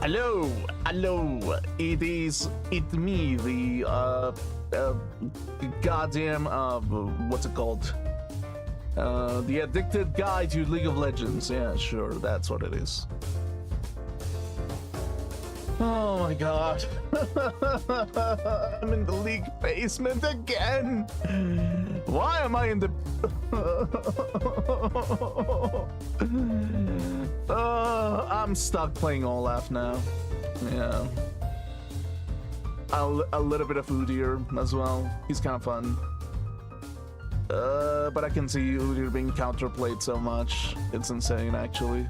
Hello, hello. It's me, the goddamn what's it called? The addicted guy to League of Legends. Yeah, sure, that's what it is. Oh my god. I'm in the league basement again. Why am I in the I'm stuck playing Olaf now. Yeah. A little bit of Udyr as well. He's kind of fun. But I can see Udyr being counterplayed so much. It's insane, actually.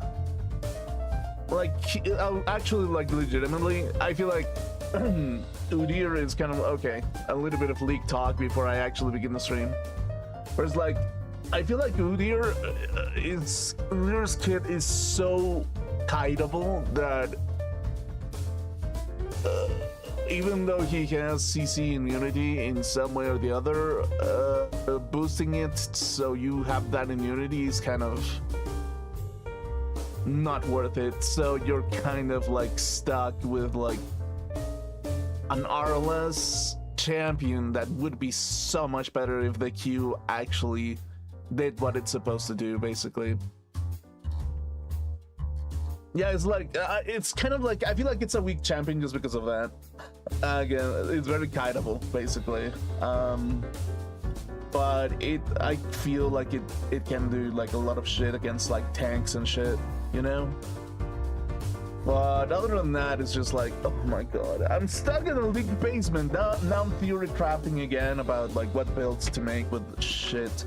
Like, actually, like, legitimately, I feel like Udyr is kind of, okay, a little bit of leak talk before I actually begin the stream. Whereas, like, I feel like Udyr's kit is so kiteable that even though he has CC immunity in some way or the other, boosting it so you have that immunity is kind of not worth it. So you're kind of like stuck with like an RLS champion that would be so much better if the Q actually did what it's supposed to do, basically. Yeah, it's like it's kind of like I feel like it's a weak champion just because of that. Again, it's very kiteable, basically. But I feel like it can do like a lot of shit against like tanks and shit, you know. But other than that, it's just like, oh my god, I'm stuck in a league basement now. Now I'm theory crafting again about like what builds to make with shit.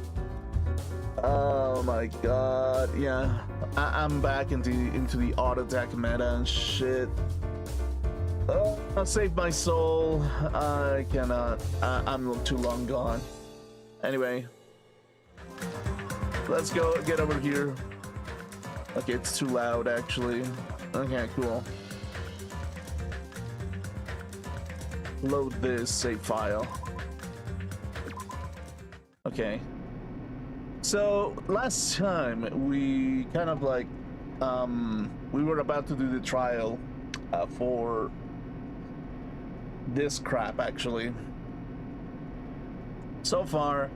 Oh my god, yeah. I'm back into the auto attack meta and shit. Oh, I saved my soul. I cannot. I'm too long gone. Anyway, let's go get over here. Okay, it's too loud actually. Okay, cool. Load this save file. Okay. So last time we kind of like we were about to do the trial for this crap actually. So far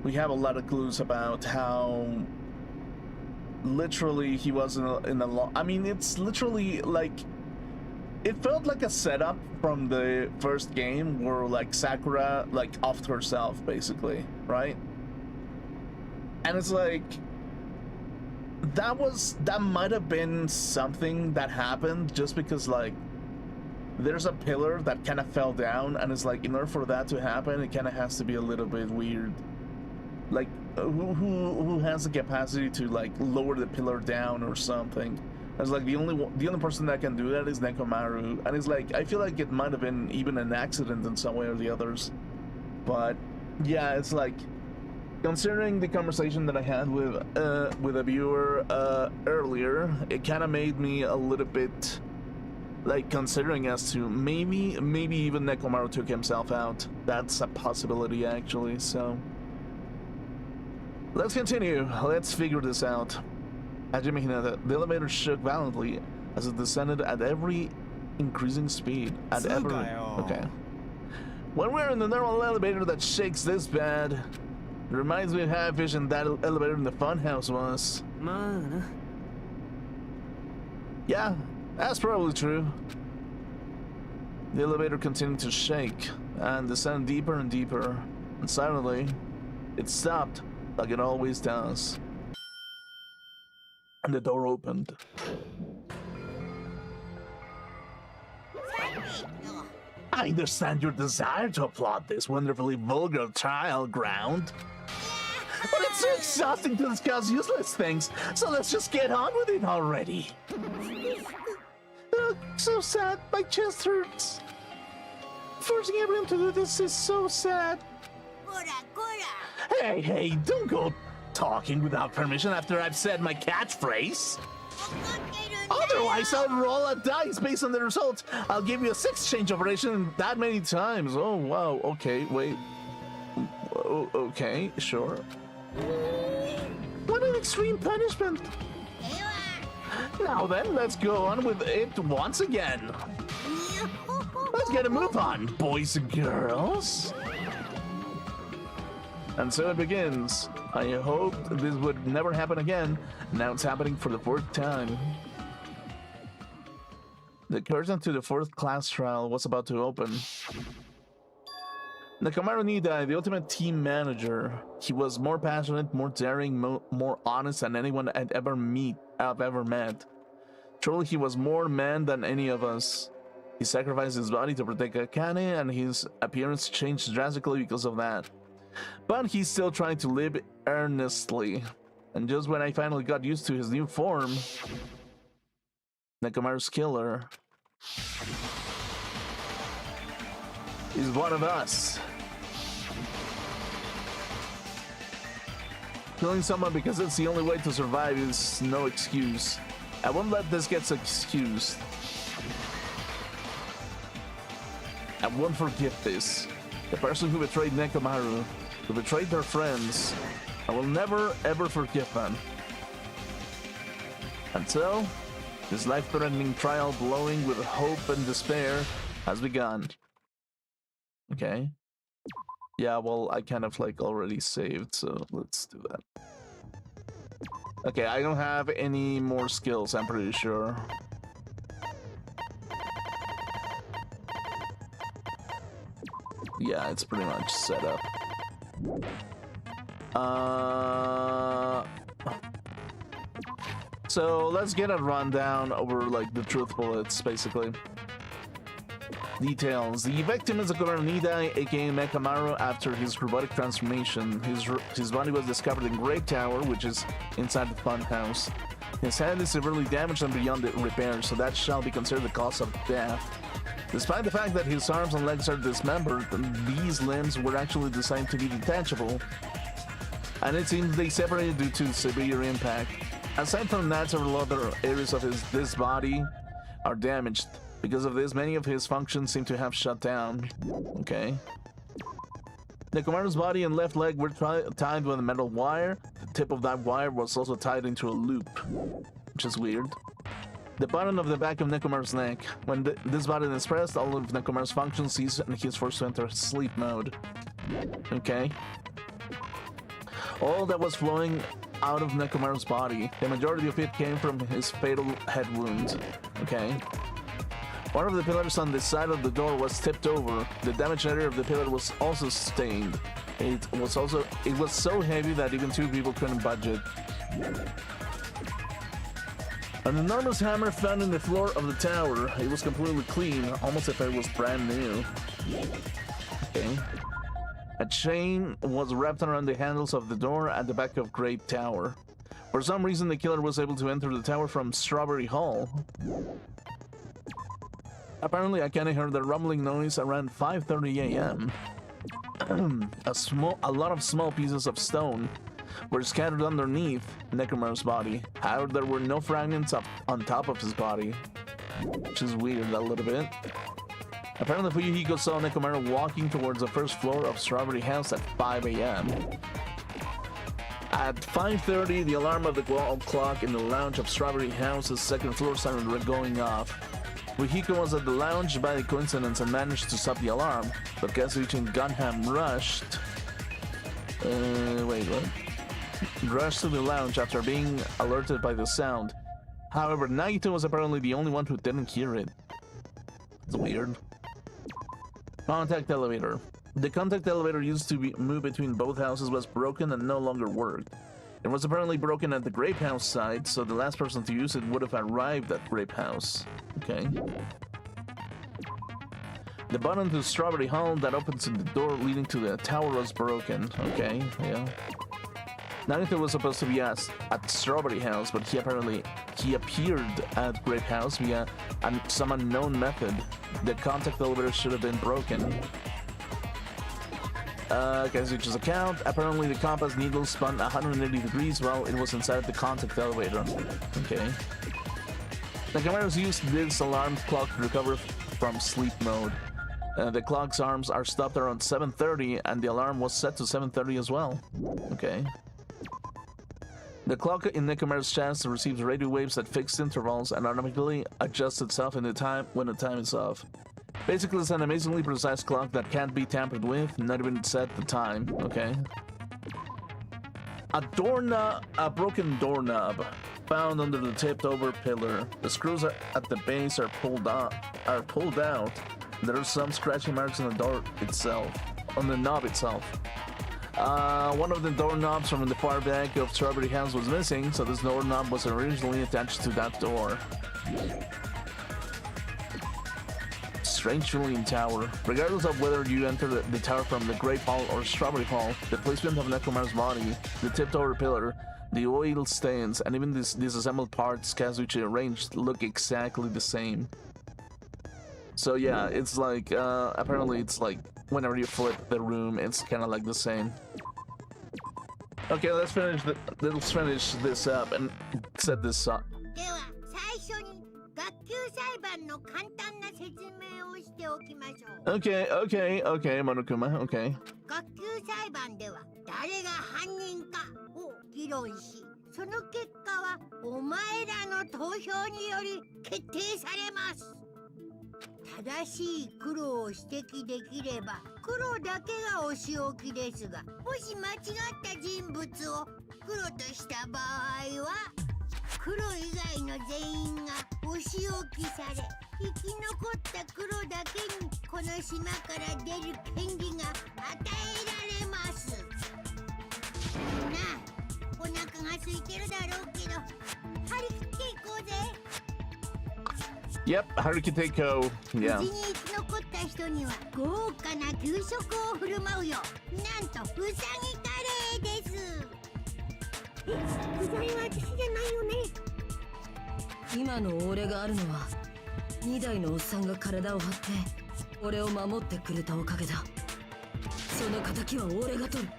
we have a lot of clues about how literally he was in a I mean, it's literally like it felt like a setup from the first game where like Sakura like offed herself basically, right? And it's like that might have been something that happened just because like there's a pillar that kind of fell down, and it's like in order for that to happen it kind of has to be a little bit weird. Like who has the capacity to like lower the pillar down or something? It's like the only person that can do that is Nekomaru, and it's like I feel like it might have been even an accident in some way or the others. But yeah, it's like considering the conversation that I had with a viewer earlier, it kind of made me a little bit like considering as to maybe even Nekomaru took himself out. That's a possibility actually. So let's continue. Let's figure this out. Hajime Hinata, the elevator shook violently as it descended at every increasing speed. Okay. When we're in the normal elevator that shakes this bad, it reminds me of how efficient that elevator in the funhouse was. Yeah, that's probably true. The elevator continued to shake and descend deeper and deeper, and suddenly it stopped like it always does. And the door opened. I understand your desire to applaud this wonderfully vulgar trial ground. But it's so exhausting to discuss useless things, so let's just get on with it already. So sad, my chest hurts. Forcing everyone to do this is so sad. Hey, don't go talking without permission after I've said my catchphrase. Otherwise, I'll roll a dice based on the results. I'll give you a 6 change operation that many times. Oh, wow. Okay, wait. Okay, sure. What an extreme punishment. Now then, let's go on with it once again. Let's get a move on, boys and girls. And so it begins. I hoped this would never happen again. Now it's happening for the 4th time. The curtain to the 4th class trial was about to open. Nekomaru Nidai, the ultimate team manager. He was more passionate, more daring, more honest than anyone I've ever met. Truly, he was more man than any of us. He sacrificed his body to protect Akane, and his appearance changed drastically because of that. But he's still trying to live earnestly. And just when I finally got used to his new form, Nekomaru's killer is one of us. Killing someone because it's the only way to survive is no excuse. I won't let this get excused. I won't forgive this. The person who betrayed Nekomaru, who betrayed their friends, I will never ever forgive them. Until this life-threatening trial glowing with hope and despair has begun. Okay. Yeah, well, I kind of like already saved, so let's do that. Okay, I don't have any more skills, I'm pretty sure. Yeah, it's pretty much set up. So let's get a rundown over like the truth bullets, basically. Details. The victim is Nekomaru Nidai, aka Nekomaru, after his robotic transformation. His body was discovered in Great Tower, which is inside the fun house. His head is severely damaged and beyond repair, so that shall be considered the cause of death. Despite the fact that his arms and legs are dismembered, these limbs were actually designed to be detachable, and it seems they separated due to severe impact. Aside from that, several other areas of this body are damaged. Because of this, many of his functions seem to have shut down. Okay. Nekomaru's body and left leg were tied with a metal wire. The tip of that wire was also tied into a loop, which is weird. The button of the back of Nekomaru's neck. When this button is pressed, all of Nekomaru's functions cease and he is forced to enter sleep mode. Okay. All that was flowing out of Nekomaru's body, the majority of it came from his fatal head wound. Okay. One of the pillars on the side of the door was tipped over. The damaged area of the pillar was also stained. It was so heavy that even 2 people couldn't budge it. An enormous hammer found in the floor of the tower. It was completely clean, almost if it was brand new. Okay. A chain was wrapped around the handles of the door at the back of Great Tower. For some reason, the killer was able to enter the tower from Strawberry Hall. Apparently, Akane heard the rumbling noise around 5:30 a.m. A lot of small pieces of stone were scattered underneath Nekomaru's body. However, there were no fragments up on top of his body, which is weird a little bit. Apparently, Fuyuhiko saw Nekomaru walking towards the first floor of Strawberry House at 5 a.m. At 5:30, the alarm of the wall clock in the lounge of Strawberry House's second floor started going off. Fuyuhiko was at the lounge by coincidence and managed to stop the alarm, but guest agent Gunham rushed to the lounge after being alerted by the sound. However, Nagito was apparently the only one who didn't hear it. It's weird. Contact elevator. The contact elevator used to move between both houses was broken and no longer worked. It was apparently broken at the Grape House side, so the last person to use it would have arrived at Grape House. Okay. The button to Strawberry Hall that opens the door leading to the tower was broken. Okay, yeah. Nagito was supposed to be at Strawberry House, but he appeared at Grape House via some unknown method. The contact elevator should have been broken. Kazuchi's account, apparently the compass needle spun 180 degrees while it was inside the contact elevator. Okay. Nekomaru's used this alarm clock to recover from sleep mode. The clock's arms are stopped around 7:30 and the alarm was set to 7:30 as well. Okay. The clock in Nekomaru's chest receives radio waves at fixed intervals and automatically adjusts itself in the time when the time is off. Basically, it's an amazingly precise clock that can't be tampered with, not even set the time. Okay. A broken doorknob found under the tipped-over pillar. The screws at the base are pulled out. There are some scratching marks on the door itself, on the knob itself. One of the doorknobs from the far back of Strawberry House was missing, so this doorknob was originally attached to that door. Strange feeling tower. Regardless of whether you enter the tower from the Grape Hall or Strawberry Hall, the placement of Nekomaru's body, the tipped-over pillar, the oil stains, and even these disassembled parts casually arranged look exactly the same. So yeah, it's like, apparently it's like, whenever you flip the room, it's kind of like the same. Okay, let's finish this up and set this up. Okay, Monokuma, okay. その結果はお前らの投票により決定されます。正しい黒を指摘できれば黒だけがお仕置きですが、もし間違った人物を黒とした場合は黒以外の全員がお仕置きされ、生き残った黒だけにこの島から出る権利が与えられます。なあ、お腹が空いてるだろうけど、張り切っていこうぜ。Yep, Harikiteko, yeah. 無事に生き残った人には豪華な給食を振る舞うよ。なんとウサギカレーです。具材は私じゃないよね。今の俺があるのは2代のおっさんが体を張って俺を守ってくれたおかげだ。その仇は俺が取る。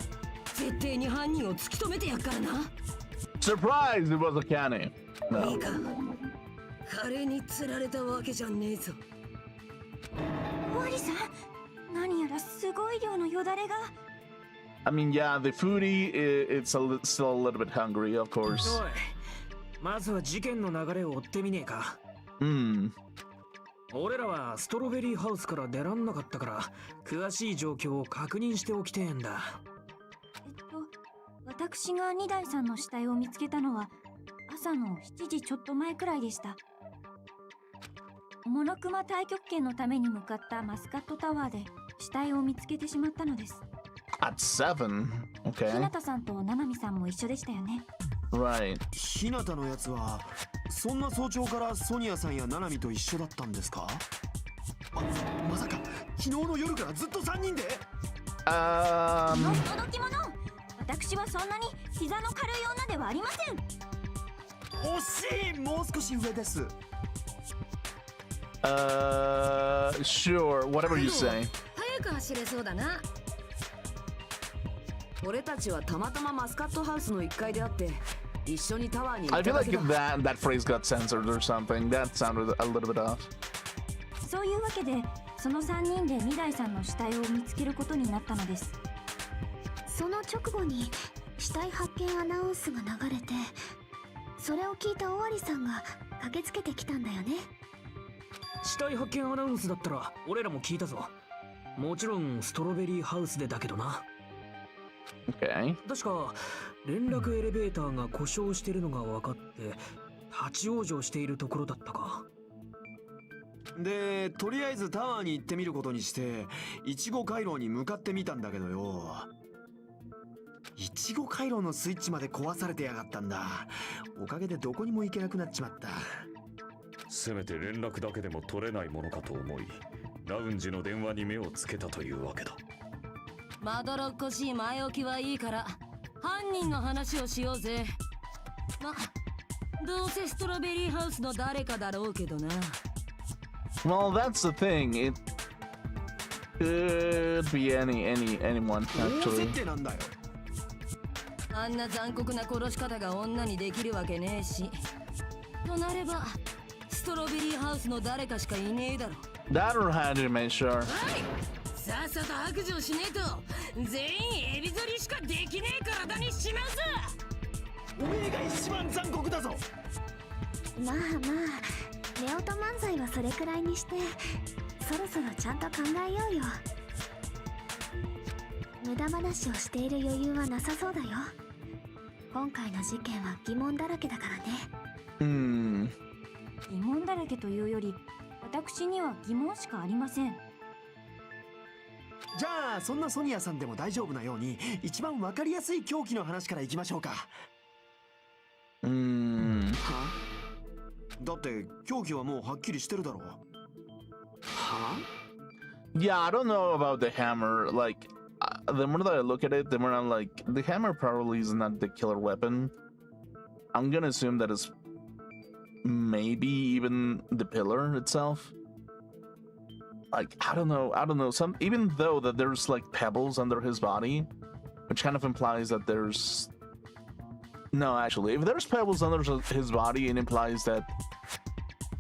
絶対に犯人を突き止めてやっからな。Surprise! It was a canny. No. いいか、カレーに釣られたわけじゃねえぞ。ワリさん、何やらすごい量のよだれが。I mean, yeah, the foodie, it's still a little bit hungry, of course. おい、まずは事件の流れを追ってみねえか。俺らはストロベリーハウスから出らんなかったから詳しい状況を確認しておきてえんだ。私が2代さんの死体を見つけたのは朝の7時ちょっと前くらいでした。モノクマ太極拳のために向かったマスカットタワーで死体を見つけてしまったのです。At 7? Okay. 日向さんと七海さんも一緒でしたよね。Right. 日向のやつはそんな早朝からソニアさんや七海と一緒だったんですか？まさか昨日の夜からずっと3人で？の届き物。私はそんなに膝の軽い女ではありません。惜しい、もう少し上です。Sure, whatever you say. 早く走れそうだな。俺たちはたまたまマスカットハウスの1階で会って一緒にタワーに行 I った feel だ like けだ。that phrase got censored or something. That sounded a little bit off. そういうわけでその3人で2代さんの死体を見つけることになったのです。その直後に死体発見アナウンスが流れて、それを聞いた尾張さんが駆けつけてきたんだよね。死体発見アナウンスだったら俺らも聞いたぞ。もちろんストロベリーハウスでだけどな。Okay. 確か連絡エレベーターが故障してるのが分かって立ち往生しているところだったか。で、とりあえずタワーに行ってみることにしていちご回廊に向かってみたんだけどよ。いちご回廊のスイッチまで壊されてやがったんだ。おかげでどこにも行けなくなっちまった。せめて連絡だけでも取れないものかと思い、ラウンジの電話に目をつけたというわけだ。まどろっこしい前置きはいいから犯人の話をしようぜ。どうせストロベリーハウスの誰かだろうけどな。Well, that's the thing. It could be anyone どうせ actually. ってなんだよ。あんな残酷な殺し方が女にできるわけねえし。となればストロベリーハウスの誰かしかいねえだろ。That or anime, sure. さっさと白状しねえと全員エビ反りしかできねえ体にしまうぞ。おめえが一番残酷だぞ。まあまあ、夫婦漫才はそれくらいにしてそろそろちゃんと考えようよ。無駄話をしている余裕はなさそうだよ。今回の事件は疑問だらけだからね。疑問だらけというより、私には疑問しかありません。じゃあそんなソニアさんでも大丈夫なように一番わかりやすい凶器の話からいきましょうか。は？だって凶器はもうはっきりしてるだろう。は？ Yeah, I don't know about the hammer. Like, the more that I look at it, the more I'm like, the hammer probably is not the killer weapon. I'm gonna assume that it's maybe even the pillar itself. Like, I don't know. Even though that there's like pebbles under his body, which kind of implies that there's... No, actually, if there's pebbles under his body, it implies that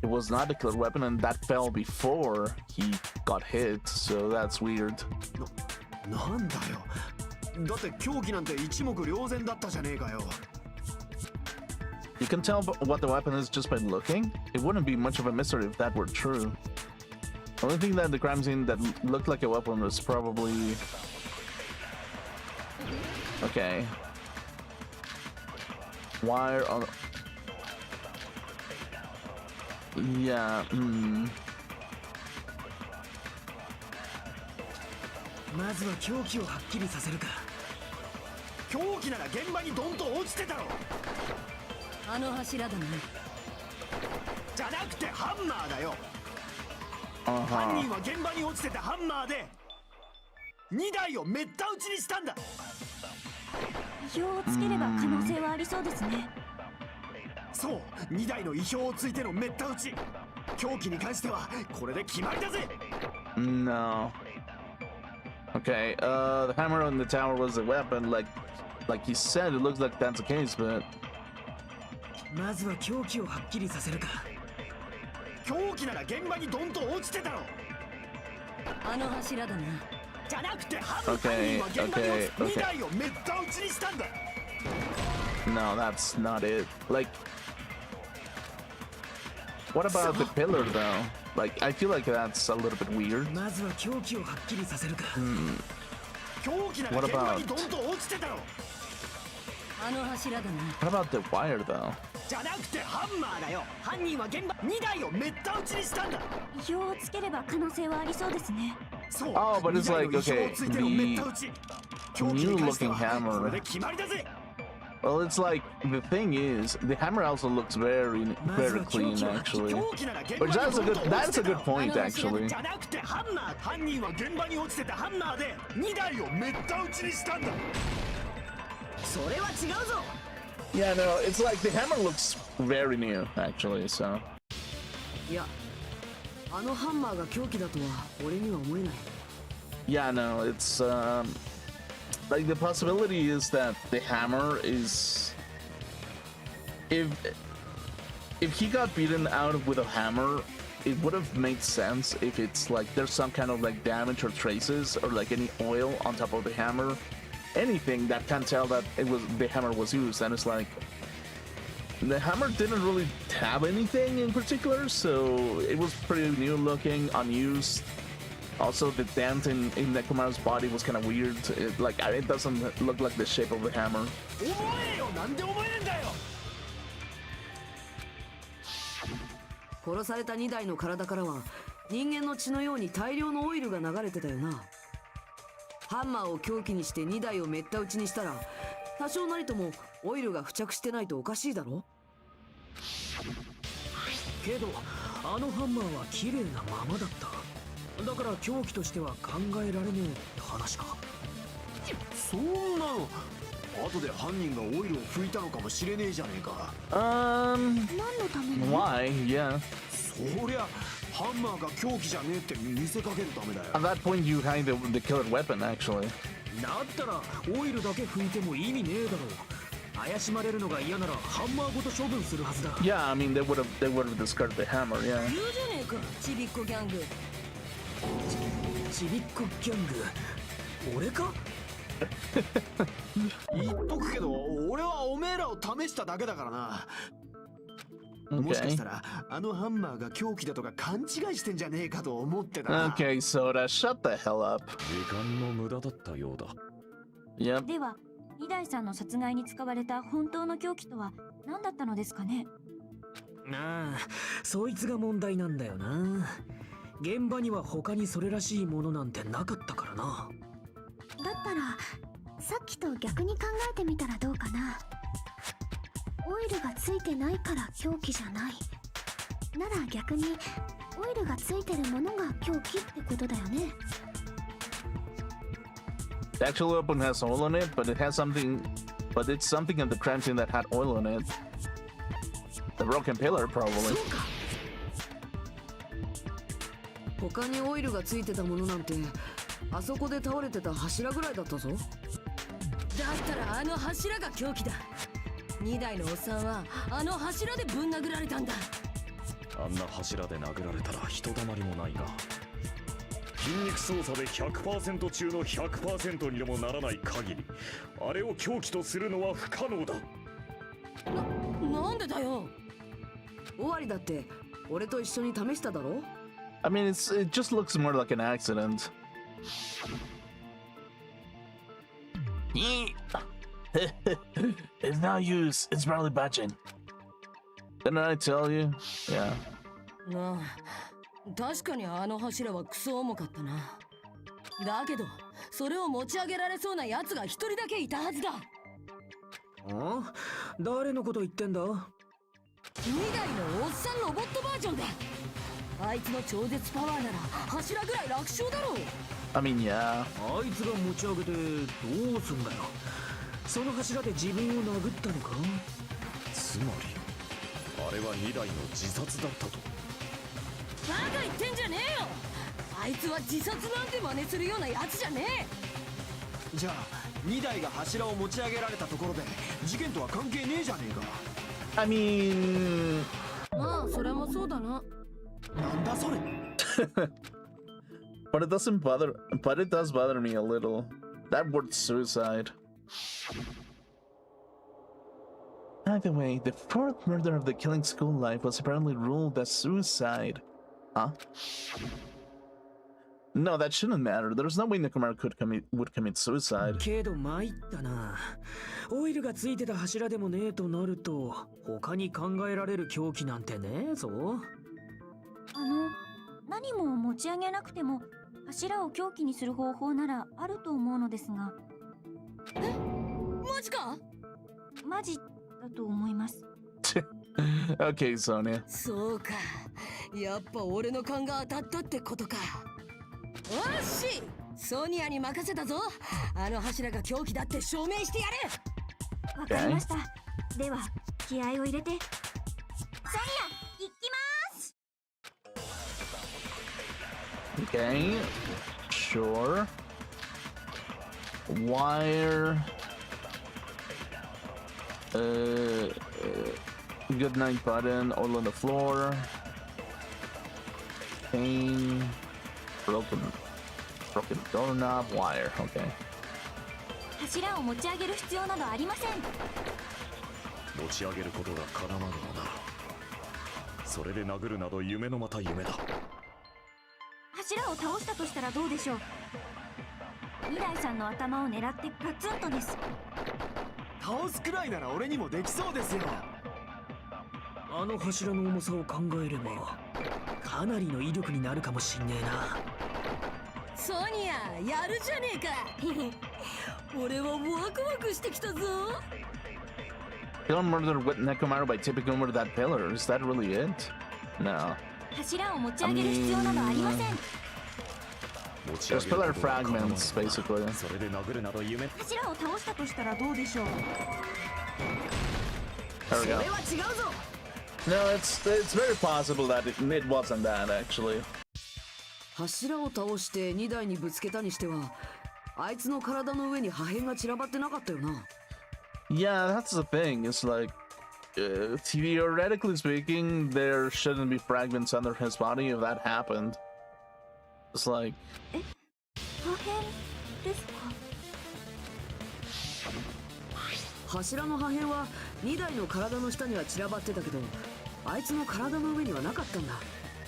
it was not a killer weapon and that fell before he got hit, so that's weird. なんだよ。だって凶器なんて一目瞭然だったじゃねえかよ。You can tell what the weapon is just by looking. It wouldn't be much of a mystery if that were true. The only thing that the crime scene that looked like a weapon was probably... Okay. Wire on... Yeah, まずは凶器をはっきりさせるか。凶器なら現場にドンと落ちてたろ。あの柱だね。じゃなくてハンマーだよ。uh-huh. 犯人は現場に落ちてたハンマーで2台をめった打ちにしたんだ。意表をつければ可能性はありそうですね。そう、2台の意表をついてのめった打ち。凶器に関してはこれで決まりだぜ。No. Okay, the hammer on the tower was a weapon, like he said, it looks like that's the case, but... まずは凶器をはっきりさせるか。凶器なら現場にドンと落ちてたろ。あの柱だな。じゃなくて犯人は現場に落ち2台をめった打ちにしたんだ。No, that's not it. Like... What about the pillar, though? Like, I feel like that's a little bit weird. まずは凶器をはっきりさせるか。凶器なら現場にドンと落ちてたろ。あの柱だな。What about the wire, though? じゃなくてハンマーだよ。犯人は現場2台をめった打ちにしたんだ。意表をつければ可能性はありそうですね。そう。Oh, but it's like, okay, the new-looking hammer. これで決まりだぜ。Well, it's like, the thing is, the hammer also looks very clean, actually. Which that's a good point, actually. じゃなくてハンマー。犯人は現場に落ちてたハンマーで2台をめった打ちにしたんだ。それは違うぞ。Yeah, no, it's like the hammer looks very new, actually, so. いや、あのハンマーが凶器だとは俺には思えない。Yeah, no, it's like the possibility is that the hammer is if he got beaten out with a hammer, it would have made sense if it's like there's some kind of like damage or traces or like any oil on top of the hammer, anything that can tell that it was the hammer was used. And it's like the hammer didn't really have anything in particular, so it was pretty new looking, unused. Also, the dent in Nekomaru's body was kind of weird. It doesn't look like the shape of the hammer. 殺された2台の体からは人間の血のように大量のオイルが流れてたよな。ハンマーを凶器にして2台をめった打ちにしたら多少なりともオイルが付着してないとおかしいだろ。けどあのハンマーは綺麗なままだった。だから凶器としては考えられねえって話か。そんなの後で犯人がオイルを拭いたのかもしれねえじゃねえか。何のために？ Why? Yeah. そりゃハンマーが凶器じゃねえって見せかけるためだよ。 At that point, you hide the killer weapon, actually. だったらオイルだけ拭いても意味ねえだろう。怪しまれるのが嫌ならハンマーごと処分するはずだ。Yeah, I mean they would have discarded the hammer. Yeah. 言うじゃねえか、ちびっこギャング。ちびっこギャング、俺か？言っとくけど俺はおめえらを試しただけだからな。もしかしたらあのハンマーが凶器だとか勘違いしてんじゃねえかと思ってたな。 Okay, Soda, shut the hell up. 時間の無駄だったようだ。Yep. では二代さんの殺害に使われた本当の凶器とは何だったのですかね。ああ、そいつが問題なんだよな。現場には他にそれらしいものなんてなかったからな。だったらさっきと逆に考えてみたらどうかな。オイルがついてないから凶器じゃないなら、逆にオイルがついてるものが凶器ってことだよね。 The actual weapon has oil on it, but it's something in the crime scene that had oil on it. The broken pillar, probably. 他にオイルがついてたものなんてあそこで倒れてた柱ぐらいだったぞ。だったらあの柱が凶器だ。2台のおっさんはあの柱でぶん殴られたんだ。あんな柱で殴られたらひとたまりもないが、筋肉操作で 100% 中の 100% にでもならない限り、あれを凶器とするのは不可能だ。なんでだよ。終わりだって俺と一緒に試しただろ。 I mean, it just looks more like an accident. It's no use. It's barely budging. Didn't I tell you? Yeah. なあ、確かにあの柱はクソ重かったな。だけどそれを持ち上げられそうなやつが一人だけいたはずだ。あ？誰のこと言ってんだ？ 2台のおっさんロボットバージョンだ。あいつの超絶パワーなら柱ぐらい楽勝だろう。 I mean, yeah. あいつが持ち上げてどうすんだよ。その柱で自分を殴ったのか？つまりあれは2台の自殺だったと。バカ言ってんじゃねえよ。あいつは自殺なんて真似するようなやつじゃねえ。じゃあ2台が柱を持ち上げられたところで事件とは関係ねえじゃねえか。 I mean, まあそれもそうだな。なんだそれ。but it does bother me a little. That word suicide. Either way, the fourth murder of the Killing School life was apparently ruled as suicide. Huh? No, that shouldn't matter. There's no way Nekomaru would commit suicide. けど参ったな。オイルがついてた柱でもねえとなると、他に考えられる凶器なんてねえぞ。何も持ち上げなくても柱を凶器にする方法ならあると思うのですが。マジか？マジだと思います。Okay, Sonia. そうか。やっぱ俺の勘が当たったってことか。おっし、ソニアに任せたぞ。あの柱が凶器だって証明してやる。わかりました。では気合を入れて。ソニア、行きます。 Okay, sure. Wire. Good night button. Oil on the floor. Pain. Broken doorknob. Wire. Okay. 柱を持ち上げる必要などありません。持ち上げることが叶わぬのなら、それで殴るなど夢のまた夢だ。柱を倒したとしたらどうでしょう。二代さんの頭を狙ってガツンとです。倒すくらいなら俺にもできそうですよ。あの柱の重さを考えればかなりの威力になるかもしんねえな。ソニア、やるじゃねえか。俺はワクワクしてきたぞ。 Kill and murder with Nekomaru by tipping over that pillar. Is that really it? No. 柱を持ち上げる必要などありません。持ち上 There's げる pillar ことが叶わぬのな fragments, basically. それで殴るなど夢。柱を倒したとしたらどうでしょう。 There we それ go. は違うぞ。 No, it's very possible that it wasn't that actually. 柱を倒して2台にぶつけたにしては、あいつの体の上に破片が散らばってなかったよな。Yeah, that's the thing. It's like, theoretically speaking, there shouldn't be fragments under his body if that happened. It's like, 破片ですか。柱の破片は2台の体の下には散らばってたけど、あいつの体の上にはなかったんだ。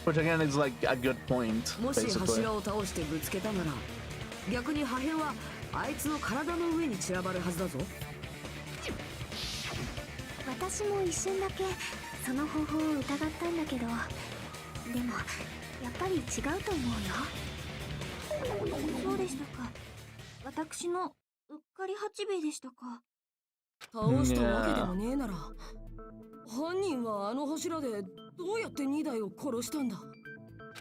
Which again is like a good point, もし basically. 柱を倒してぶつけたなら、逆に破片はあいつの体の上に散らばるはずだぞ。私も一瞬だけその方法を疑ったんだけど、でもやっぱり違うと思うよ。そうでしたか。私のうっかり八兵衛でしたか。倒したわけでもねえなら、犯人はあの柱でどうやって2台を殺したんだ。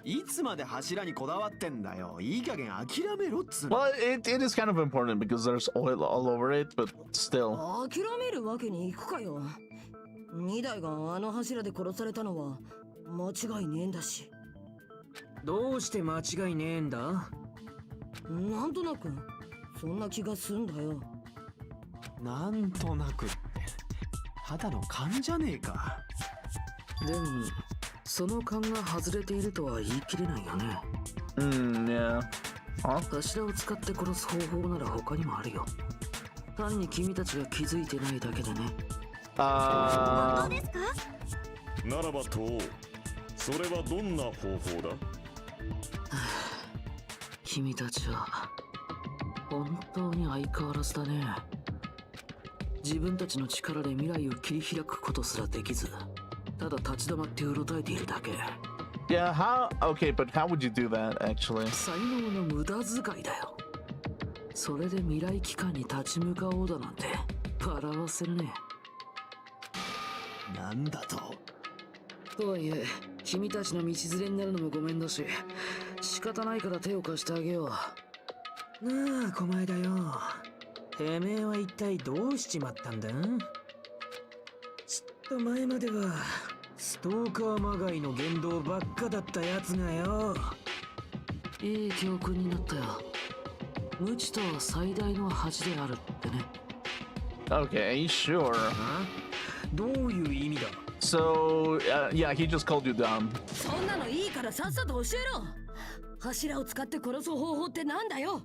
いつまで柱にこだわってんだよ。いい加減諦めろっつうの。 Well, it is kind of important because there's oil all over it, but still. 諦めるわけにいくかよ。2台があの柱で殺されたのは間違いねえんだし。どうして間違いねえんだ？なんとなくそんな気がすんだよ。なんとなくって、ただの勘じゃねえか。でもその勘が外れているとは言い切れないよね。Yeah. Huh? 柱を使って殺す方法なら他にもあるよ。単に君たちが気づいてないだけでね。本当ですか？ならばと、それはどんな方法だ？君たちは本当に相変わらずだね。自分たちの力で未来を切り開くことすらできず、ただ立ち止まってうろたえているだけ。 Yeah, how? Okay, but how would you do that, actually? 才能の無駄遣いだよ。それで未来機関に立ち向かおうだなんて笑わせるね。なんだと。とはいえ君たちの道連れになるのもごめんだし、仕方ないから手を貸してあげよう。なあ、小前だよ。てめえは一体どうしちまったんだ？ちょっと前まではストーカーまがいの言動ばっかだったやつがよ。いい教訓になったよ。無知とは最大の恥であるってね。Okay, sure. どういう意味だ？ So, yeah, he just called you dumb. そんなのいいからさっさと教えろ。柱を使って殺す方法ってなんだよ。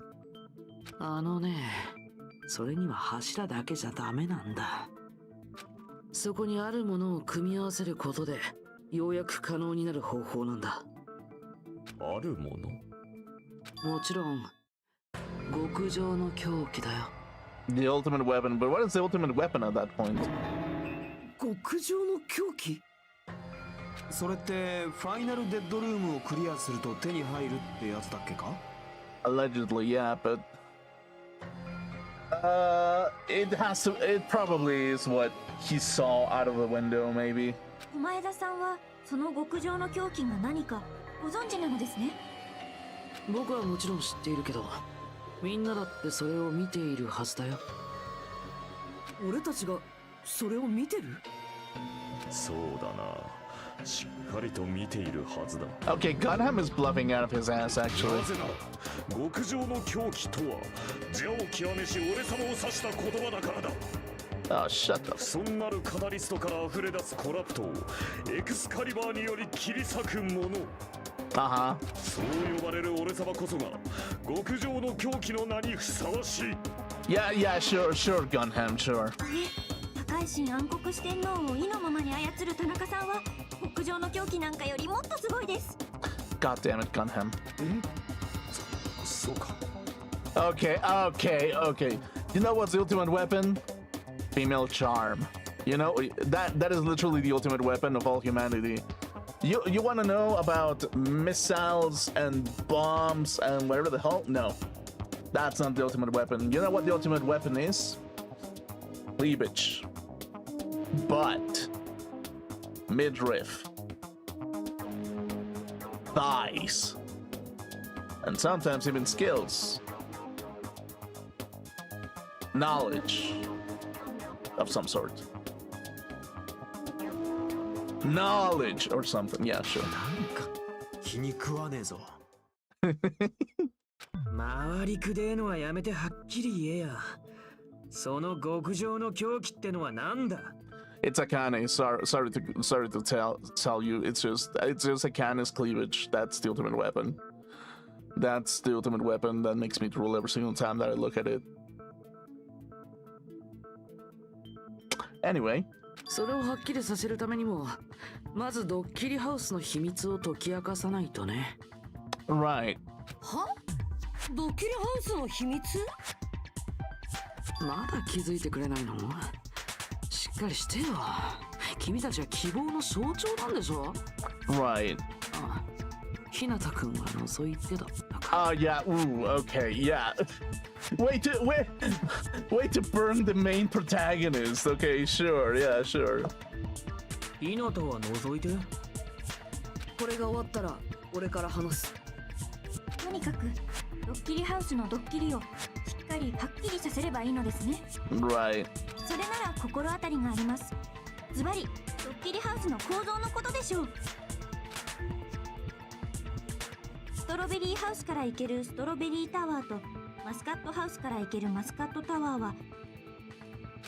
それには柱だけじゃダメなんだ。そこにあるものを組み合わせることでようやく可能になる方法なんだ。あるもの？もちろん極上の凶器だよ。 The ultimate weapon, but what is the ultimate weapon at that point? 極上の凶器？それってファイナルデッドルームをクリアすると手に入るってやつだっけか？ Allegedly, yeah, but it probably is what he saw out of the window, maybe. 小前田さんはその極上の凶器が何かご存知なのですね。僕はもちろん知っているけど、みんなだってそれを見ているはずだよ。俺たちがそれを見てる？そうだな。しっかりと見ているはずだ。Okay, Gundam is bluffing out of his ass, actually. なぜなら極上の狂気とは邪を極めし俺様を指した言葉だからだ。Oh, shut up. そんなるカタリストから溢れ出すコラプトをエクスカリバーにより切り裂くもの。Uh-huh. そう呼ばれる俺様こそが極上の狂気の名にふさわしい。 Yeah, sure, Gundam, sure. 高い神暗黒四天王を意のままに操る田中さんは極上の狂気なんかよりもっとすごいです。 God damn it, Gundam. そうか。 Okay. You know what's the ultimate weapon? Female charm. You know, that is literally the ultimate weapon of all humanity. You want to know about missiles and bombs and whatever the hell? No. That's not the ultimate weapon. You know what the ultimate weapon is? Cleavage. Butt. Midriff. Thighs. And sometimes even skills. Knowledge. Of some sort. Knowledge or something. Yeah, sure. 気に食わねえぞ。回りくでえのはやめてはっきり言えや。その極上の狂気ってのはなんだ？ It's Akane. Sorry to tell you. It's just Akane's cleavage. That's the ultimate weapon. That's the ultimate weapon that makes me drool every single time that I look at it. Anyway. それをはっきりさせるためにもまずドッキリハウスの秘密を解き明かさないとね。 Right. は？ドッキリハウスの秘密？まだ気づいてくれないの？しっかりしてよ。君たちは希望の象徴なんでしょ？ Right. ああ、ひなたくんはそう言ってた。Oh yeah. Ooh. Okay. Yeah. Wait to burn the main protagonist. Okay. Sure. Yeah. Sure. ひなたは覗いて。これが終わったら俺から話す。とにかくドッキリハウスのドッキリをしっかりはっきりさせればいいのですね。 Right. それなら心当たりがあります。ズバリドッキリハウスの構造のことでしょう。ストロベリーハウスから行けるストロベリータワーとマスカットハウスから行けるマスカットタワーは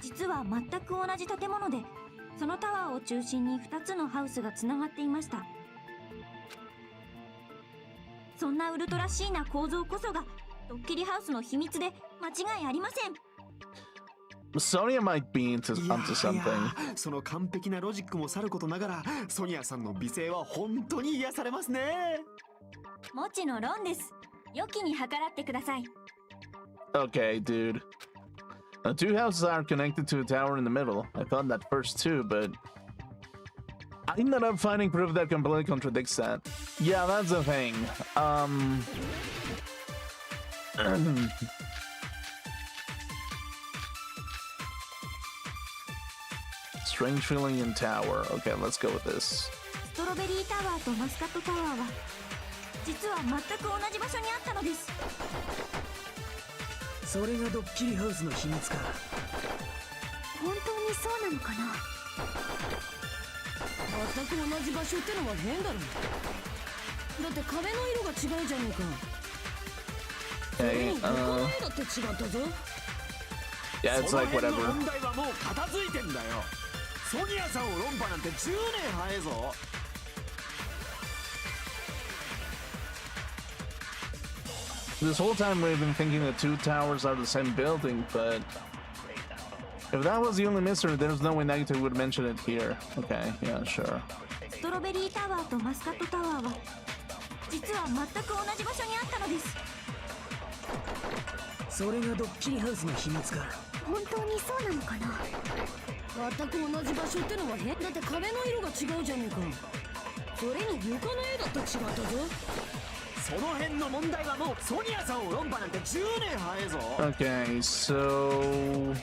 実は全く同じ建物で、そのタワーを中心に2つのハウスがつながっていました。そんなウルトラシーな構造こそがドッキリハウスの秘密で間違いありません。 Sonia might be onto いや something. その完璧なロジックもさることながら、ソニアさんの美声は本当に癒されますね。もちのろんです。良きに計らってください。 Okay, dude. The two houses are connected to a tower in the middle. I thought that first too, but I ended up finding proof that completely contradicts that. Yeah, that's the thing. Strange feeling in tower. Okay, let's go with this. ストロベリータワーとマスカットタワーは実は全く同じ場所にあったのです。それがドッキリハウスの秘密か。本当にそうなのかな。全く同じ場所ってのは変だろ。だって壁の色が違うじゃねえか。それに床の絵だって違ったぞ。 Yeah, it's like その whatever. 辺の問題はもう片付いてんだよ。ソニアさんを論破なんて10年早えぞ。This whole time we've been thinking the two towers are the same building, but if that was the only mystery, there's no way Negative would mention it here. Okay, yeah, sure. ストロベリータワーとマスカットタワーは実は全く同じ場所にあったのです。それがドッキリハウスの秘密か。本当にそうなのかな。全く同じ場所ってのは変だって壁の色が違うじゃねえか。それに床の絵だって違ったぞ。その辺の問題はもうソニアさんを論破なんて10年早えぞ。Okay, so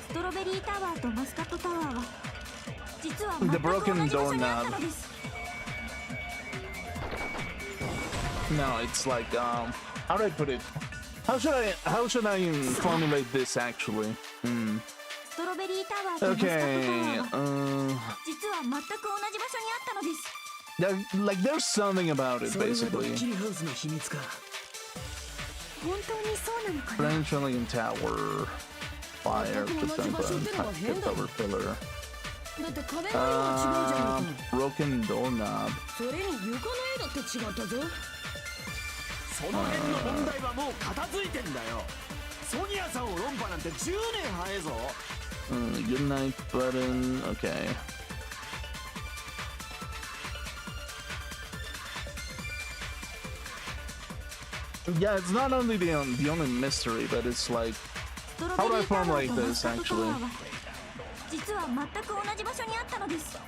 ストロベリータワーとマスカットタワーは実は全 the く同 broken じ場所にあった doorknob. のです。 No, it's like how do I put it? How should I formulate this actually? ストロベリータワーとマスカットタワ Okay, ーは実は全く同じ場所にあったのです。 like there's something about it それがド basically. ッキリハウスの秘密か。本当にそうなのかな。 Strange feeling in tower. Fire, leftover pillar. だって壁の色が違うじゃねえか。 Broken doorknob. それに床の絵だって違ったぞ。その辺の問題はもう片付いてんだよ。ソニアさんを論破なんて10年早えぞ。Good night button. Okay. Yeah, it's not only the only mystery, but it's like ストロ how ベ do リ I ータワー formulate とマ this スカットタ actually? ワーは実は全く同じ場所にあったのです。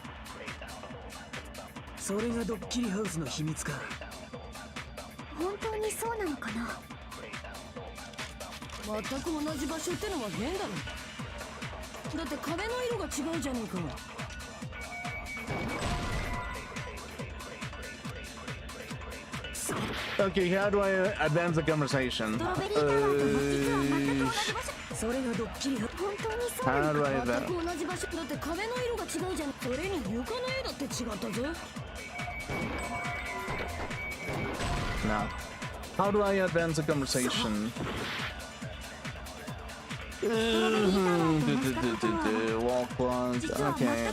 それがドッキリハウスの秘密か。本当にそうなのかな。全く同じ場所ってのは変だろ。だって壁の色が違うじゃねえか。 Okay, how do I advance the conversation? ストロベリータワーと実は全く同じ場所。それがドッキリハウス。本当にそうな How の do か I な。 advance? 全く同じ場所だって壁の色が違うじゃん。それに床の絵だって違ったぞ。 No. How do I advance the conversation? Wall clock. Okay.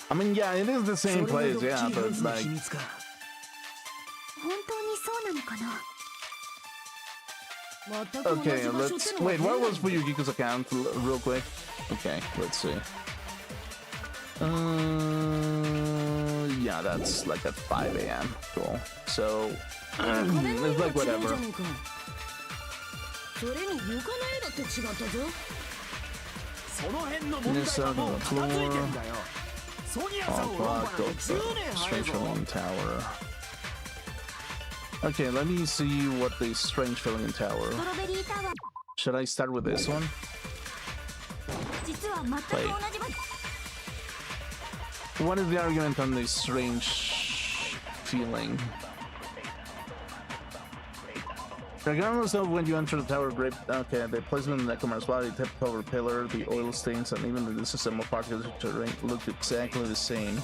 I mean, yeah, it is the それ same がドッ place, キリ yeah, ハウ but スの like, 秘密か。本当にそうなのかな。Okay, let's wait. What was Fuyugiko's account, real quick? Okay, let's see. Yeah, that's like at 5 a.m. Cool. So it's like whatever. それに床の絵だって違ったぞ。その辺の問題はもう片付いてんだよ。ソニアさんを論破なんて10年早いぞ。 Tower. Okay, let me see what the strange filling tower. ストロベリータワー Should I start with this one? 実は全く同じ場所 What is the argument on this strange feeling? Regardless of when you enter the tower, great. Okay, the placement of the Necromancer's body, the tipped over pillar, the oil stains, and even the disassembled particles of terrain look exactly the same.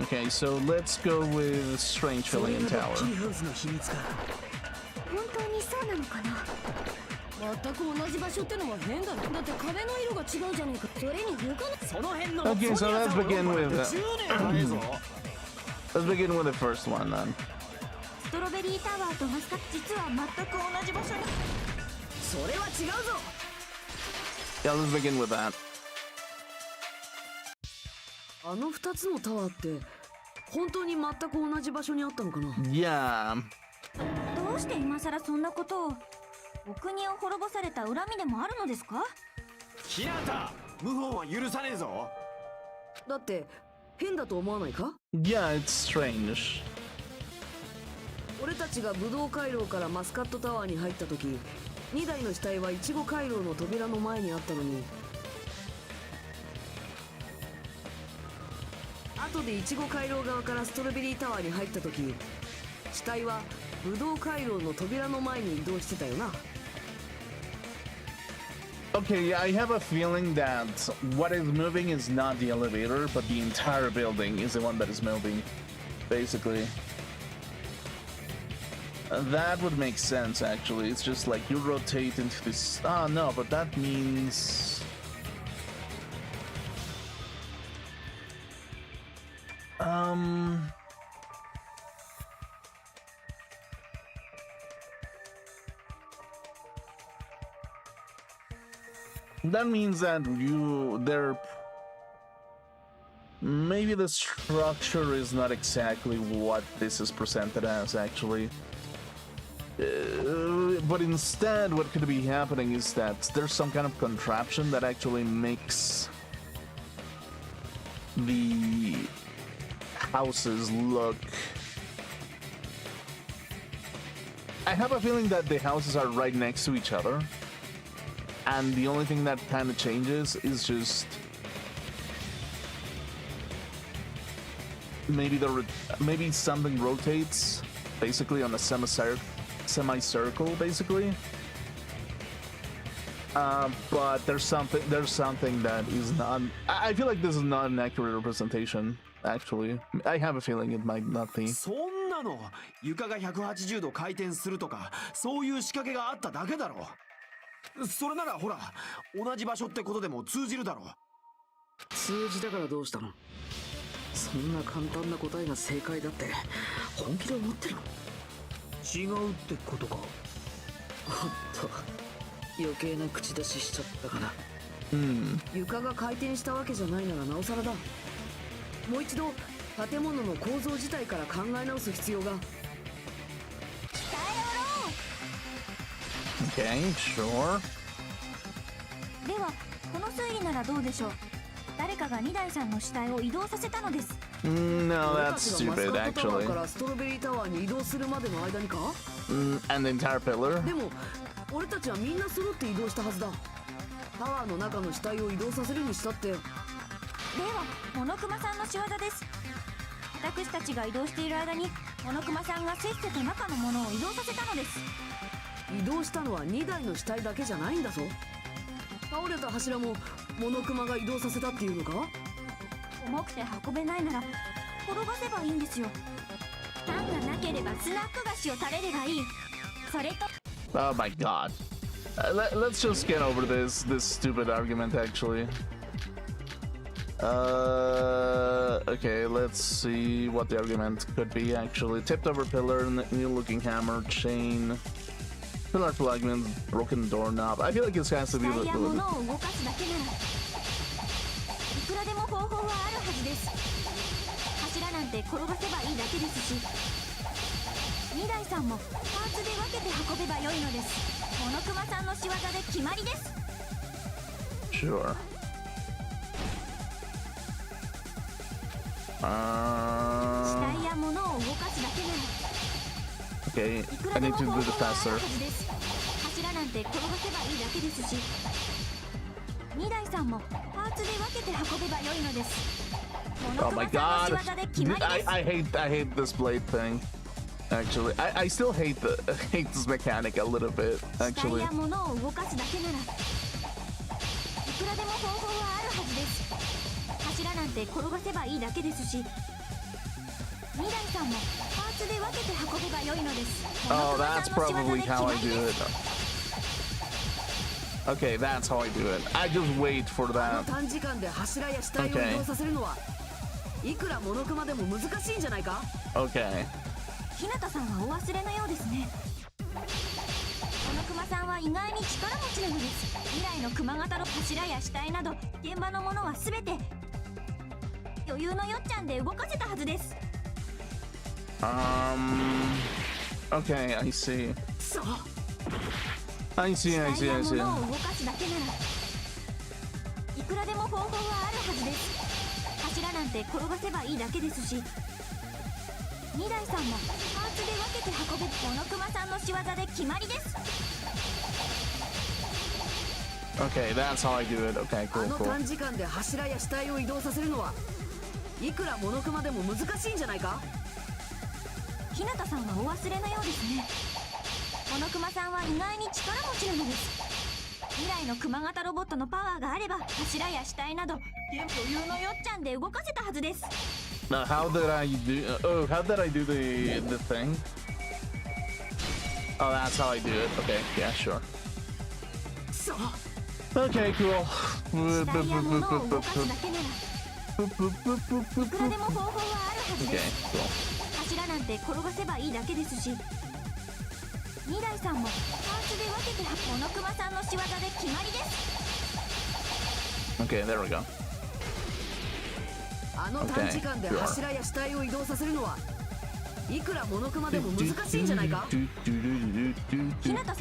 Okay, so let's go with strange filling in tower. 本当にそうなのかな全く同じ場所ってのは変だろ。だって壁の色が違うじゃねえか。それに床のその辺の Okay, so ソニア let's さんを論 begin 破なん with て10年早いぞ。 let's begin with the first one then. ストロベリータワーとマスカット実は全く同じ場所にそれは違うぞ。 Yeah, let's begin with that. あの2つのタワーって本当に全く同じ場所にあったのかな。 Yeah. どうして今さらそんなことをお国を滅ぼされた恨みでもあるのですか？日向、謀反は許さねえぞ。だって変だと思わないか？ Yeah, it's strange. 俺たちがブドウ回廊からマスカットタワーに入った時、2台の死体はイチゴ回廊の扉の前にあったのに、後でイチゴ回廊側からストロベリータワーに入った時、死体はブドウ回廊の扉の前に移動してたよな。 Okay, yeah, I have a feeling that what is moving is not the elevator, but the entire building is the one that is moving, basically. That would make sense, actually. It's just like you rotate into this. Oh, no, but that means. That means that maybe the structure is not exactly what this is presented as, actually. But instead, what could be happening is that there's some kind of contraption that actually makes the houses look. I have a feeling that the houses are right next to each other. And the only thing that kind of changes is just maybe maybe something rotates basically on a semicircle basically. But there's something that is not. I feel like this is not an accurate representation. Actually, I have a feeling it might not be. そんなの床が180度回転するとかそういう仕掛けがあっただけだろ。それならほら同じ場所ってことでも通じるだろ。数字だからどうしたの？そんな簡単な答えが正解だって本気で思ってるの？違うってことか。おっと余計な口出ししちゃったかな。床が回転したわけじゃないならなおさらだ。もう一度建物の構造自体から考え直す必要が。Okay, sure. ではこの推理ならどうでしょう。誰かが2台さんの死体を移動させたのです。 No, 俺 that's たちがマス stupid カットタワ actually. ーからストロベリータワーに移動するまでの間にか？ And the entire pillar. でも俺たちはみんな揃って移動したはずだ。タワーの中の死体を移動させるにしたって。ではモノクマさんの仕業です。私たちが移動している間にモノクマさんがせっせと中のものを移動させたのです。移動したのは2台の死体だけじゃないんだぞ。倒れた柱もモノクマが移動させたっていうのか？重くて運べないなら転がせばいいんですよ。パンがなければスナック菓子を垂れればいい。それと Oh my god. Let's just get over this stupid argument, actually. Okay, let's see what the argument could be, actually. Tipped over pillar, new looking hammer, chain, pillar fragment, broken doorknob. I feel like this has to be 死体や物を動かすだけならいくらでも方法はあるはずです。柱なんて転がせばいいだけですし、2台さんもパーツで分けて運べばよいのです。モノクマさんの仕業で決まりです。 Sure. 死体や物を動かすだけなら Okay, いく I らで need も to 方 do the 法はある faster. はずです。柱なんて転がせばいいだけですし、2台さんもパーツで分けて運べばよいのです。モノ Oh ク my マさん god! の仕業で決まりです。 I hate this blade thing. Actually, I still hate this mechanic a little bit. 死体 Actually, や物を動かすだけならいくらでも方法はあるはずです。柱なんて転がせばいいだけですし、2台さんもパーツで分けて運べばよいのです。 oh, that's probably how I do it. す。 Okay, that's how I do it. I just wait for あの that. 短時間で柱や死体を移動させるのはいくらモノクマでも難しいんじゃないか。 Okay. 日向さんはお忘れのようですね。モノクマさんは意外に力持ちなのです。未来の熊型の柱や死体など現場のものは全て余裕のよっちゃんで動かせたはずです。 Okay, I see. そう I see, I 死 see, 体 I や see. 物を動かすだけならいくらでも方法はあるはずです。柱なんて転がせばいいだけですし、2台さんもパーツで分けて運べモノクマさんの仕業で決まりです。 Okay, that's how I do it. Okay, あ cool, の cool. 短時間で柱や死体を移動させるのはいくらモノクマでも難しいんじゃないか。日向さんはお忘れのようですね。モノクマさんは意外に力持ちなのです。未来の熊型ロボットのパワーがあれば柱や死体など余裕のよっちゃんで動かせたはずです。 Now, how did I do? Oh, how did I do the thing? Oh, that's how I do it. Okay, yeah, sure. そう Okay, cool. 死体や物を動かすだけならいくらでも方法はあるはずで Okay, す。 cool. 柱なんて転がせばいいだけですし、2台さんもパーツで分けてモノクマさんの仕業で決まりです。 Okay, there we go. あの短時間で柱や死体を移動させるのはいくらモノクマでも難しいんじゃないか。日向さ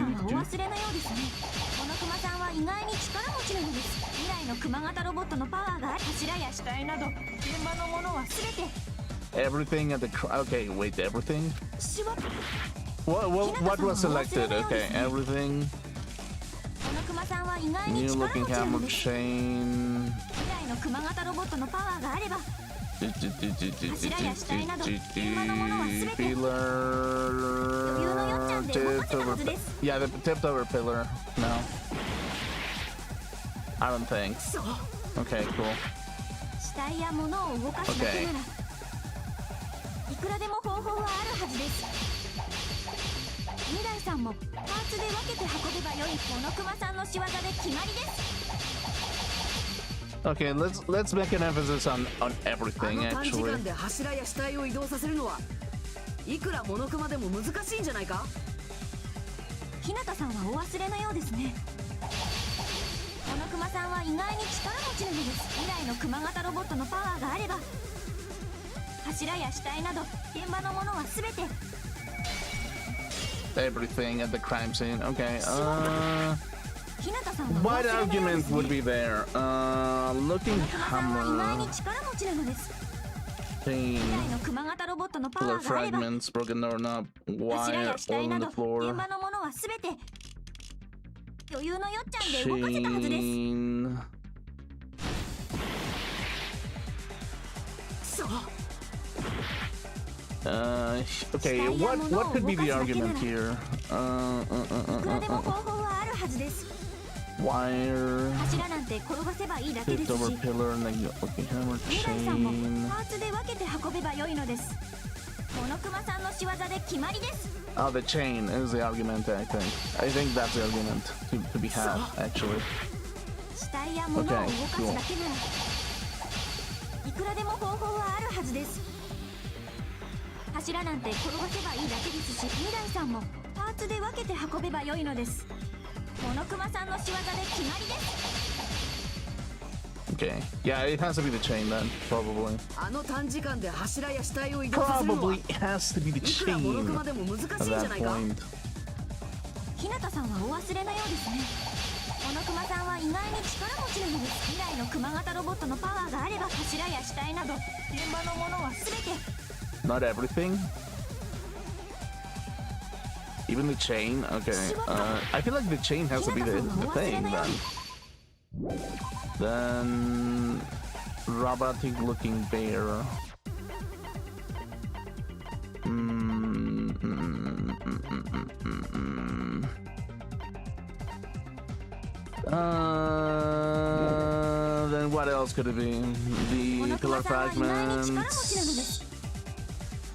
んはお忘れのようですね。モノクマさんは意外に力持ちなのです。未来の熊型ロボットのパワーがあり柱や死体など現場のものは全て Everything at the okay, wait, everything? しわ What was selected? Okay, everything. モノクマさんは意外に New 力 looking 持ちなの hammer です。 chain. 未来の熊型ロボットのパワーがあれば Pillar. Tipped over. Yeah, the tipped over pillar. No, I don't think. そう Okay, cool. 死体や物を動かすだけならいくらでも方法はあるはずです。2台さんもパーツで分けて運べばよいモノクマさんの仕業で決まりです。 Okay, let's make an emphasis on あ everything の短時 actually. 間で柱や死体を移動させるのはいくらモノクマでも難しいんじゃないか。日向さんはお忘れのようですね。モノクマさんは意外に力持ちなのです。未来の熊型ロボットのパワーがあれば柱や死体など現場のものは全て Everything at the crime scene. Okay. 日向さんはお What 忘れのようで argument すね。 would be there? モ Looking ノクマさんは意外 hammer, に力持ちなのです。 chain, 未来の熊型ロボットのパ pillar ワーがあれば fragments, broken doorknob, 柱 wire や死体 all な on ど the 現 floor. 場のものは全て余裕のよっちゃんで動かせたはずです。 Chain. そう Okay. What could be the argument here? いくらでも方法はあるはずです。 Wire. 柱なんて転がせばいいだけで Tipped す over し、 pillar and then looking hammer 2台さんも chain. パーツで分けて運べばよいのです。モノクマさんの仕業で決まりです。Oh, the chain is the argument, I think. I think that's the argument to be had, actually. 死体や物を動かすだけなら、いくらでも方法はあるはずです。柱なんて転がせばいいだけですし、二台さんもパーツで分けて運べばよいのです。モノクマさんの仕業で決まりです。Okay. Yeah, it has to be the chain then, probably. あの短時間で柱や死体を移動させるのは Probably it has to be the いくらモノク chain マでも難しいん at じゃ that ないか。 point. 日向さんはお忘れのようですね。モノクマさんは意外に力持ちなのです。未来のクマ型ロボットのパワーがあれば柱や死体など現場のものは全て。 Not everything. Even the chain. Okay. I feel like the chain has to be the thing then. Then robotic-looking bear. Then what else could it be? The pillar fragments.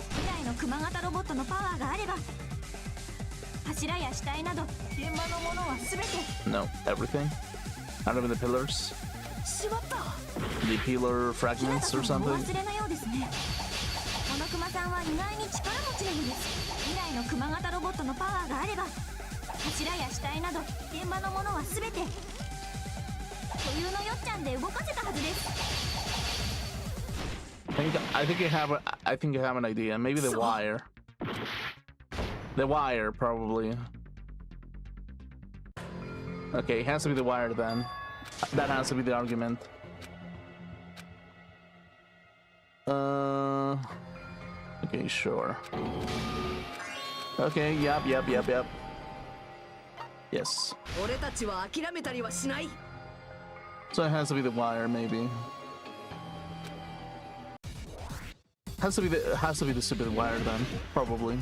未来のクマ型ロボットのパワーがあれば柱や死体など現場のものは全て。 No, everything. Not even the pillars. しまった。 The pillar 日向 fragments さ or んもお something. 忘れのようですね。モノクマさんは意外に力持ちなのです。未来のクマ型ロボットのパワーがあれば柱や死体など現場のものは全て固有のよっちゃんで動かせたはずです。 I think you have an idea. Maybe the wire. The wire, probably. Okay, it has to be the wire then. That has to be the argument. Okay, sure. Okay, yep. Yes. 俺たちは諦めたりはしない。 So it has to be the wire, maybe. Has to be the stupid wire then, probably.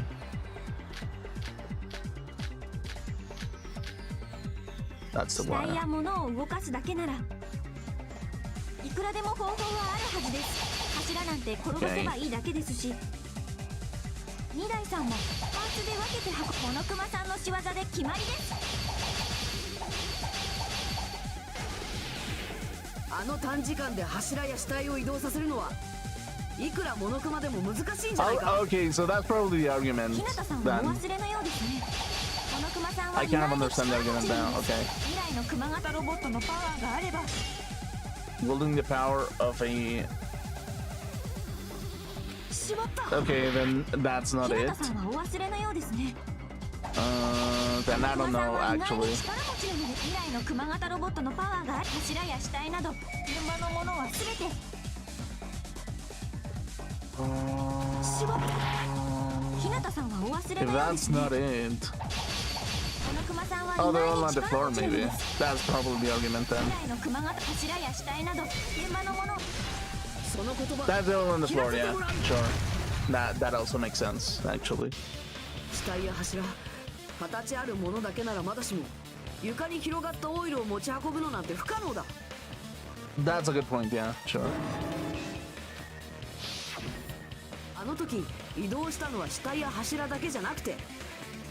That's the 死体 wire. や物を動かすだけならいくらでも方法はあるはずです。柱なんて転がせばいいだけですし、二台さんもパーツで分けて運ぶモノクマさんの仕業で決まりです。あの短時間で柱や死体を移動させるのはいくらモノクマでも難しいんじゃないか。 Oh, okay, so that's probably the argument 日向さんはお then. 忘れのようですね。モノクマさんは I 意 kind 外 of に understand the 力持 argument ちな now. のです。 Okay. 未来のクマ型ロボットのパワーがあれば Wielding the power of a. しまった。 Okay, then that's not 日 it. 向さんはお忘れのようですね。 Then I don't know 意外 actually. に力持ちなので未来のクマ型ロボットのパワーがある柱や死体など現場のものは全てしまった。日向さんはお忘れ If のようで that's すね。 not it. このクマさんは Oh, 意 they're 外 all に on the 力 floor 持ちなの maybe. です。 That's probably the argument then. 未来のクマ型柱や死体など現場のもの。その言葉 That's all on the 聞か floor, せて yeah. もらう。 Sure. That also makes sense, actually. 死体や柱形あるものだけならまだしも床に広がったオイルを持ち運ぶのなんて不可能だ。 That's a good point, yeah, sure. あの時移動したのは死体や柱だけじゃなくて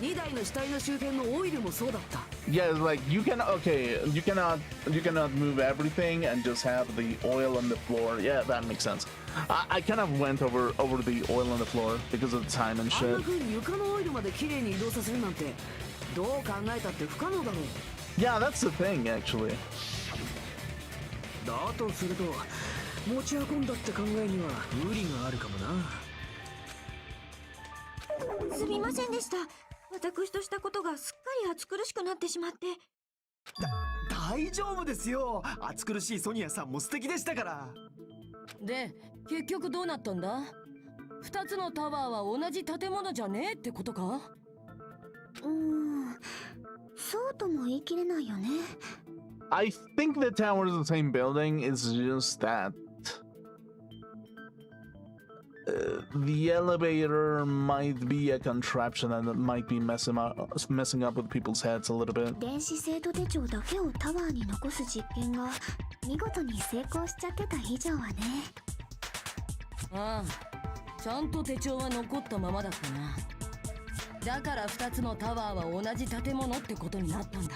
2台の死体の周辺のオイルもそうだった。 Yeah, it's like you cannot move everything and just have the oil on the floor. Yeah, that makes sense. I kind of went over the oil on the floor because of the time and あんな shit. 風に床のオイルまで綺麗に移動させるなんてどう考えたって不可能だろう。 Yeah, that's the thing actually. だとすると持ち運んだって考えには無理があるかもな。すみませんでした。私としたことがすっかり暑苦しくなってしまって。大丈夫ですよ。暑苦しいソニアさんも素敵でしたから。で結局どうなったんだ。2つのタワーは同じ建物じゃねえってことか。そうとも言い切れないよね。 I think the tower is the same building. It's just that the elevator might be a contraption and it might be messing up with people's heads a little bit. 電子生徒手帳だけをタワーに残す実験が見事に成功しちゃってた以上はね。ああ、ちゃんと手帳は残ったままだったな。だから2つのタワーは同じ建物ってことになったんだ。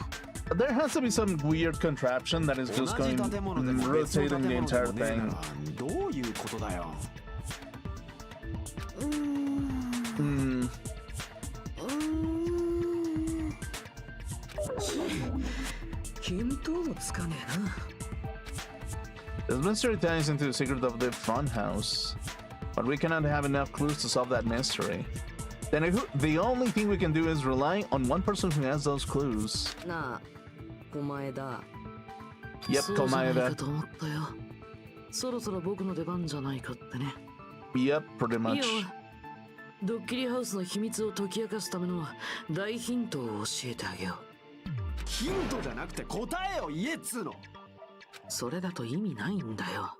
There has to be some weird contraption that is just 同じ going 建物でも別の rotating 建 the 物 entire でもねえな thing. らどういうことだよ。Hmm. 見当もつかねえな。 This mystery ties into the secret of the funhouse, but we cannot have enough clues to solve that mystery. Then the only thing we can do is rely on one person who has those clues. なあ、狛江だ。 Yep, そうじゃないか Komaeda. と思ったよ。そろそろ僕の出番じゃないかってね。 Yep, pretty いいよ much. ドッキリハウスの秘密を解き明かすための大ヒントを教えてあげよヒントじゃなくて答えを言えっつうの。う。それだと意味ないんだよ。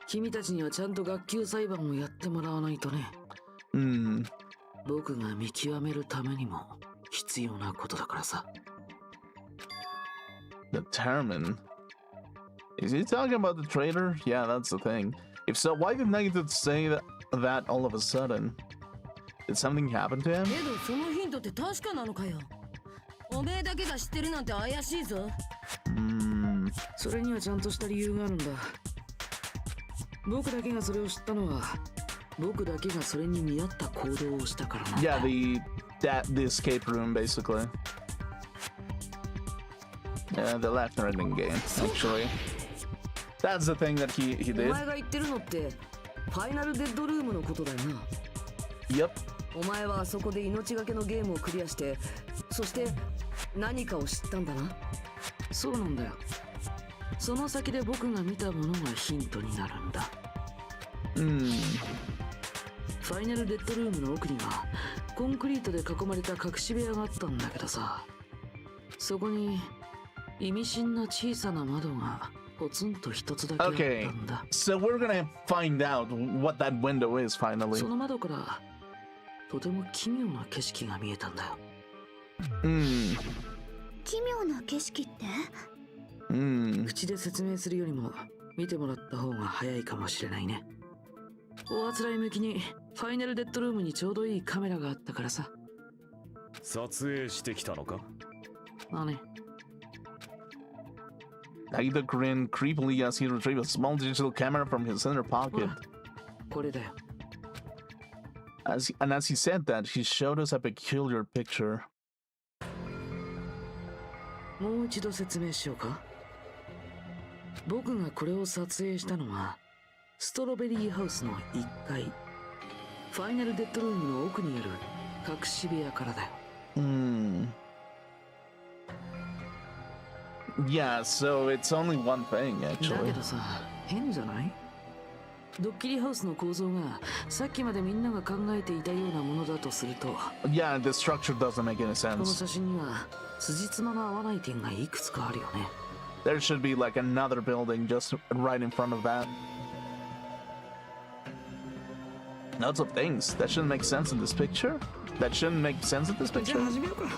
君たちにはちゃんと学級裁判をやってもらわないとね。Hmm. 僕が見極めるためにも必要なことだからさ。 Determine. Is he talking about the traitor? Yeah, that's the thing. If so, why did Negative say that all of a sudden? Did something happen to him? けどそのヒントって確かなのかよ。おめえだけが知ってるなんて怪しいぞ。Hmm. それにはちゃんとした理由があるんだ。僕だけがそれを知ったのは、僕だけがそれに見合った行動をしたからなんだ。 Yeah, the escape room basically. Yeah, the left ending game actually. That's the thing that he お did. 前が言ってるのってファイナルデッドルームのことだよな。 Yep. お前はあそこで命がけのゲームをクリアして、そして何かを知ったんだな。そうなんだよ。その先で僕が見たものがヒントになるんだ。Hmm. ファイナルデッドルームの奥にはコンクリートで囲まれた隠し部屋があったんだけどさ、そこに意味深な小さな窓がポツンと一つだけあった Okay. んだ。 So we're gonna find out what that window is finally. その窓からとても奇妙な景色が見えたんだよ。Hmm. 奇妙な景色って？ Hmm. 口で説明するよりも見てもらった方が早いかもしれないね。おあつらい向きにファイナルデッドルームにちょうどいいカメラがあったからさ。撮影してきたのか？まあね。 Aida grinned creepily as he retrieved a small digital camera from his inner ほ pocket. ら、これだよ。And as he said that, he showed us a peculiar picture. もう一度説明しようか。僕がこれを撮影したのはストロベリーハウスの1階、ファイナルデッドルームの奥にある隠し部屋からだよ。Hmm. Yeah, so it's only one thing だ actually. けどさ、変じゃない？ドッキリハウスの構造がさっきまでみんなが考えていたようなものだとすると、 Yeah, the structure doesn't make any この sense. 写真には辻褄の合わない点がいくつかあるよね。 There should be like another building just right in front of that. Lots of things that shouldn't make sense in this picture. That shouldn't make sense in this じゃあ picture. 始めようか。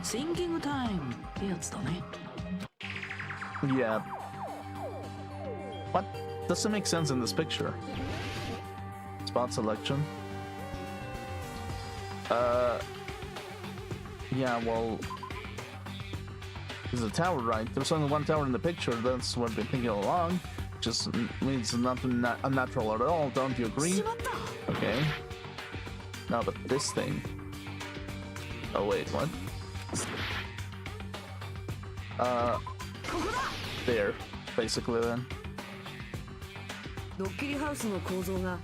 Thinking time ってやつだね。 Yeah. What doesn't make sense in this picture? Spot selection. Yeah, well, there's a tower, right? There's only one tower in the picture. That's what I've been thinking all along. Just means nothing unnatural at all. Don't you agree? Okay. No, but this thing. Oh wait, what? There, basically then. ドッキリハウスの構造が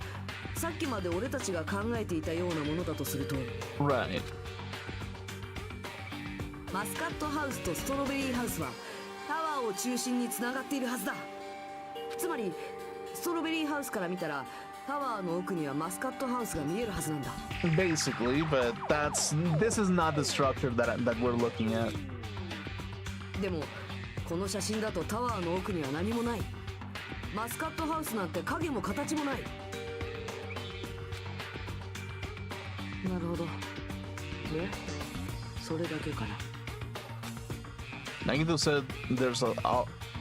さっきまで俺たちが考えていたようなものだとすると、 Right. マスカットハウスとストロベリーハウスはタワーを中心につながっているはずだ。つまりストロベリーハウスから見たらタワーの奥にはマスカットハウスが見えるはずなんだ。 Basically, but this is not the structure that we're looking at. でもこの写真だとタワーの奥には何もない。マスカットハウスなんて影も形もない。なるほど。で、それだけかな。 Nagito said there's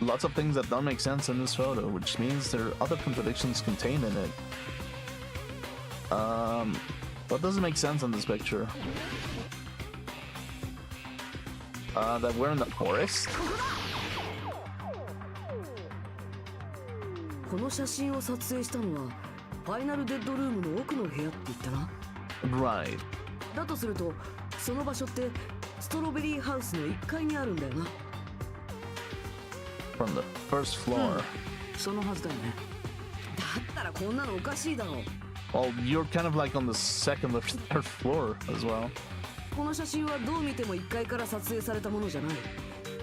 lots of things that don't make sense in this photo, which means there are other contradictions contained in it. What doesn't make sense in this picture? That we're in the forest? この写真を撮影したのはファイナルデッドルームの奥の部屋って言ったな。 Right. だとするとその場所ってストロベリーハウスの1階にあるんだよな。 From the first floor. そのはずだよね。だったらこんなのおかしいだろう。 Well, you're kind of like on the second or third floor as well. この写真はどう見ても1階から撮影されたものじゃない。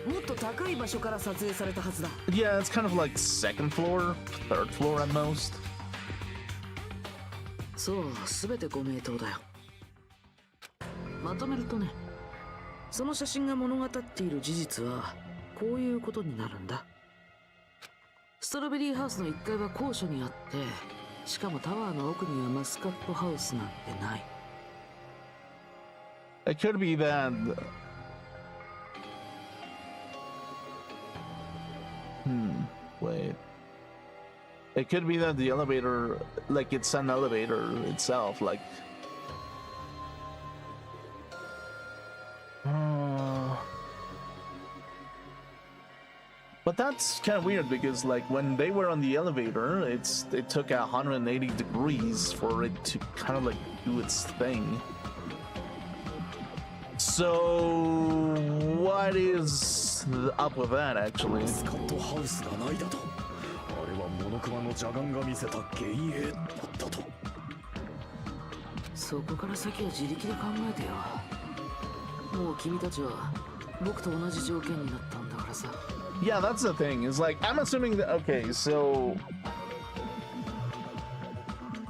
もっと高い場所から撮影されたはずだ。 Yeah, it's kind of like second floor, third floor at most. そう、すべてご名答だよ。まとめるとね、その写真が物語っている事実はこういうことになるんだ。ストロベリーハウスの1階は高所にあって、しかもタワーの奥にはマスカットハウスなんてない。 It could be that. Wait. It could be that the elevator, like it's an elevator itself, like. But that's kind of weird because, like, when they were on the elevator, it took 180 degrees for it to kind of like do its thing. So, what is up with that, actually? スカットハウスがないだと。あれはモノクマの邪眼が見せた幻影だったと。そこから先は自力で考えてよ。もう君たちは僕と同じ条件になったんだからさ。 Yeah, that's the thing. Is like I'm assuming that okay, so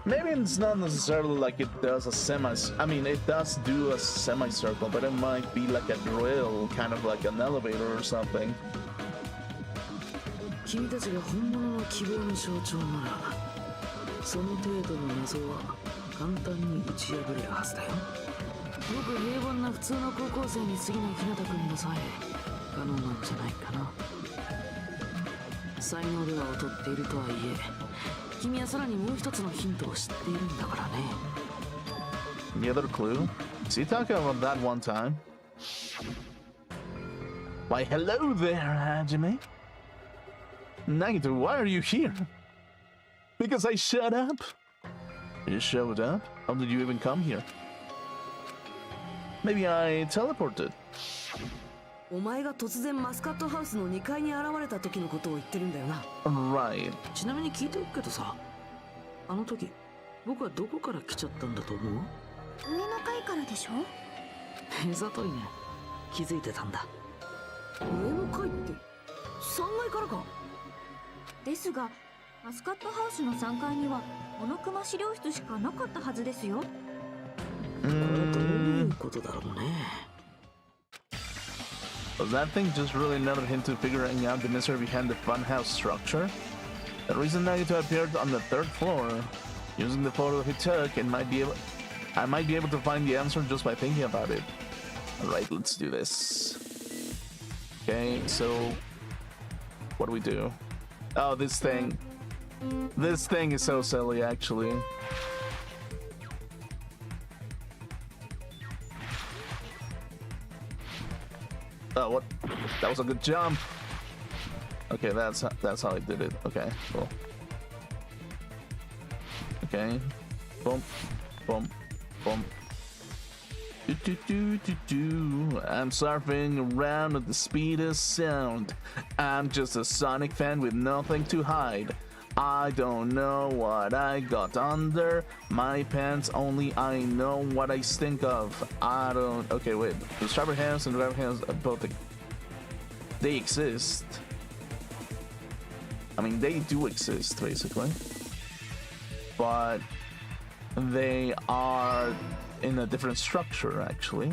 maybe it's not necessarily like it does a semi. I mean, it does do a semicircle, but it might be like a drill, kind of like an elevator or something. 君たちが本物の希望の象徴なら、その程度の謎は簡単に打ち破れるはずだよ。ごく平凡な普通の高校生に過ぎない日向君でさえ可能なんじゃないかな。才能では劣っているとはいえ、君はさらにもう一つのヒントを知っているんだからね。The other clue? Is he talking about that one time? Why, hello there, Hajime. Nagito, why are you here? Because I showed up. You showed up? How did you even come here? Maybe I teleported. お前が突然マスカットハウスの2階に現れた時のことを言ってるんだよな。 Right. ちなみに聞いておくけどさ、あの時僕はどこから来ちゃったんだと思う？上の階からでしょ？目ざといね。気づいてたんだ。上の階って3階からか？ですがマスカットハウスの3階にはモノクマ資料室しかなかったはずですよ。これどういうことだろうね。 Was that thing just really another hint to figuring out the mystery behind the funhouse structure? The reason Nagito appeared on the third floor, using the photo he took, I might be able to find the answer just by thinking about it. Alright, let's do this. Okay, so what do we do? Oh, this thing. This thing is so silly, actually. Oh, what? That was a good jump. Okay, that's how I did it. Okay, cool. Okay, boom, boom, boom. I'm surfing around at the speed of sound. I'm just a Sonic fan with nothing to hide. I don't know what I got under my pants, only I know what I stink of. I don't... Okay, wait. The Strawberry House and the Rabbit House, both... They exist. I mean, they do exist, basically. But... they are in a different structure, actually.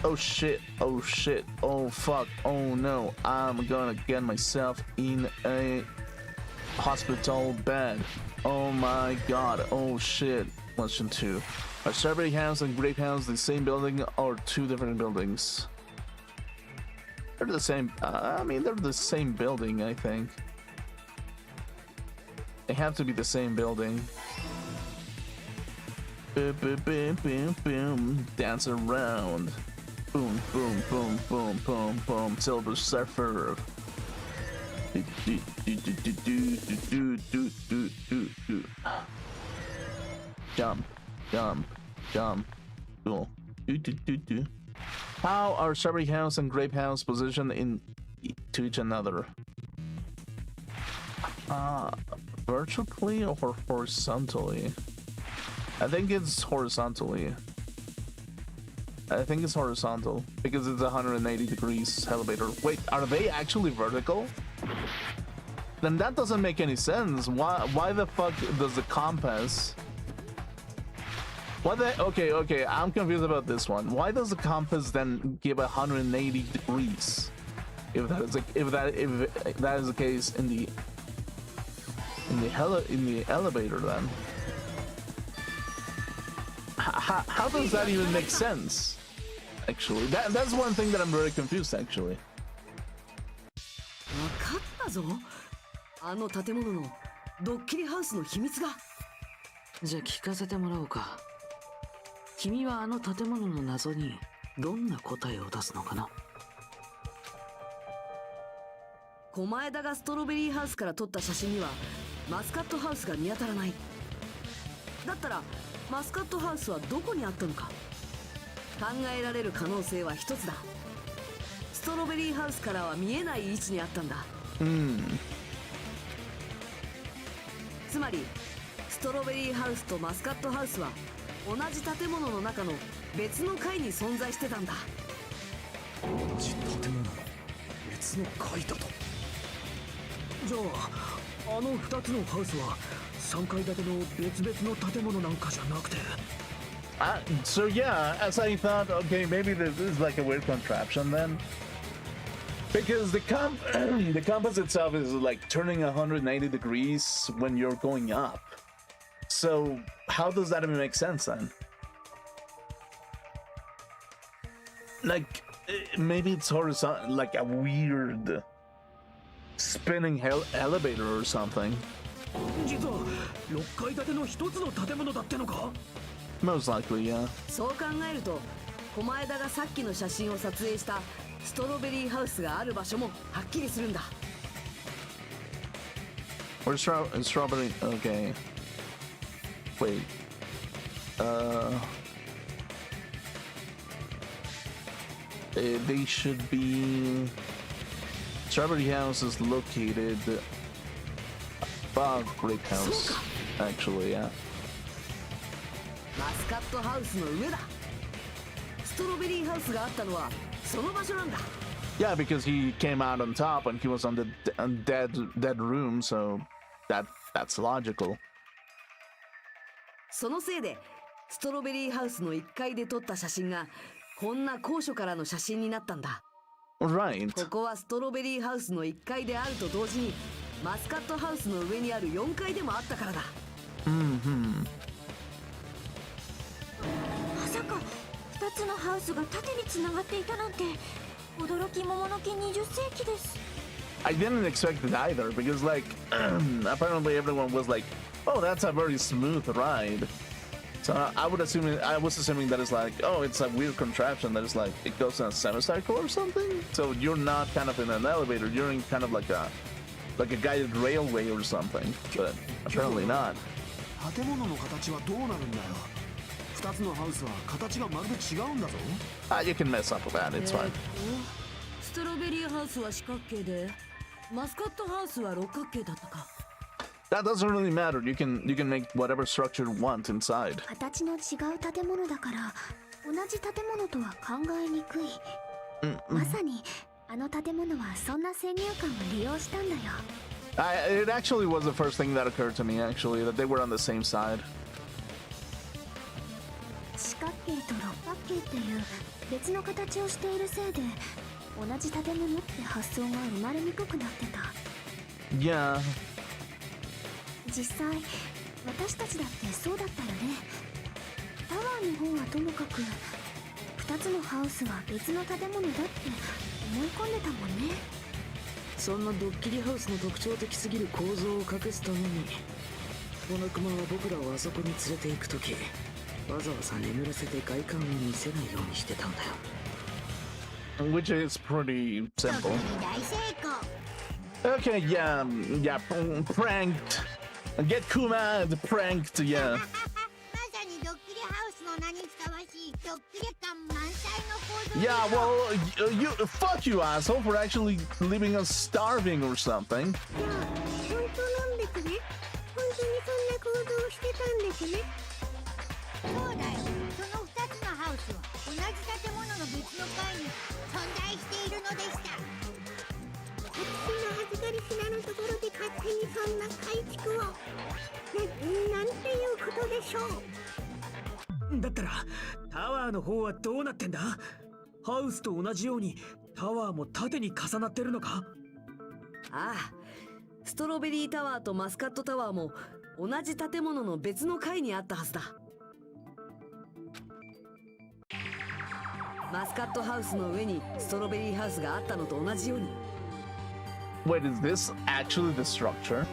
Oh shit, oh shit, oh fuck, oh no, I'm gonna get myself in a hospital bed. Oh my god, oh shit. Question 2. Are Strawberry House and Grape House the same building or two different buildings? They're the same. I mean, they're the same building, I think. They have to be the same building. Boom, boom, boom, boom, boom. Dance around. Boom, boom, boom, boom, boom, boom. Silver Surfer. Jump, jump, jump. Cool. How are Strawberry House and Grape House positioned to each another? Vertically or horizontally? I think it's horizontally. I think it's horizontal because it's 180 degrees elevator. Wait, are they actually vertical? Then that doesn't make any sense. Why the fuck does the compass? Okay, I'm confused about this one. Why does the compass then give 180 degrees? If that is the case in the elevator, then how does that even make sense? Actually, that's one thing that I'm very confused. Actually, わかったぞ。あの建物のドッキリハウスの秘密が。じゃあ聞かせてもらおうか。君はあの建物の謎にどんな答えを出すのかな。狛枝がストロベリーハウスから撮った写真にはマスカットハウスが見当たらない。だったらマスカットハウスはどこにあったのか。考えられる可能性は一つだ。ストロベリーハウスからは見えない位置にあったんだ。つまりストロベリーハウスとマスカットハウスは同じ建物の中の別の階に存在してたんだ。同じ建物の別の階だと。じゃああの2つのハウスは3階建ての別々の建物なんかじゃなくて。So yeah, as I thought, okay, maybe this is like a weird contraption then. Because the compass itself is like turning 180 degrees when you're going up. So how does that even make sense then? Like maybe it's horizontal, like a weird spinning elevator or something. 実は6階建ての1つの建物だってのか？ Most likely, yeah. そう考えると狛枝がさっきの写真を撮影したストロベリーハウスがある場所もはっきりするんだ。Or strawberry. Okay. Wait. They should be. Strawberry House is located above Grape House. Actually, yeah. マスカットハウスの上だ。ストロベリーハウスがあったのはその場所なんだ。Yeah, because he came out on top and he was on the dead room, so that's logical. そのせいでストロベリーハウスの1階で撮った写真がこんな高所からの写真になったんだ。Right. ここはストロベリーハウスの1階であると同時にマスカットハウスの上にある4階でもあったからだ。まさか2つのハウスが縦につながっていたなんて驚き桃の木20世紀です。 I didn't expect it either because like apparently everyone was like, oh, that's a very smooth ride. So I was assuming that it's like, oh, it's a weird contraption that is like it goes in a semicircle or something. So you're not kind of in an elevator, you're in kind of like a guided railway or something. But apparently not. 建物の形はどうなるんだよ。2つのハウスは形がまるで違うんだぞ。You can mess up with that, it's fine. ストロベリーハウスは四角形でマスカットハウスは六角形だったか。 That doesn't really matter. You can make whatever structure you want inside. 形の違う建物だから同じ建物とは考えにくい。まさにあの建物はそんな先入観を利用したんだよ。It actually was the first thing that occurred to me, actually, that they were on the same side. 四角形と六角形っていう別の形をしているせいで同じ建物って発想が生まれにくくなってた。 Yeah. 実際私たちだってそうだったよね。タワーの方はともかく2つのハウスは別の建物だって思い込んでたもんね。そんなドッキリハウスの特徴的すぎる構造を隠すために小野熊は僕らをあそこに連れて行く時わざわざ眠らせて外観を見せないようにしてたんだよ。 Which is pretty 特 simple. に大成功。 Okay, yeah, pranked. Get Kuma pranked, yeah. まさにドッキリハウスの名にふさわしいドッキリ感満載の構造。 Yeah, well, you fuck you, asshole, for actually leaving us starving or something. じゃあ本当なんですね。本当にそんな行動をしてたんですね。そうだよ。その2つのハウスは同じ建物の別の階に存在しているのでした。私の預かり品のところで勝手にそんな改築を。なんていうことでしょう。だったらタワーの方はどうなってんだ？ハウスと同じようにタワーも縦に重なってるのか？ああ、ストロベリータワーとマスカットタワーも同じ建物の別の階にあったはずだ。マスカットハウスの上にストロベリーハウスがあったのと同じように。 Wait, is this actually the structure?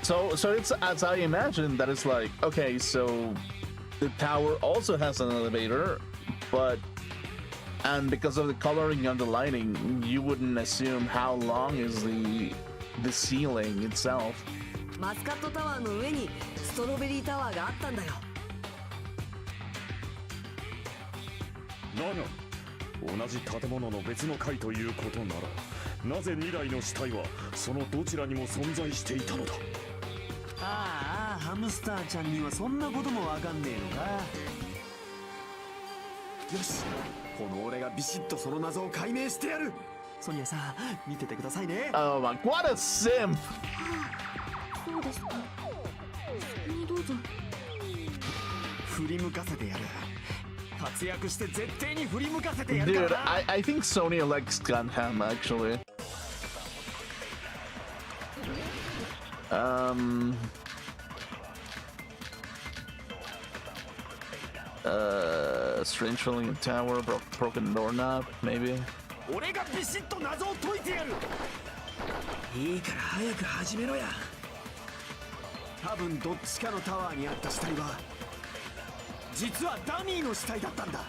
So it's as I imagined that it's like, okay, so the tower also has an elevator, and because of the coloring and the lighting, you wouldn't assume how long is the ceiling itself. マスカットタワーの上にストロベリータワーがあったんだよ。だが同じ建物の別の階ということならなぜ2台の死体はそのどちらにも存在していたのだ。ああ、ハムスターちゃんにはそんなこともわかんねえのか。よし、この俺がビシッとその謎を解明してやる。ソニアさん、見ててくださいね。 Oh my, what a simp! そうですか。先にどうぞ。振り向かせてやる。活躍して絶対に振り向かせてやるから Dude, な。 I think Sonya likes Gundam actually. Strange feeling in tower, broken doorknob, maybe. 俺がビシッと謎を解いてやる。いいから早く始めろや。多分どっちかのタワーにあった死体は実はダミーの死体だったんだ。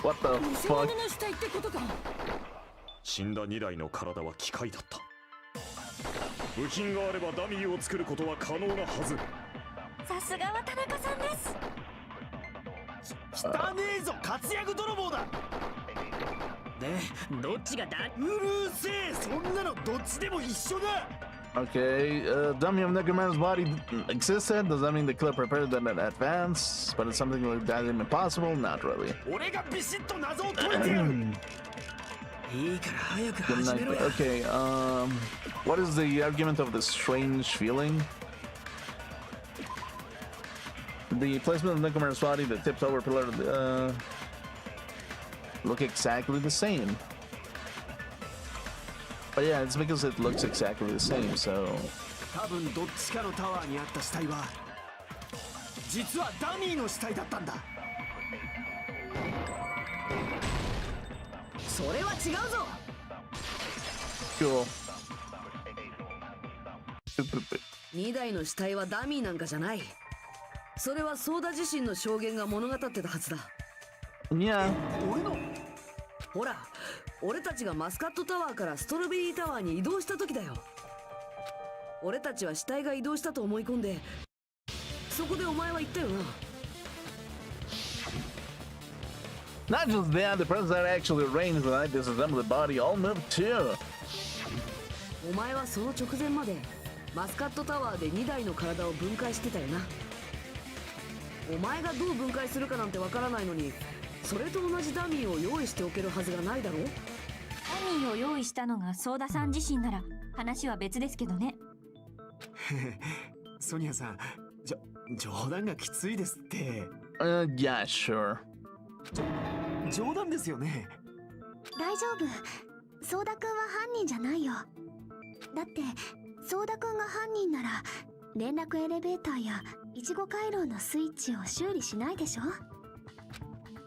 What the 偽 fuck? 物の死体ってことか。死んだ2台の体は機械だった。部品があればダミーを作ることは可能なはず。さすがは田中さんです。汚ねえぞ、活躍泥棒だ。で、どっちがうるせえ、そんなのどっちでも一緒だ。 Okay, dummy of Necromancer's body existed. Does that mean the killer prepared that in advance? But it's something like that impossible? Not really. 俺がビシッと謎を解いてやる。いいから早く Good 始めろ night. や。 Okay, what is the argument of the strange feeling? The placement of Necromancer's body, the tipped over pillar, look exactly the same. But yeah, it's because it looks exactly the same, so... 多分どっちかのタワーにあった死体は実はダミーの死体だったんだ。それは違うぞ。 Cool. 2台の死体はダミーなんかじゃない。それはソーダ自身の証言が物語ってたはずだ。 Yeah. 俺のほら、俺たちがマスカットタワーからストロベリータワーに移動した時だよ。俺たちは死体が移動したと思い込んで、そこでお前は言ったよな。 Not just that, the president actually arranged when I disassembled the body all moved too. お前はその直前までマスカットタワーで2台の体を分解してたよな。お前がどう分解するかなんてわからないのに、それと同じダミーを用意しておけるはずがないだろう。ダミーを用意したのがソーダさん自身なら話は別ですけどね。ソニアさん、冗談がきついですって。Yeah, sure. 冗談ですよね。大丈夫。ソーダくんは犯人じゃないよ。だってソーダくんが犯人なら連絡エレベーターやいちご回廊のスイッチを修理しないでしょ。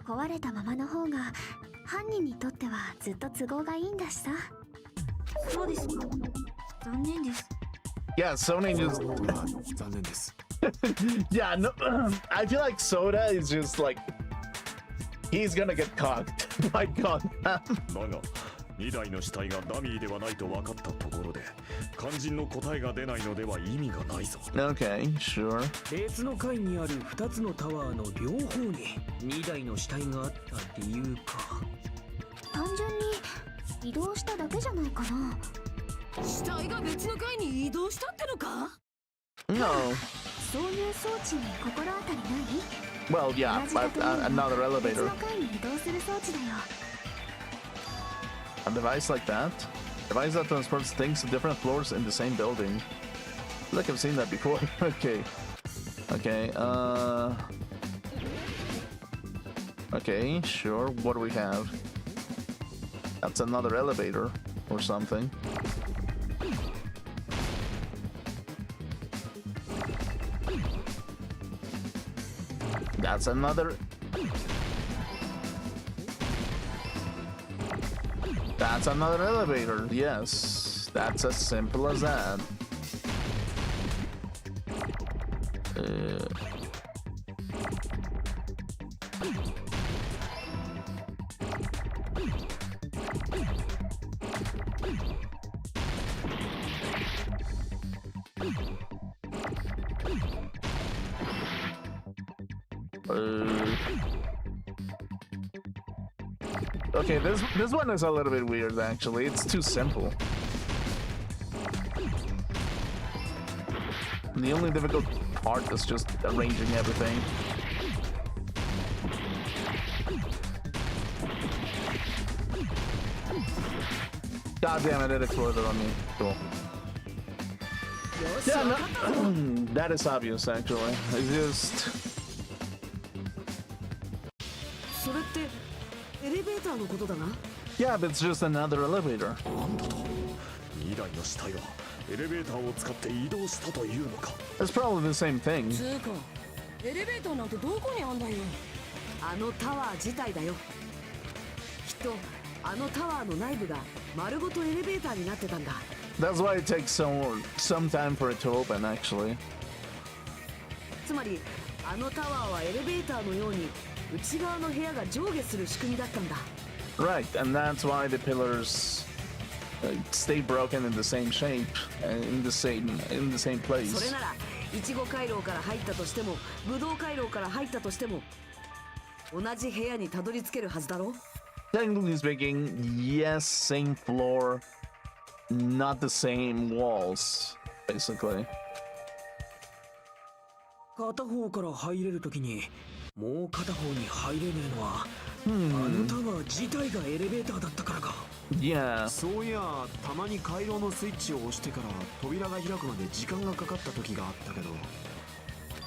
壊れたままの方が犯人にとってはずっと都合がいいんだしさ。そうですか。残念です。 Yeah, Sony just 残念です。 yeah, no, I feel like Soda is just like he's gonna get caught by God. だが2台の死体がダミーではないと分かったところで肝心の答えが出ないのでは意味がないぞ。 Okay, sure. 別の階にある2つのタワーの両方に2台の死体があった理由か。単純に移動しただけじゃないかな。死体が別の階に移動したってのか？ No. そういう装置に心当たりない？ Well, yeah, but another 別 elevator. の階に移動する装置だよ。A device like that? Device that transports things to different floors in the same building. I feel like I've seen that before. Okay. Okay, okay, sure. What do we have? That's another elevator or something. That's another... That's another elevator, yes. That's as simple as that. Okay, this one is a little bit weird actually. It's too simple. The only difficult part is just arranging everything. God damn it, it exploded on me. Cool. Yeah, no, that is obvious actually. It's just... それってエレベーターのことだな。 Yeah, but it's just another elevator. なんだと2台の死体はエレベーターを使って移動したというのか。 It's probably the same thing. つうかエレベーターなんてどこにあんだよ。あのタワー自体だよ。きっとあのタワーの内部が丸ごとエレベーターになってたんだ。 That's why it takes some time for it to open actually. つまりあのタワーはエレベーターのように内側の部屋が上下する仕組みだったんだ。 Right, and that's why the pillars stay broken in the same shape, in the same それ place. ならいちご回廊から入ったとしてもぶどう回廊から入ったとしても同じ部屋にたどり着けるはずだろ。 Technically speaking, yes, same floor, not the same walls, basically. 片方から入れるときにもう片方に入れねえのは、あのタワー自体がエレベーターだったからか。 Yeah. そういやたまに回廊のスイッチを押してから扉が開くまで時間がかかった時があったけど。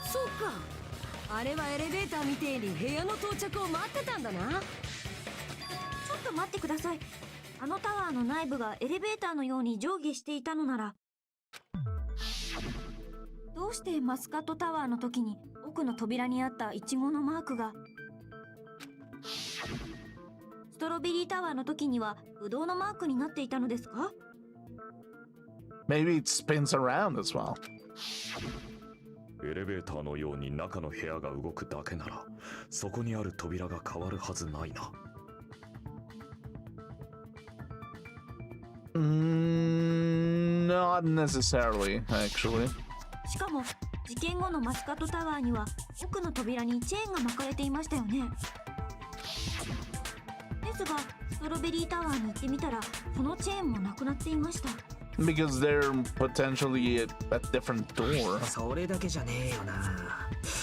そうか、あれはエレベーターみてえに部屋の到着を待ってたんだな。ちょっと待ってください。あのタワーの内部がエレベーターのように上下していたのなら、どうしてマスカットタワーの時に奥の扉にあったイチゴのマークが、ストロベリータワーの時にはブドウのマークになっていたのですか？ Maybe it spins around as well. エレベーターのように中の部屋が動くだけならそこにある扉が変わるはずないな。Not necessarily, actually. しかも事件後のマスカットタワーには奥の扉にチェーンが巻かれていましたよね。ですがストロベリータワーに行ってみたらそのチェーンもなくなっていました。 Because they're potentially a different door. それだけじゃねえよな。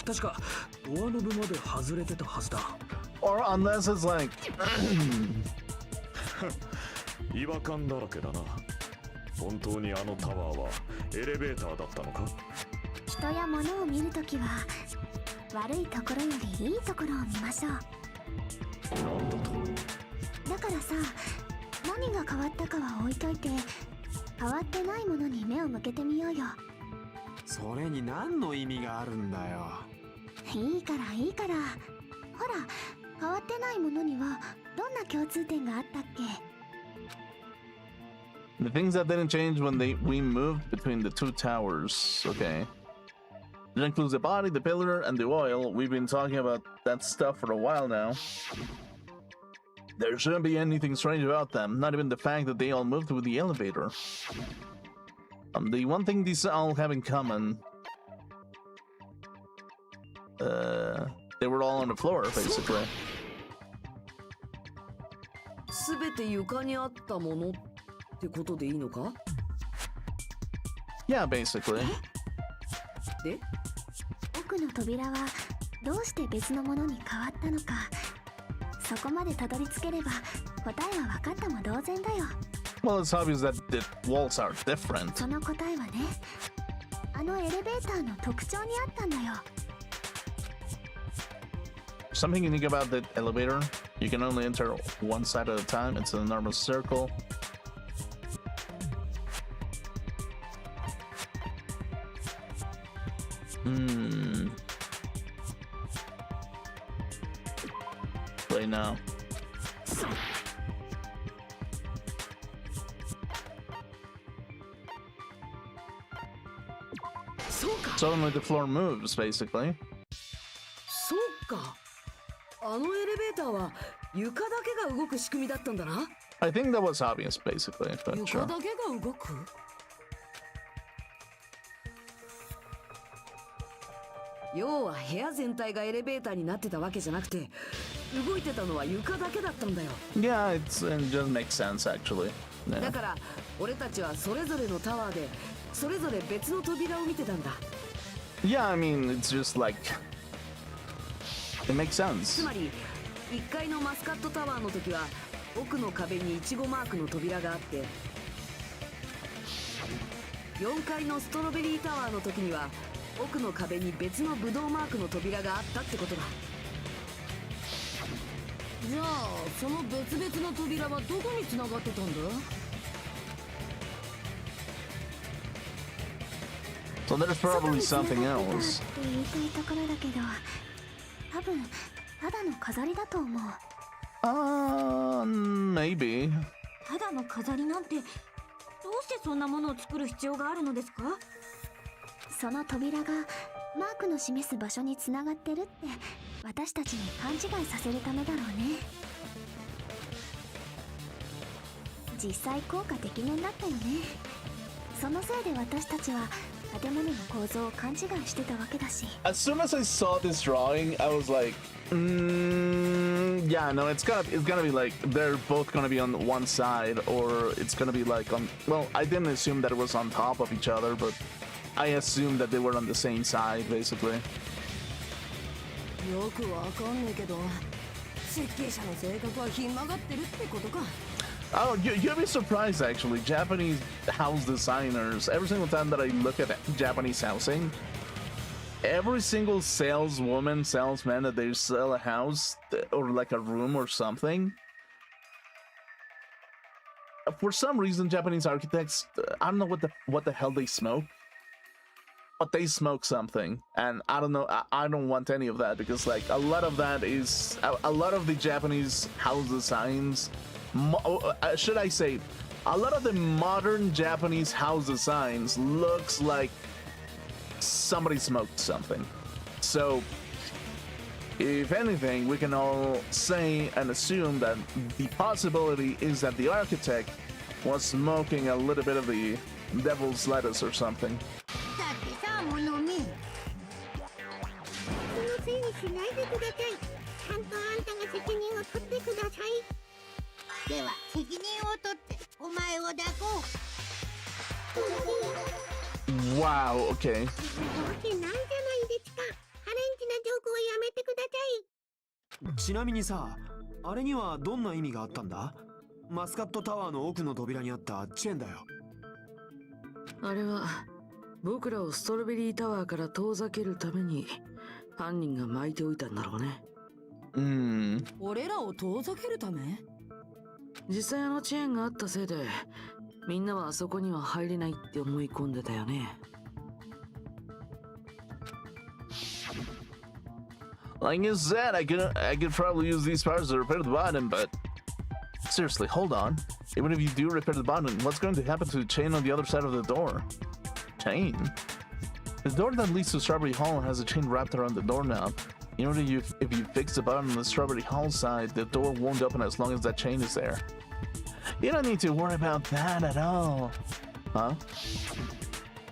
確かドアノブまで外れてたはずだ。 Or unless it's like... 違和感だらけだな。本当にあのタワーはエレベーターだったのか。人や物を見るときは悪いところよりいいところを見ましょう。なんだと。だからさ、何が変わったかは置いといて変わってないものに目を向けてみようよ。それに何の意味があるんだよ。いいからいいから。ほら、変わってないものにはどんな共通点があったっけ？ The things that didn't change when we moved between the two towers. Okay. It includes the body, the pillar, and the oil. We've been talking about that stuff for a while now. There shouldn't be anything strange about them, not even the fact that they all moved with the elevator. The one thing these all have in common, they were all on the floor, basically. すべて床にあったものってことでいいのか？ Yeah, basically. で？奥の扉はどうして別のものに変わったのか、そこまでたどり着ければ答えは分かったも同然だよ。Well, it's obvious that the walls are different. その答えはね、あのエレベーターの特徴にあったんだよ。 Something unique about the elevator, you can only enter one side at a time. It's an enormous circle. Play now. Suddenly the floor moves, basically. そうか。あのエレベーターは床だけが動く仕組みだったんだな。I think that was obvious, basically. But 床 sure. だけが動く？要は部屋全体がエレベーターになってたわけじゃなくて、動いてたのは床だけだったんだよ。Yeah, it just makes sense, actually. だ Yeah. から俺たちはそれぞれのタワーでそれぞれ別の扉を見てたんだ。 Yeah, I mean, it's just like... It makes つ sense. まり1階のマスカットタワーの時は奥の壁にイチゴマークの扉があって、4階のストロベリータワーの時には奥の壁に別のブドウマークの扉があったってことだ。じゃあその別々の扉はどこに繋がってたんだ？ So there's 外 probably に繋が something ってたっ else. て言いたいところだけど、多分ただの飾りだと思う。 Maybe. ただの飾りなんてどうしてそんなものを作る必要があるのですか？その扉がマークの示す場所につながってるって私たちに勘違いさせるためだろうね。実際効果てきめんだったよね。そのせいで私たちは建物の構造を勘違いしてたわけだし。 As soon as I saw this drawing, I was like, yeah, no, it's gonna be like they're both gonna be on one side, or it's gonna be like on. Well, I didn't assume that it was on top of each other, but I assumed that they were on the same side, basically. よくわかんねえけど、設計者の性格はひん曲がってるってことか。 Oh, you'll be surprised actually. Japanese house designers, every single time that I look at Japanese housing, every single saleswoman, salesman that they sell a house or like a room or something, for some reason Japanese architects, I don't know what the hell they smoke, but they smoke something, and I don't know, I don't want any of that, because like a lot of that is a lot of the Japanese house designs, should I say, a lot of the modern Japanese house designs looks like somebody smoked something. So if anything, we can all say and assume that the possibility is that the architect was smoking a little bit of the devil's lettuce or something. だってさ、モノミ。そのせいにしないでください。ちゃんとあんたが責任を取ってください。では責任を取ってお前を抱こう。 Wow, okay. わけないじゃないですか。ハレンチなジョークはやめてください。ちなみにさ、あれにはどんな意味があったんだ？マスカットタワーの奥の扉にあったチェーンだよ。あれは僕らをストロベリータワーから遠ざけるために犯人が巻いておいたんだろうね。俺らを遠ざけるため？実際あのチェーンがあったせいでみんなはあそこには入れないって思い込んでたよね。Like you said, I could probably use these parts to repair the bottom, but seriously, hold on. Even if you do repair the button, what's going to happen to the chain on the other side of the door? Chain? The door that leads to Strawberry Hall has a chain wrapped around the doorknob. Even if you fix the button on the Strawberry Hall side, the door won't open as long as that chain is there. You don't need to worry about that at all. Huh?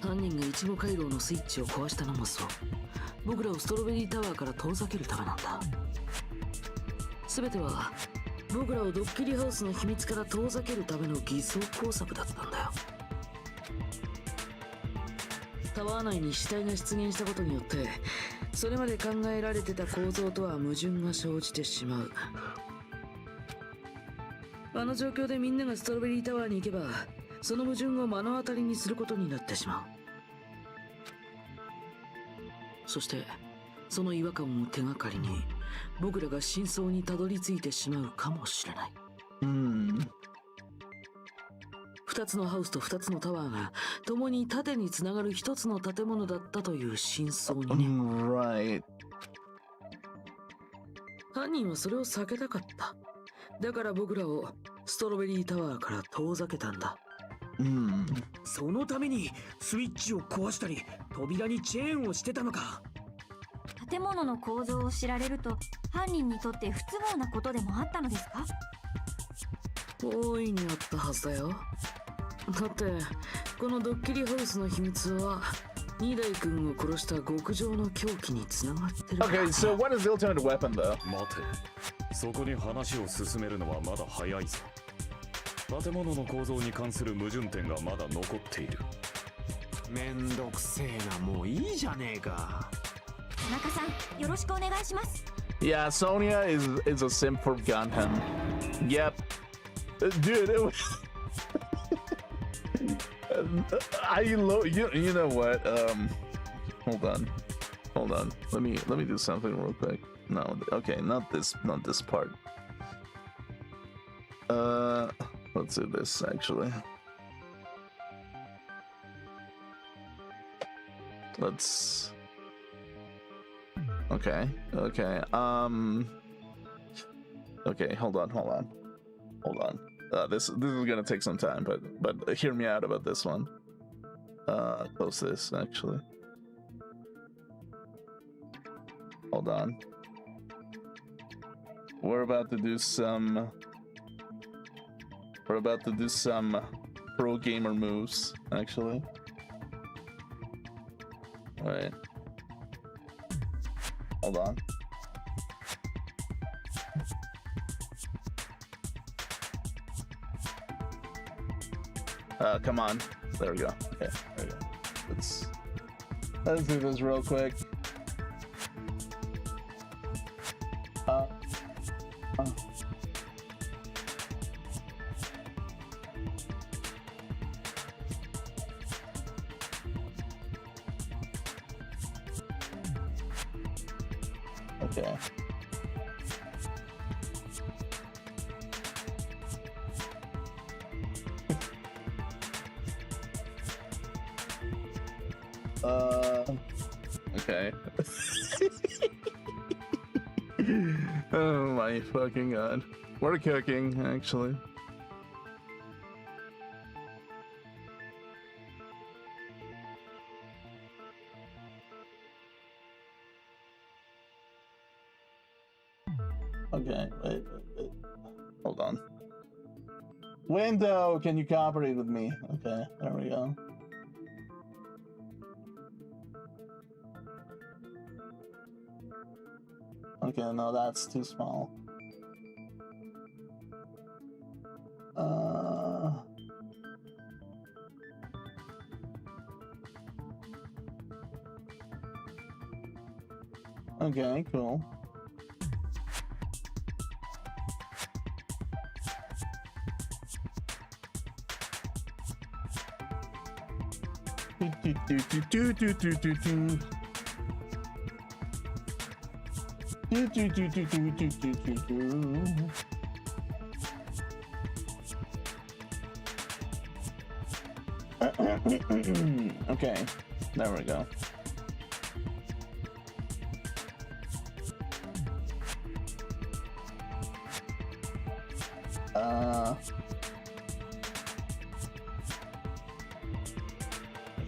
犯人がイチゴ回廊のスイッチを壊したのもそう。僕らをストロベリータワーから遠ざけるためなんだ。全ては僕らをドッキリハウスの秘密から遠ざけるための偽装工作だったんだよ。タワー内に死体が出現したことによって、それまで考えられてた構造とは矛盾が生じてしまう。あの状況でみんながストロベリータワーに行けば、その矛盾を目の当たりにすることになってしまう。そしてその違和感を手がかりに僕らが真相にたどり着いてしまうかもしれない。2つのハウスと2つのタワーが共に縦につながる1つの建物だったという真相にね。Right. 犯人はそれを避けたかった。だから僕らをストロベリータワーから遠ざけたんだ。そのためにスイッチを壊したり扉にチェーンをしてたのか。建物の構造を知られると犯人にとって不都合なことでもあったのですか？大いにあったはずだよ。だってこのドッキリハウスの秘密は二代君を殺した極上の凶器につながってるから。 Okay, so what is the ultimate weapon though? 待て、そこに話を進めるのはまだ早いぞ。建物の構造に関する矛盾点がまだ残っている。めんどくせえな、もういいじゃねえか。田中さん、よろしくお願いします。 Yeah, Sonia is a simp for Gundam. Yep. Dude, it was... you know what? Hold on. Let me do something real quick. No, okay, not this part. Let's do this actually. Let's. Okay. Okay. Hold on. This is gonna take some time, but hear me out about this one. Close this actually. Hold on. We're about to do some pro gamer moves actually. All right. Hold on. Come on. There we go. Okay, there we go. Let's do this real quick. Okay. Okay. Oh my fucking god. We're cooking, actually. Okay, wait. Hold on. Window, can you cooperate with me? Okay, there we go. Okay, no, that's too small. Okay, cool. Okay, there we go.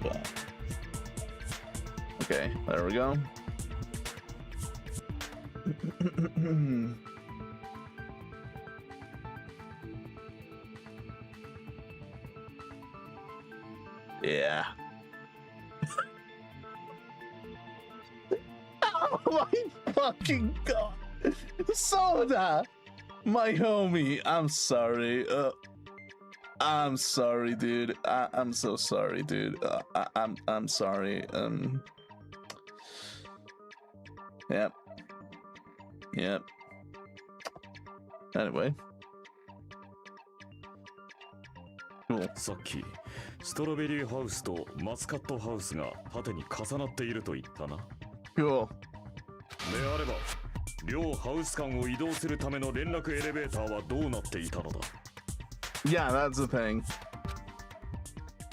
Danganronpa. Okay, there we go. Yeah. Oh my fucking god! Soda! My homie, I'm sorry. I'm sorry, dude. I'm so sorry, dude. I'm sorry. Yep. Yep. Anyway. Cool. さっきストロベリーハウスとマスカットハウスが縦に重なっていると言ったな。 Cool. であれば両ハウス間を移動するための連絡エレベーターはどうなっていたのだ？ Yeah, that's the thing.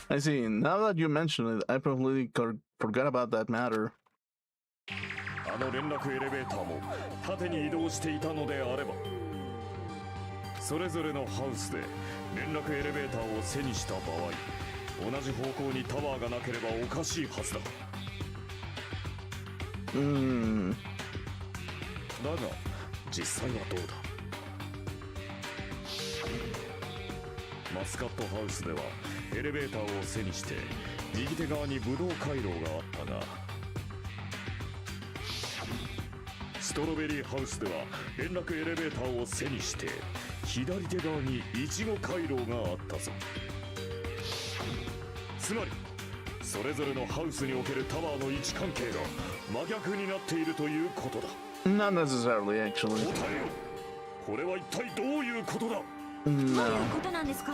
I see. Now that you mention it, I completely forgot about that matter. あの連絡エレベーターも縦に移動していたのであれば、それぞれのハウスで連絡エレベーターを背にした場合、同じ方向にタワーがなければおかしいはずだ。だが実際はどうだ？マスカットハウスではエレベーターを背にして右手側にブドウ回廊があったが、ストロベリーハウスでは連絡エレベーターを背にして左手側にイチゴ回廊があったぞ。つまりそれぞれのハウスにおけるタワーの位置関係が真逆になっているということだ。 Not necessarily, actually. 答えよ。これは一体どういうことだ？ どういう No. ことなんですか？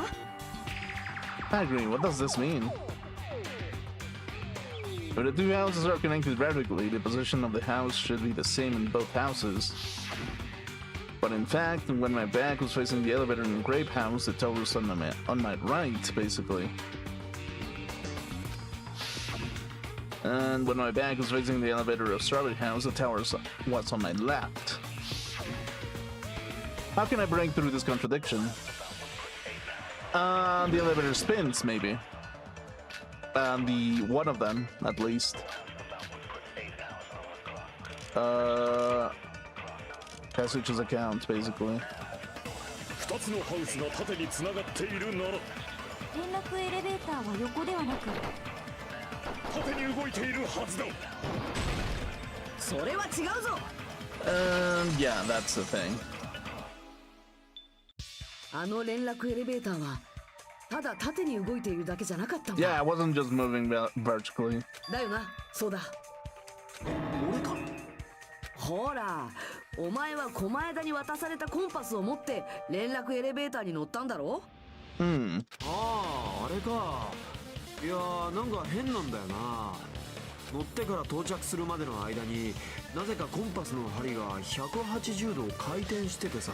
I agree. What does this mean? If the two houses are connected vertically, the position of the house should be the same in both houses. But in fact, when my back was facing the elevator in the grape house, the tower was on my right, basically. And when my back was facing the elevator of Strawberry House, the tower was on my left. How can I break through this contradiction? The elevator spins, maybe. The one of them, at least. Passage's account, basically. 2つのハウスが縦につながっているなら、連絡エレベーターは横ではなく縦に動いているはずだ。それは違うぞ。Yeah, that's the thing. あの連絡エレベーターはただ縦に動いているだけじゃなかったんだ。 Yeah, it wasn't just moving vertically. だよな、そうだ。俺か。ほら、お前は狛枝に渡されたコンパスを持って連絡エレベーターに乗ったんだろ？ああ、あれか。いやー、なんか変なんだよな。乗ってから到着するまでの間になぜかコンパスの針が180度回転しててさ。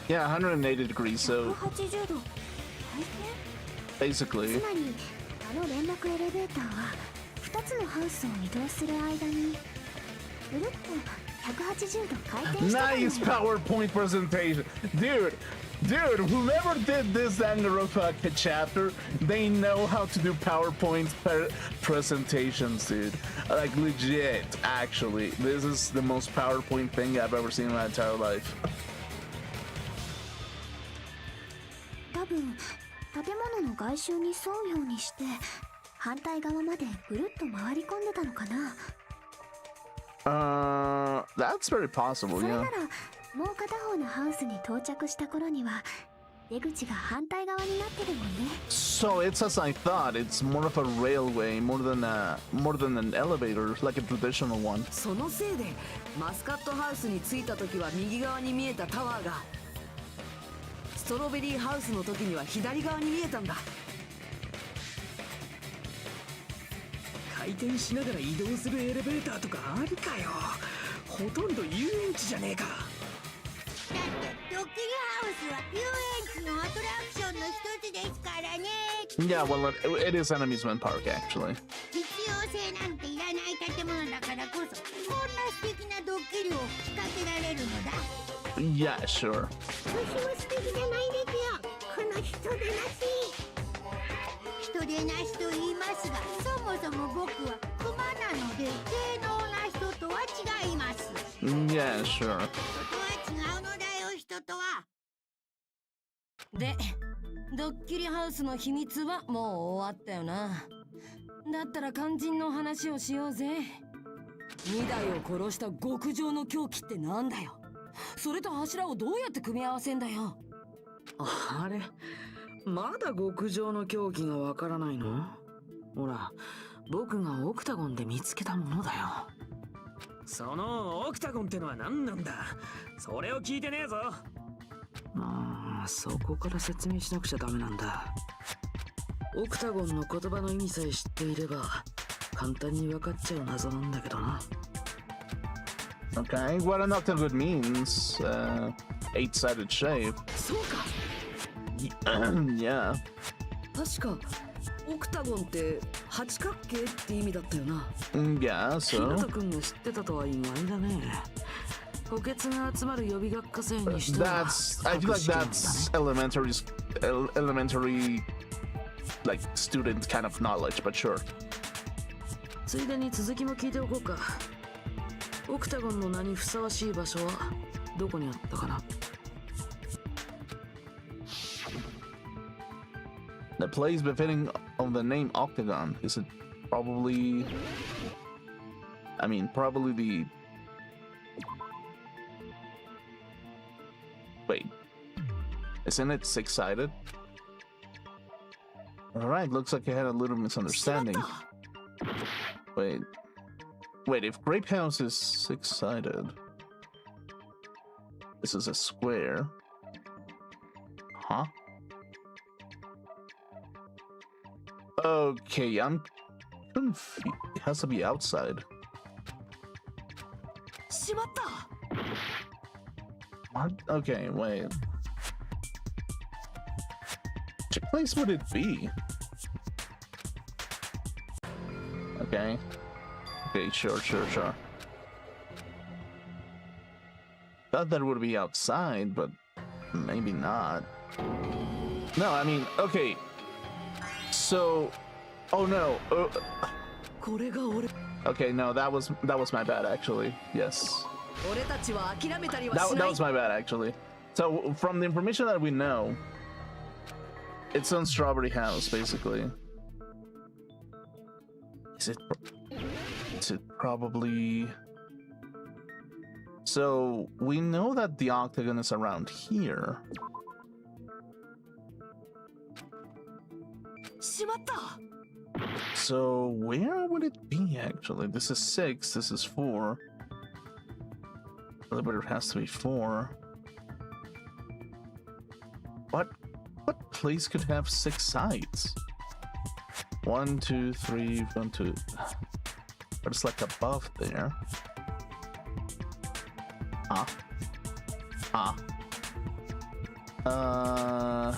Yeah, 180 degrees, so 180度回転？ basically. つまりあの連絡エレベーターは2つのハウスを移動する間にぐるっと180度回転したんだよね。 Nice PowerPoint presentation. Dude, whoever did this Danganronpa chapter, they know how to do PowerPoint presentations, dude. Like, legit, actually. This is the most PowerPoint thing I've ever seen in my entire life. 多分建物の外周に沿うようにして反対側までぐるっと回り込んでたのかな。That's very possible, それな yeah. らもう片方のハウスに到着した頃には出口が反対側になってるもんね。 So it's as I thought. It's more of a railway, more than an elevator, like a traditional one. そのせいでマスカットハウスに着いた時は右側に見えたタワーがストロベリーハウスの時には左側に見えたんだ。回転しながら移動するエレベーターとかありかよ。ほとんど遊園地じゃねえか。だってドッキリハウスは遊園地のアトラクションの一つですからね。 Yeah, well, it is an amusement park, actually. 必要性なんていらない建物だからこそこんな素敵なドッキリを仕掛けられるのだ。 Yeah, sure. 私は素敵じゃないですよ、この人でなし。人でなしと言いますが、そもそも僕はクマなので低能な人とは違います。 Yeah, sure. 人とは違うのだよ、人とは。でドッキリハウスの秘密はもう終わったよな。だったら肝心の話をしようぜ。2台を殺した極上の凶器ってなんだよ。それと柱をどうやって組み合わせんだよ。あれ、まだ極上の凶器がわからないの？ほら、僕がオクタゴンで見つけたものだよ。そのオクタゴンってのは何なんだ？それを聞いてねえぞ。そこから説明しなくちゃダメなんだ。オクタゴンの言葉の意味さえ知っていれば簡単に分かっちゃう謎なんだけどな。Okay, what an octagon means, eight-sided shape. そうか。Yeah. 確かオクタゴンって八角形って意味だったよな。Yeah, ひな so たくんが知ってたとは意外だね。補欠が集まる予備学科生にしては I feel like that's elementary, like student kind of knowledge, but sure. ついでに続きも聞いておこうか。オクタゴンの名にふさわしい場所はどこにあったかな？ The place befitting of the name Octagon. Is it probably... I mean, probably the... Wait. Isn't it six-sided? Alright, looks like I had a little misunderstanding. Wait. Wait, if Grape House is six-sided... This is a square. Huh? Okay, I'm confused. It has to be outside. しまった。 What? Okay, wait. Which place would it be? Okay. Okay, sure. Thought that would be outside, but maybe not. No, I mean, okay. So, oh no. Okay, no, that was my bad actually. Yes. That was my bad actually. So from the information that we know, it's on Strawberry House basically. Is it probably? So we know that the octagon is around here. So where would it be actually? This is 6, this is 4. But it has to be 4. What place could have 6 sides? 1, 2, 3, 1, 2. But it's like above there. And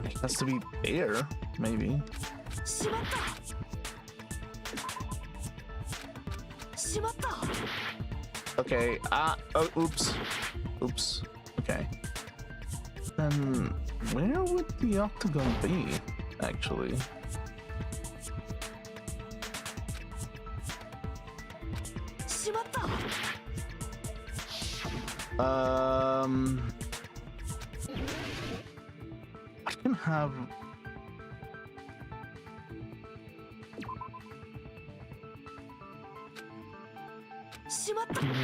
it has to be there, maybe. Okay, oh, oops. Okay. Then, where would the octagon be, actually? I can have...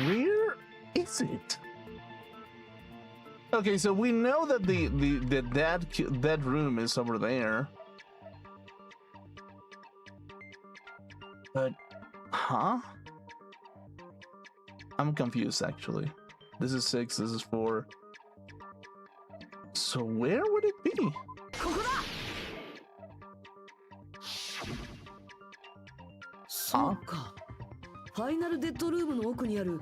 Where is it? Okay, so we know that the dead room is over there. But, huh? I'm confused actually. This is 6, this is 4. So where would it be? Huh? ファイナルデッドルームの奥にある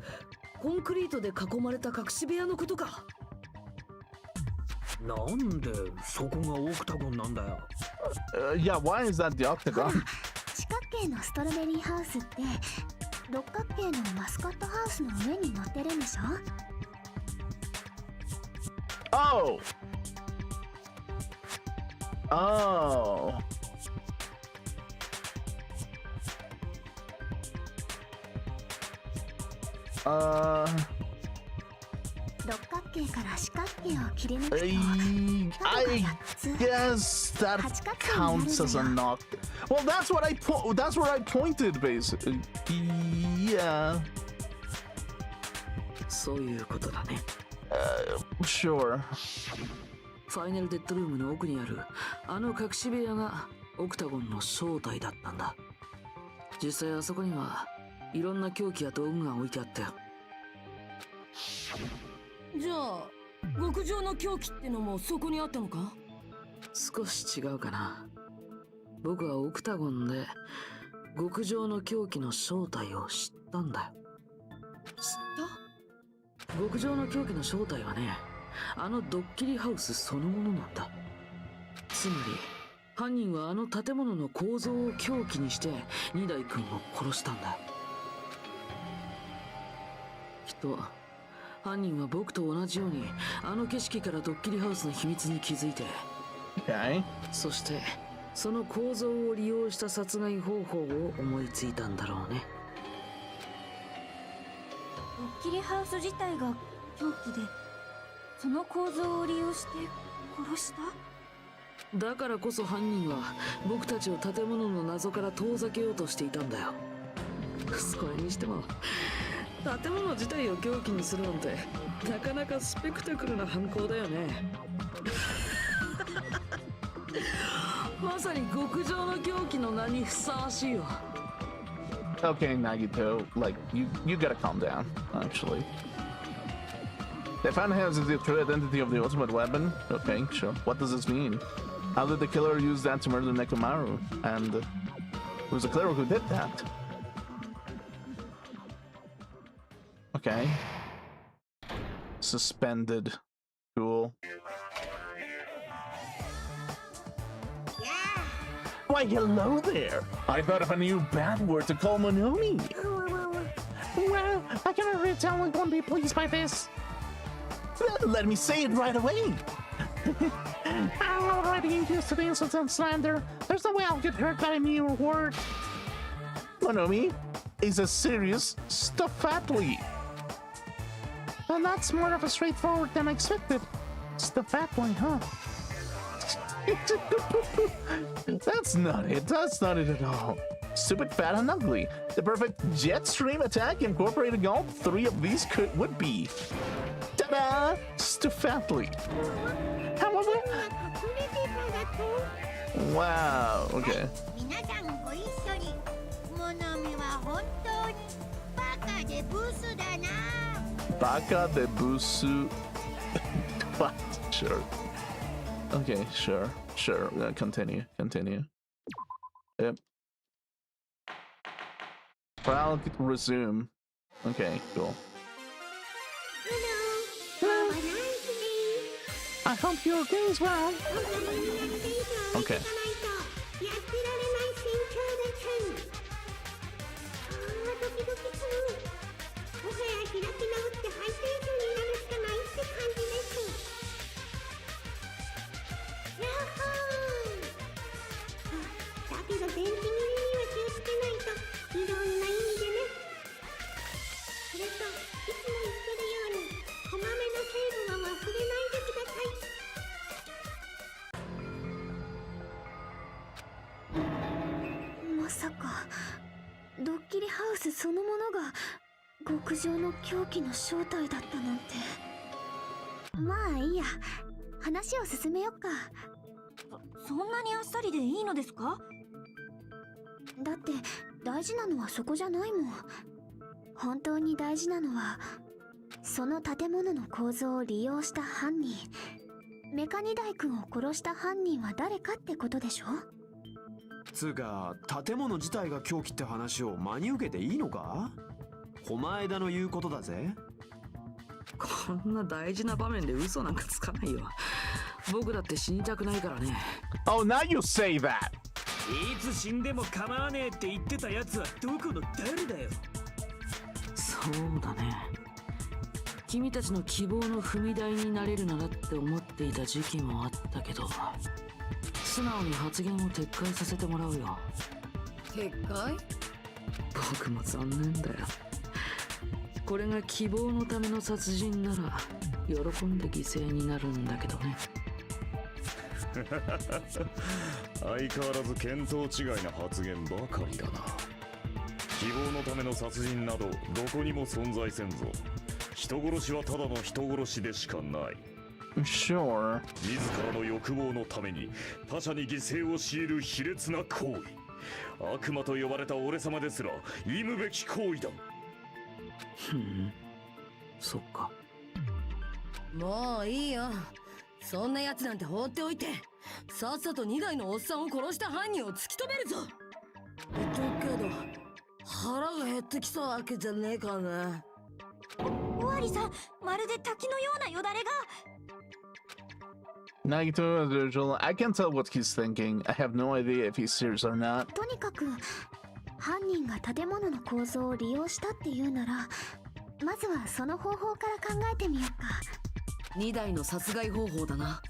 コンクリートで囲まれた隠し部屋のことか。なんでそこがオクタゴンなんだよ。Yeah, why is that the octagon? 四角形のストロベリーハウスって六角形のマスカットハウスの上に乗ってるんでしょ？ Oh! Oh. 六角形から四角形を切り抜くと I guess that counts as a knock. Well, that's what that's where I pointed, basically. Yeah. そういうことだね。Sure. ファイナルデッドルームの奥にあるあの隠し部屋がオクタゴンの正体だったんだ。実際あそこにはいろんな凶器や道具が置いてあったよ。じゃあ極上の凶器ってのもそこにあったのか？少し違うかな。僕はオクタゴンで極上の凶器の正体を知ったんだよ。知った？極上の凶器の正体はね、あのドッキリハウスそのものなんだ。つまり犯人はあの建物の構造を凶器にして二代君を殺したんだ。きっと犯人は僕と同じようにあの景色からドッキリハウスの秘密に気づいて、Okay. そしてその構造を利用した殺害方法を思いついたんだろうね。ドッキリハウス自体が凶器でその構造を利用して殺した？だからこそ犯人は僕たちを建物の謎から遠ざけようとしていたんだよ。それにしても建物自体を凶器にするなんてなかなかスペクタクルな犯行だよね。まさに極上の凶器の名にふさわしいよ。Okay, Nagito, like you gotta calm down. Actually, they found him as the true identity of the ultimate weapon. Okay, sure. What does this mean? How did the killer use that to murder Nekomaru? And it was the cleric who did that. Okay. Suspended. Cool. Why, hello there! I thought of a new bad word to call Monomi. Well, I can already tell I won't be pleased by this. Let me say it right away. I'm already used to the insults and slander. There's no way I'll get hurt by a mere word. Monomi is a serious stuffed athlete. And that's more of a straightforward than I expected. Stuffed athlete, huh? That's not it. That's not it at all. Stupid, fat, and ugly. The perfect jet stream attack incorporating all three of these would be. Ta-da! Stufatly. However. Wow. Okay. 皆さんご一緒に。モノミは本当にバカでブスだな。Baka de Busu. What? Sure. Okay, sure. Continue. Yep. I'll resume. Okay, cool. Hello. I hope your day is well. Okay.まさかドッキリハウスそのものが極上の凶器の正体だったなんて。まあいいや、話を進めよっか。そんなにあっさりでいいのですか？だって大事なのはそこじゃないもん。本当に大事なのはその建物の構造を利用した犯人。メカニダイ君を殺した犯人は誰かってことでしょ？つうか建物自体が凶器って話を真に受けていいのか？狛枝の言うことだぜ。こんな大事な場面で嘘なんかつかないよ。僕だって死にたくないからね。Oh, now you say that. いつ死んでも構わねえって言ってたやつはどこの誰だよ。そうだね。君たちの希望の踏み台になれるならって思っていた時期もあったけど、素直に発言を撤回させてもらうよ。撤回？僕も残念だよ。これが希望のための殺人なら喜んで犠牲になるんだけどね。相変わらず見当違いな発言ばかりだな。希望のための殺人などどこにも存在せんぞ。人殺しはただの人殺しでしかない。Sure. 自らの欲望のために他者に犠牲を強いる卑劣な行為。悪魔と呼ばれた俺様ですら忌むべき行為だ。そっか。もういいよ。そんな奴なんて放っておいて、さっさと2台のおっさんを殺した犯人を突き止めるぞ。言っとくけど、腹が減ってきたわけじゃねえからね。尾張さん、まるで滝のようなよだれが。Nagito, as usual, I can't tell what he's thinking. I have no idea if he's serious or not. とにかく犯人が建物の構造を利用したっていうなら、まずはその方法から考えてみようか。2台の殺害方法だな。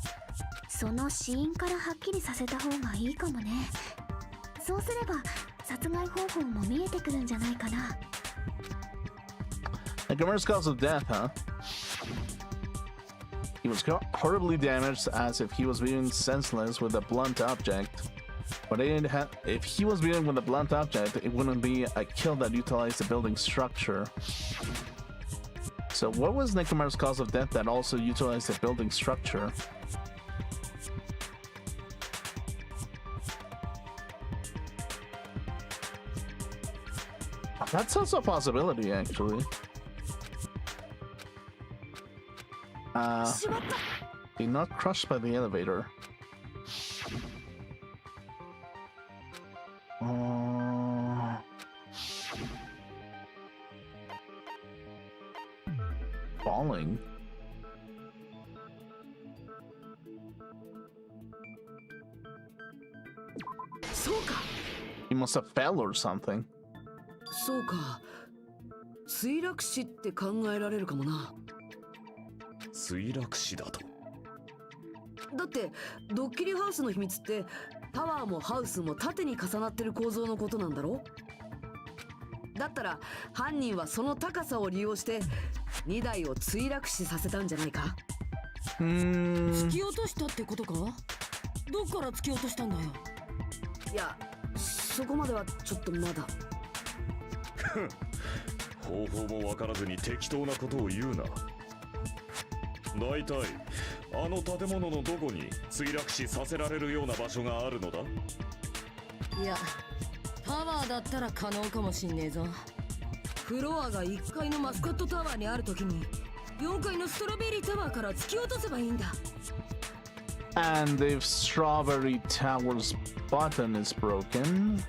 その死因からはっきりさせた方がいいかもね。そうすれば殺害方法も見えてくるんじゃないかな。Nakamura's cause of death, huh? He was horribly damaged as if he was being senseless with a blunt object. But if he was being with a blunt object, it wouldn't be a kill that utilized the building structure. So what was Nakamura's cause of death that also utilized the building structure? That's also a possibility, actually. He not crushed by the elevator. Falling. He must have fell or something. そうか。墜落死って考えられるかもな。墜落死だと。だってドッキリハウスの秘密ってタワーもハウスも縦に重なってる構造のことなんだろ。だったら犯人はその高さを利用して2台を墜落死させたんじゃないか。突き落としたってことか？どっから突き落としたんだよ。いや、そこまではちょっとまだ。方法もわからずに適当なことを言うな。だいたいあの建物のどこに墜落死させられるような場所があるのだ？いや、タワーだったら可能かもしんねえぞ。フロアが1階のマスコットタワーにあるときに4階のストロベリータワーから突き落とせばいいんだ。And if Strawberry Tower's button is broken...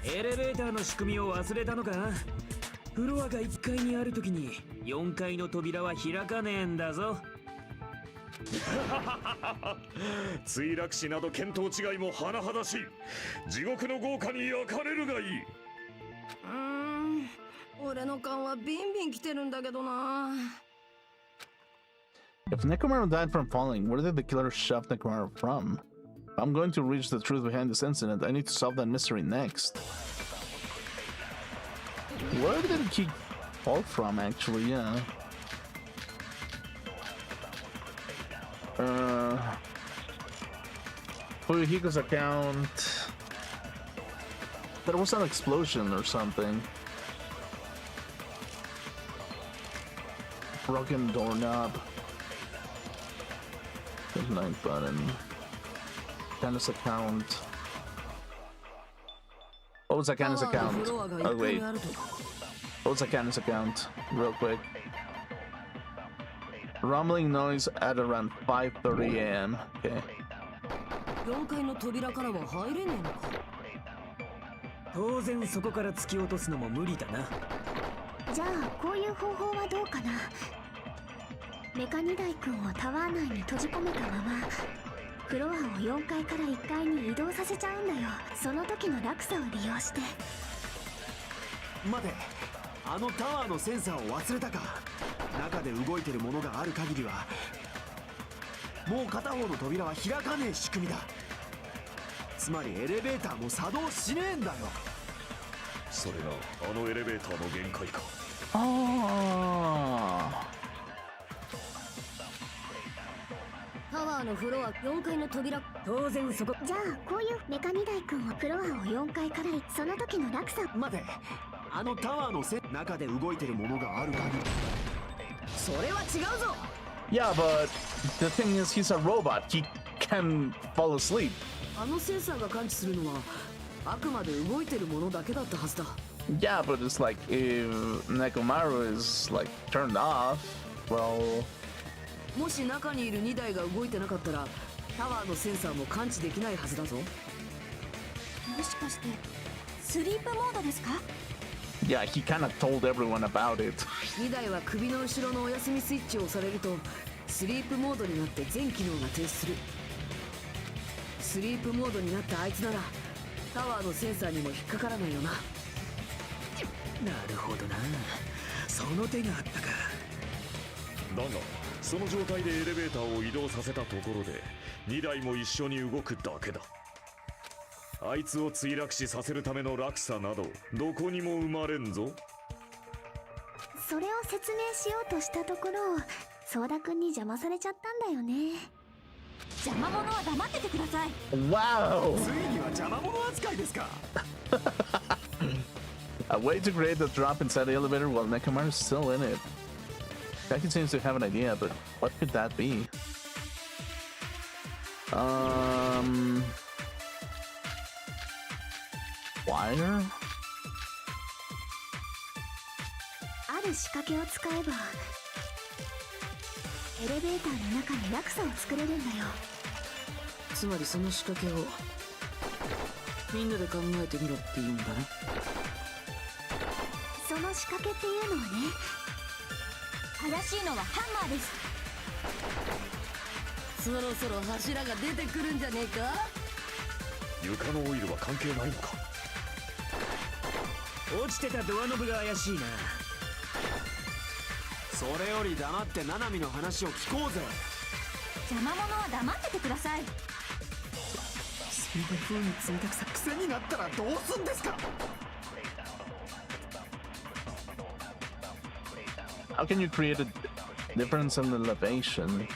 エレベーターの仕組みを忘れたのか？フロアが1階にあるときに4階の扉は開かねえんだぞ。墜落死など見当違いも甚だしい。地獄の豪華に焼かれるがいい。俺の勘はビンビン来てるんだけどな。If Nakamura died from falling, where did the killer shove Nakamura from? If I'm going to reach the truth behind this incident, I need to solve that mystery next. Where did he fall from, actually? Yeah. Fuyuhiko's account. There was an explosion or something. Broken doorknob. Midnight button. Candace account. What was that Candace account? Oh wait. What was that Candace account? Real quick. Rumbling noise at around 5:30 a.m. Okay. 4階の扉からは入れねえのか。当然そこから突き落とすのも無理だな。じゃあこういう方法はどうかな。メカ2台君をタワー内に閉じ込めたままフロアを4階から1階に移動させちゃうんだよ。その時の落差を利用して。待て、あのタワーのセンサーを忘れたか。中で動いてるものがある限りはもう片方の扉は開かねえ仕組みだ。つまりエレベーターも作動しねえんだよ。それがあのエレベーターの限界か。あタワーのフロア4階の扉、当然そこ。じゃあこういうメカ2台くんをフロアを4階からその時の落差。待て、あのタワーの中で動いてるものがある限り。それは違うぞ。 yeah, but the thing is, he's a robot. He can fall asleep. あのセンサーが感知するのはあくまで動いてるものだけだったはずだ。 Yeah, but it's like if Nekomaru is like turned off, well, もし中にいる2台が動いてなかったらタワーのセンサーも感知できないはずだぞ。もしかしてスリープモードですか？ yeah, he kind of told everyone about it. 2台は首の後ろのお休みスイッチを押されるとスリープモードになって全機能が停止する。スリープモードになったあいつならタワーのセンサーにも引っかからないよな。なるほどな、その手があったか。だがその状態でエレベーターを移動させたところで2台も一緒に動くだけだ。あいつを墜落死させるための落差などどこにも生まれんぞ。それを説明しようとしたところソーダくんに邪魔されちゃったんだよね。邪魔者は黙っててください。 Wow! ついには邪魔者扱いですか。A way to create a drop inside the elevator while Nekomaru is still in it. Kaki seems to have an idea, but what could that be? Wire? ある仕掛けを使えばエレベーターの中に落差を作れるんだよ。つまりその仕掛けをみんなで考えてみろって言うんだな。その仕掛けっていうのはね、正しいのはハンマーです。そろそろ柱が出てくるんじゃねえか。床のオイルは関係ないのか。落ちてたドアノブが怪しいな。それより黙ってナナミの話を聞こうぜ。邪魔者は黙っててください。そんな風に冷たくさ癖になったらどうすんですか。 How can you create a difference in elevation?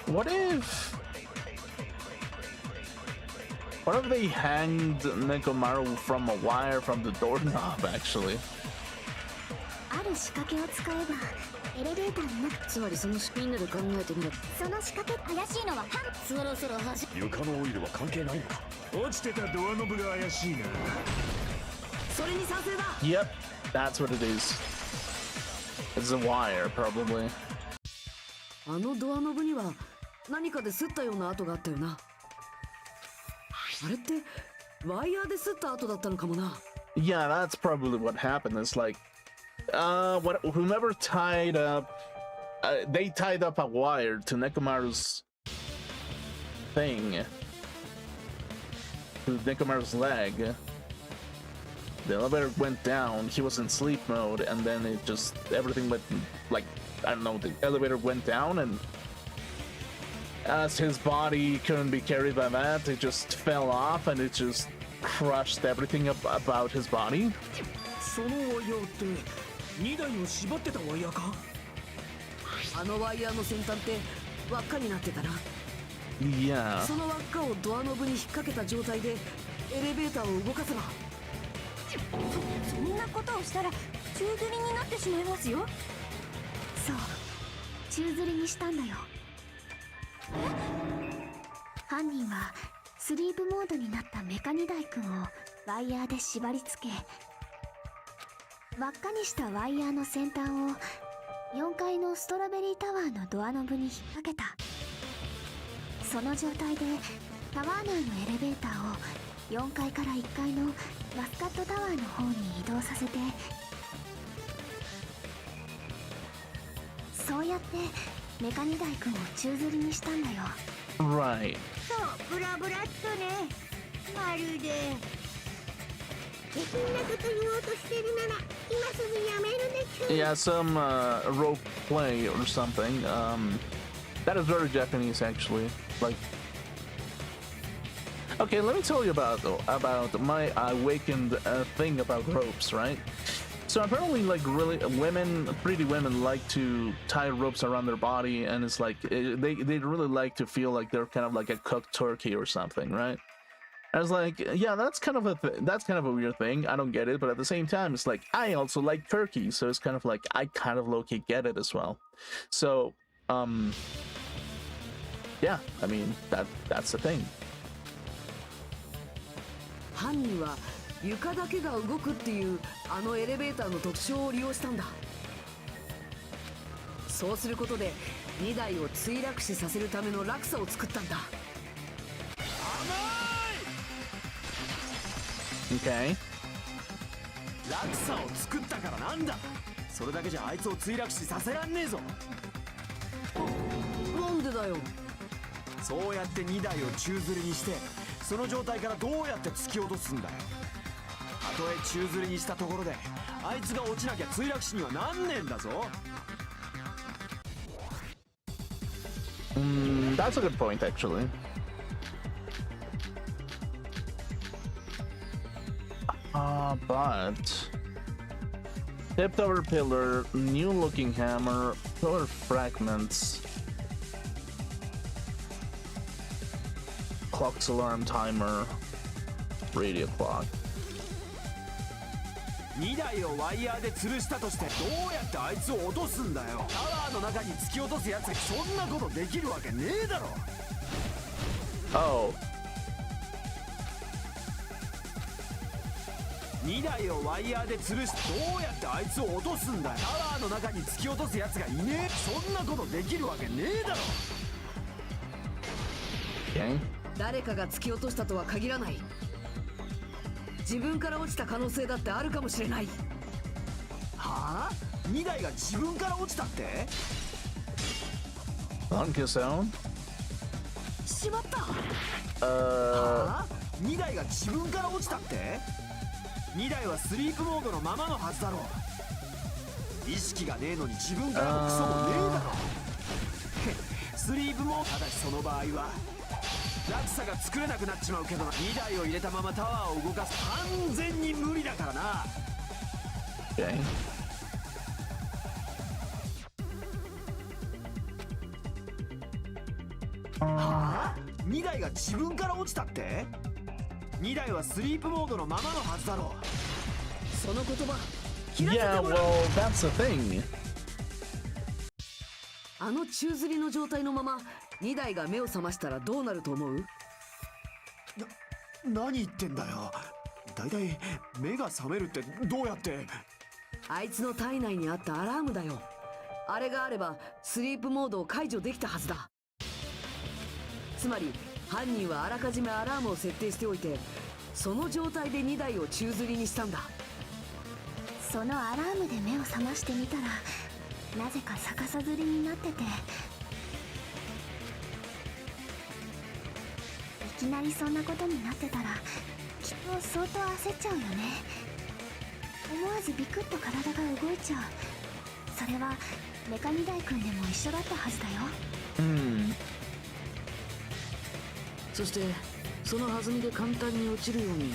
What if they hanged Nekomaru from a wire from the doorknob, actually? ある仕掛けを使えばエレベーターの中、つまりそのみんなで考えてみろ。その仕掛け怪しいのはハン。そろそろ床のオイルは関係ないのか。落ちてたドアノブが怪しいな。それに賛成だ。 Yep, that's what it is. It's a wire, probably. あのドアノブには何かで擦ったような跡があったよな。あれってワイヤーで擦った跡だったのかもな。 Yeah, that's probably what happened. It's like, whomever tied up, they tied up a wire to Nekomaru's thing, to Nekomaru's leg. The elevator went down. He was in sleep mode, and then it just everything went like I don't know. The elevator went down, and as his body couldn't be carried by that, it just fell off, and it just crushed everything about his body. そのワイヤーって2台を縛ってたワイヤーか。あのワイヤーの先端って輪っかになってたな。 Yeah. その輪っかをドアノブに引っ掛けた状態でエレベーターを動かせば。そんなことをしたら宙吊りになってしまいますよ。そう宙吊りにしたんだよ。犯人はスリープモードになったメカニダイ君をワイヤーで縛り付け、輪っかにしたワイヤーの先端を4階のストロベリータワーのドアノブに引っ掛けた。その状態でタワー内のエレベーターを4階から1階のマスカットタワーの方に移動させて、そうやってメカニダイ君を宙吊りにしたんだよ。 Right. そうブラブラっとね。まるでそんなこと言おうとしてるなら Yeah, some rope play or something. That is very Japanese, actually. Like, okay, let me tell you about my awakened thing about ropes, right? So apparently, like, really, pretty women like to tie ropes around their body, and it's like they really like to feel like they're kind of like a cooked turkey or something, right? I was like, yeah, that's kind of a weird thing. I don't get it, but at the same time, it's like I also like turkey, so it's kind of like I kind of low-key get it as well. So, yeah, I mean that's the thing. 犯人は床だけが動くっていうあのエレベーターの特徴を利用したんだ。そうすることで2台を墜落死させるための落差を作ったんだ。Okay. 落差を作ったからなんだ。それだけじゃあいつを墜落死させらんねえぞ。なんでだよ。そうやって2台を宙吊りにして、その状態からどうやって突き落とすんだよ。たとえ宙吊りにしたところであいつが落ちなきゃ墜落死にはなんねえんだぞ。That's a good point, actually. But tipped over pillar, new looking hammer, pillar fragments, clock's alarm timer, radio clock. 2台をワイヤーで吊るしたとしてどうやってあいつを落とすんだよ。タワーの中に突き落とすやつがそんなことできるわけねえだろ。Oh. 2台をワイヤーで吊るしどうやってあいつを落とすんだよ。タワーの中に突き落とすやつがいねえ。そんなことできるわけねえだろ。Okay. 誰かが突き落としたとは限らない。自分から落ちた可能性だってあるかもしれない。はあ ?2 台が自分から落ちたって？ On his own? しまった。はあ ?2 台が自分から落ちたって？ 2 台はスリープモードのままのはずだろう。意識がねえのに自分からもクソもねえだろ。スリープモード。ただしその場合は落差が作れなくなっちまうけどな。2台を入れたままタワーを動かす完全に無理だからな。Okay. はあ ?2 台が自分から落ちたって？ 2台はスリープモードのままのはずだろう。その言葉 Yeah, well, that's the thing. あの宙吊りの状態のまま2台が目を覚ましたらどうなると思う？何言ってんだよ。だいたい目が覚めるってどうやって？あいつの体内にあったアラームだよ。あれがあればスリープモードを解除できたはずだ。つまり犯人はあらかじめアラームを設定しておいて、その状態で2台を宙吊りにしたんだ。そのアラームで目を覚ましてみたらなぜか逆さ吊りになってて、いきなりそんなことになってたらきっと相当焦っちゃうよね。思わずビクッと体が動いちゃう。それはメカニダイ君でも一緒だったはずだよ。そしてその弾みで簡単に落ちるように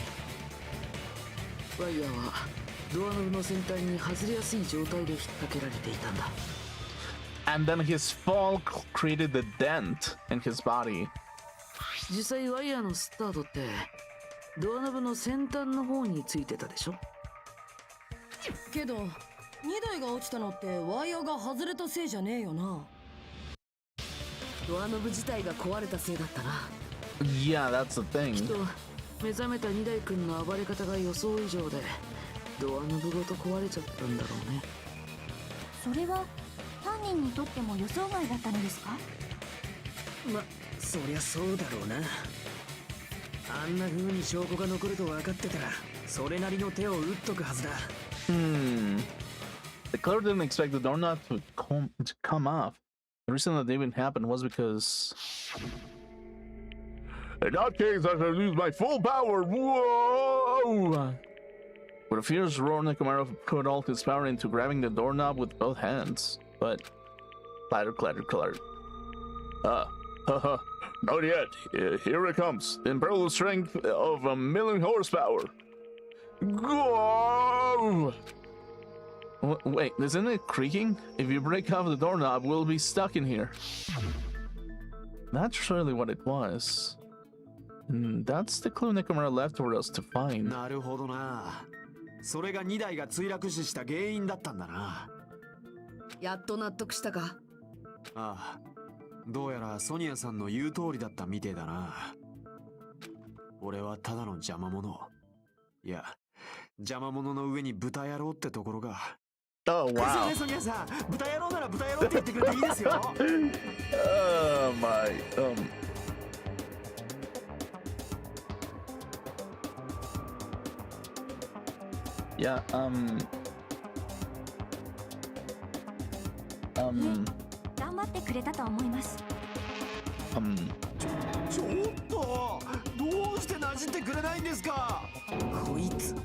ワイヤーはドアノブの先端に外れやすい状態で引っ掛けられていたんだ。 And then his fall created the dent in his body. 実際ワイヤーのスタートってドアノブの先端の方についてたでしょ。けど2台が落ちたのってワイヤーが外れたせいじゃねえよな。ドアノブ自体が壊れたせいだったな。Yeah, that's the きっ thing. と目覚めた2台君の暴れ方が予想以上でドアノブごと壊れちゃったんだろうね。それは犯人にとっても予想外だったのですか？ま、そりゃそうだろうな。あんな風に証拠が残ると分かってたらそれなりの手を打っとくはずだ。The killer didn't expect the doorknob to come off. The reason that even happened was because... In that case, I shall use my full power! Whoa! With a fierce roar, Nekomaru put all his power into grabbing the doorknob with both hands. But clatter, clatter, clatter. Not yet. Here it comes. The imperial strength of 1,000,000 horsepower. Go! Wait, isn't it creaking? If you break off the doorknob, we'll be stuck in here. That's surely what it was. That's the clue Nekomaru left for us to find. なるほどな。それが2台が墜落死した原因だったんだな。やっと納得したか？ああ、どうやらソニアさんの言う通りだったみてえだな。俺はただの邪魔者。いや、邪魔者の上に豚野郎ってところが。Oh, wow. ですよね、ソニアさん。豚野郎なら豚野郎って言ってくれていいですよ。Oh my. Yeah, 頑張ってくれたと思います。ちょっとどうしてなじってくれないんですか。こいつ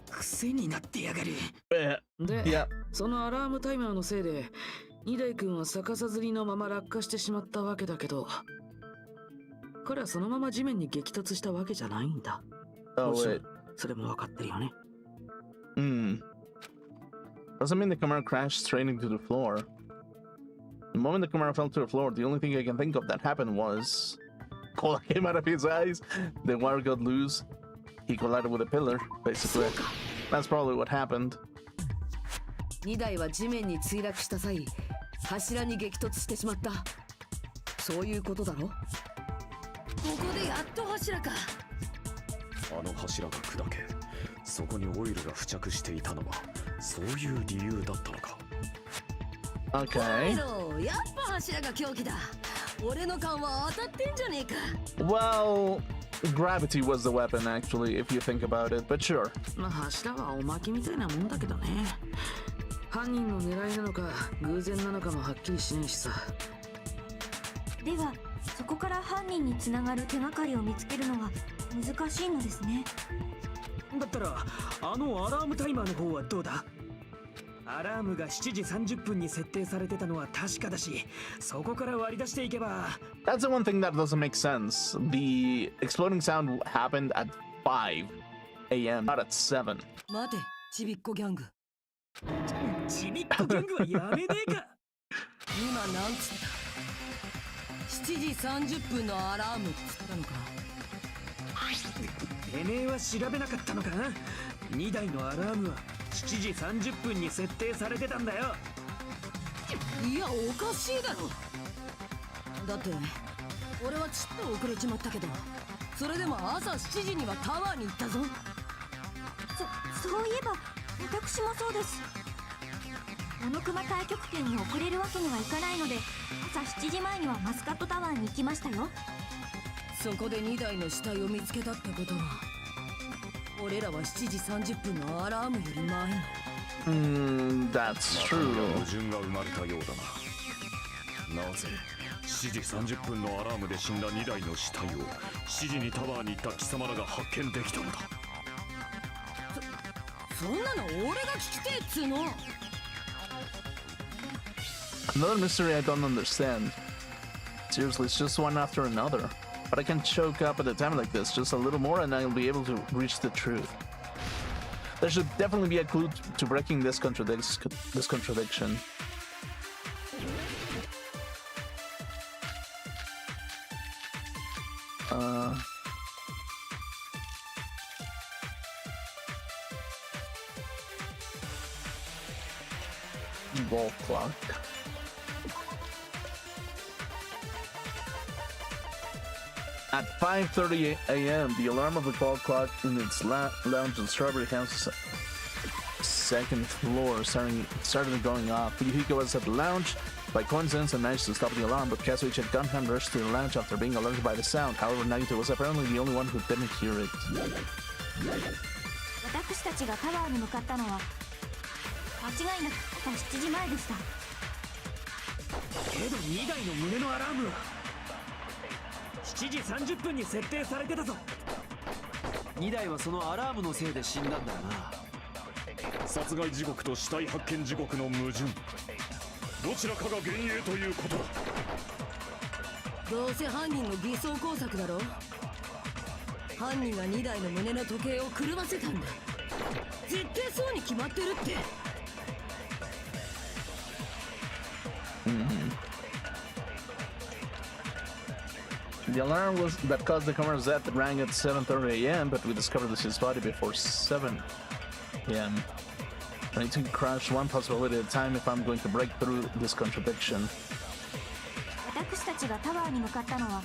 癖になってやがる。で、yeah. そのアラームタイマーのせいで二代君は逆さずりのまま落下してしまったわけだけど、彼はそのまま地面に激突したわけじゃないんだ。Oh, もちろん wait. それも分かってるよね。Doesn't mean the Camaro crashed straight into the floor. The moment the Camaro fell to the floor, the only thing I can think of that happened was cola came out of his eyes, the wire got loose, he collided with a pillar, basically. That's probably what happened. 2台は地面に墜落した際、柱に激突してしまった。そういうことだろ？ここでやっと柱か。あの柱が砕け、そこにオイルが付着していたのはそういう理由だったのか。Okay. やっぱ柱が凶器だ。俺の勘は当たってんじゃねえか。Well, gravity was the weapon actually, if you think about it, but sure. まあ柱はおまけみたいなもんだけどね。犯人の狙いなのか偶然なのかもはっきりしないしさ。では、そこから犯人につながる手がかりを見つけるのは難しいのですね。だったらあのアラームタイマーの方はどうだ？アラームが7時30分に設定されてたのは確かだし、そこから割り出していけば。That's the one thing that doesn't make sense. The exploding sound happened at 5 a.m., not at 7. 待て、ちびっこギャング。ちびっこギャングはやめねえか。今なんつった？7時30分のアラームっつったのか？てめえは調べなかったのか？2台のアラームは7時30分に設定されてたんだよ。いや、おかしいだろ。だって俺はちっと遅れちまったけど、それでも朝7時にはタワーに行ったぞ。そういえば私もそうです。モノクマ太極拳に遅れるわけにはいかないので、朝7時前にはマスカットタワーに行きましたよ。そこで2台の死体を見つけたってことは、俺らは7時30分のアラームより前に。That's true. 矛盾が生まれたようだな。なぜ7時30分のアラームで死んだ2台の死体を7時にタワーに行った貴様らが発見できたのだ。そんなの俺が聞きてえっつうの。Another mystery I don't understand. Seriously, it's just one after another. But I can choke up at a time like this just a little more and I'll be able to reach the truth. There should definitely be a clue to breaking this contradiction. Wall clock. At 5:30 a.m., the alarm of the wall clock in its lounge in Strawberry House second floor started going off. Yukiko was at the lounge by coincidence and managed to stop the alarm, but Kazuichi had gunhand rushed to the lounge after being alerted by the sound. However, Nagito was apparently the only one who didn't hear it. 私たちがタワーに向かったのは間違いなく朝7時前でした。けど2台の胸のアラームは7時30分に設定されてたぞ。2台はそのアラームのせいで死んだんだよな。殺害時刻と死体発見時刻の矛盾、どちらかが幻影ということだ。どうせ犯人の偽装工作だろ。犯人が2台の胸の時計を狂わせたんだ。絶対そうに決まってるって。The alarm was that caused the camera's death rang at 7:30 a.m., but we discovered his body before 7 p.m. I need to crash one possibility at a time if I'm going to break through this contradiction. 私たちがタワーに向かったのは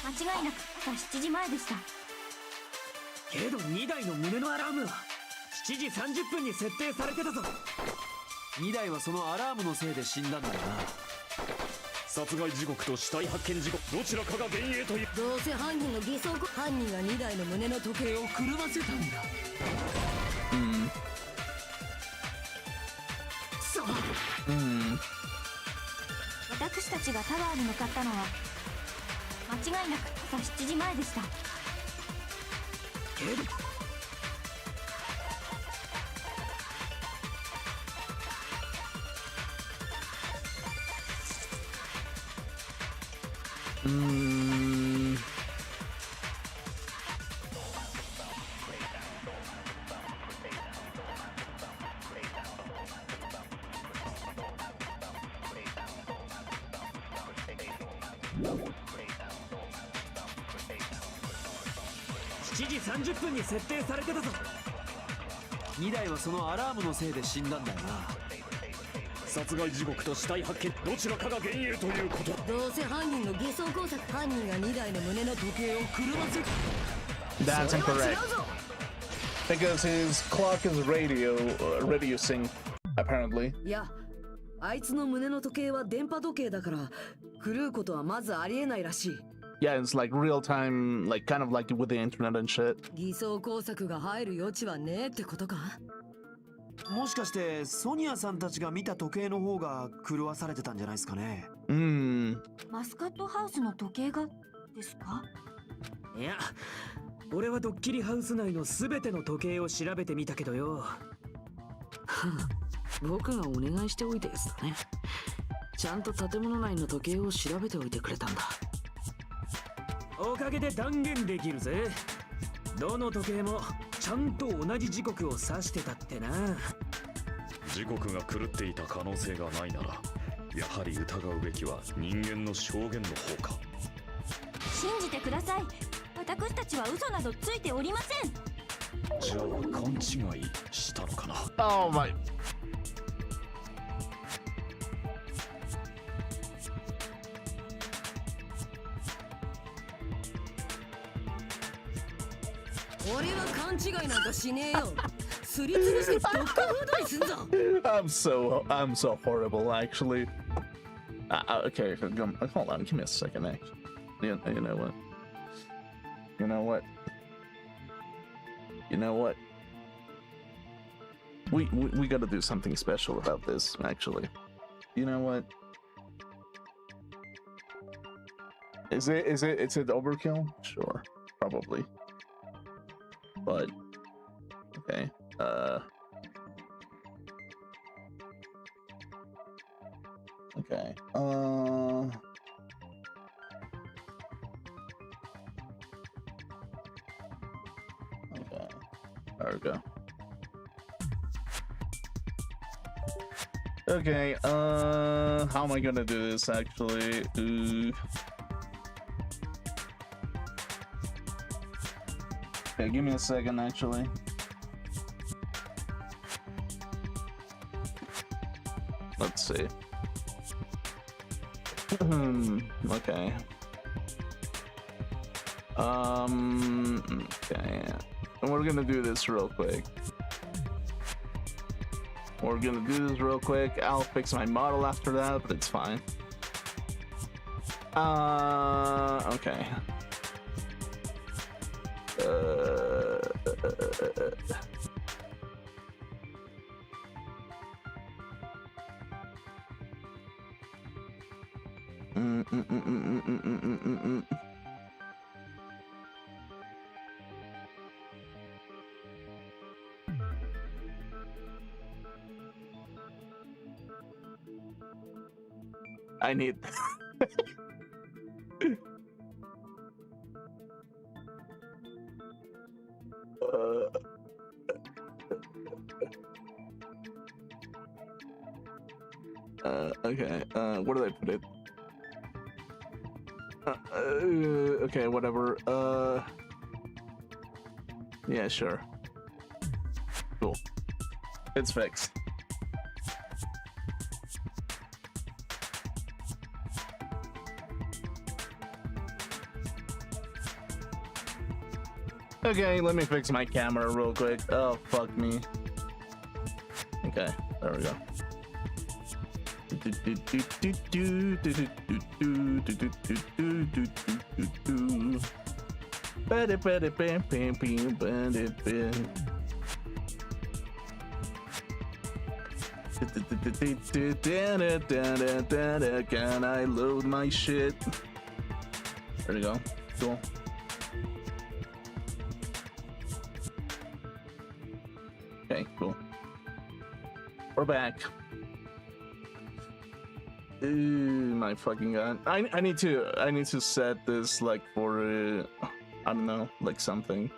間違いなく朝7時前でした。けど2台の胸のアラームは7時30分に設定されてたぞ。2台はそのアラームのせいで死んだんだよな。殺害時刻と死体発見時刻、どちらかが幻影という。どうせ犯人の偽装工犯人が2台の胸の時計を狂わせたんだ。そう。私たちがタワーに向かったのは間違いなく朝7時前でした。けど7時30分に設定されてたぞ。2台はそのアラームのせいで死んだんだよな。殺害時刻と死体発見、どちらかが幻影ということ。どうせ犯人の偽装工作犯人が2台の胸の時計を狂わせた。 That's incorrect. Because his clock is radio sync, apparently. いや、あいつの胸の時計は電波時計だから狂うことはまずありえないらしい。Yeah, it's like real time, like kind of like with the internet and shit. 偽装工作が入る余地はねえってことか。もしかしてソニアさんたちが見た時計の方が狂わされてたんじゃないですかね。マスカットハウスの時計がですか？いや、俺はドッキリハウス内の全ての時計を調べてみたけどよ。僕がお願いしておいたやつだね。ちゃんと建物内の時計を調べておいてくれたんだ。おかげで断言できるぜ。どの時計もちゃんと同じ時刻を指してたってな。時刻が狂っていた可能性がないなら、やはり疑うべきは人間の証言の方か。信じてください。私たちは嘘などついておりません。じゃあ勘違いしたのかな。 Oh my. 俺は勘違いなんかしねえよ。すりつぶしてドッグフードにすんぞ。I'm so horrible, actually. Okay, hold on, give me a second, actually. You know what? You know what? You know what? We gotta do something special about this, actually. You know what? Is it overkill? Sure, probably. But okay. Okay. Okay. There we go. Okay, how am I gonna do this actually? Okay, give me a second actually. Let's see. Okay. Okay. And we're gonna do this real quick. I'll fix my model after that, but it's fine. Okay. I need. Okay. Where did I put it? Okay, whatever. Yeah, sure. Cool. It's fixed. Okay, let me fix my camera real quick. Oh, fuck me. Okay, there we go. Can I load my shit? There we go. Cool. Okay, cool. We're back. My fucking god. I need to set this like for I don't know, like something.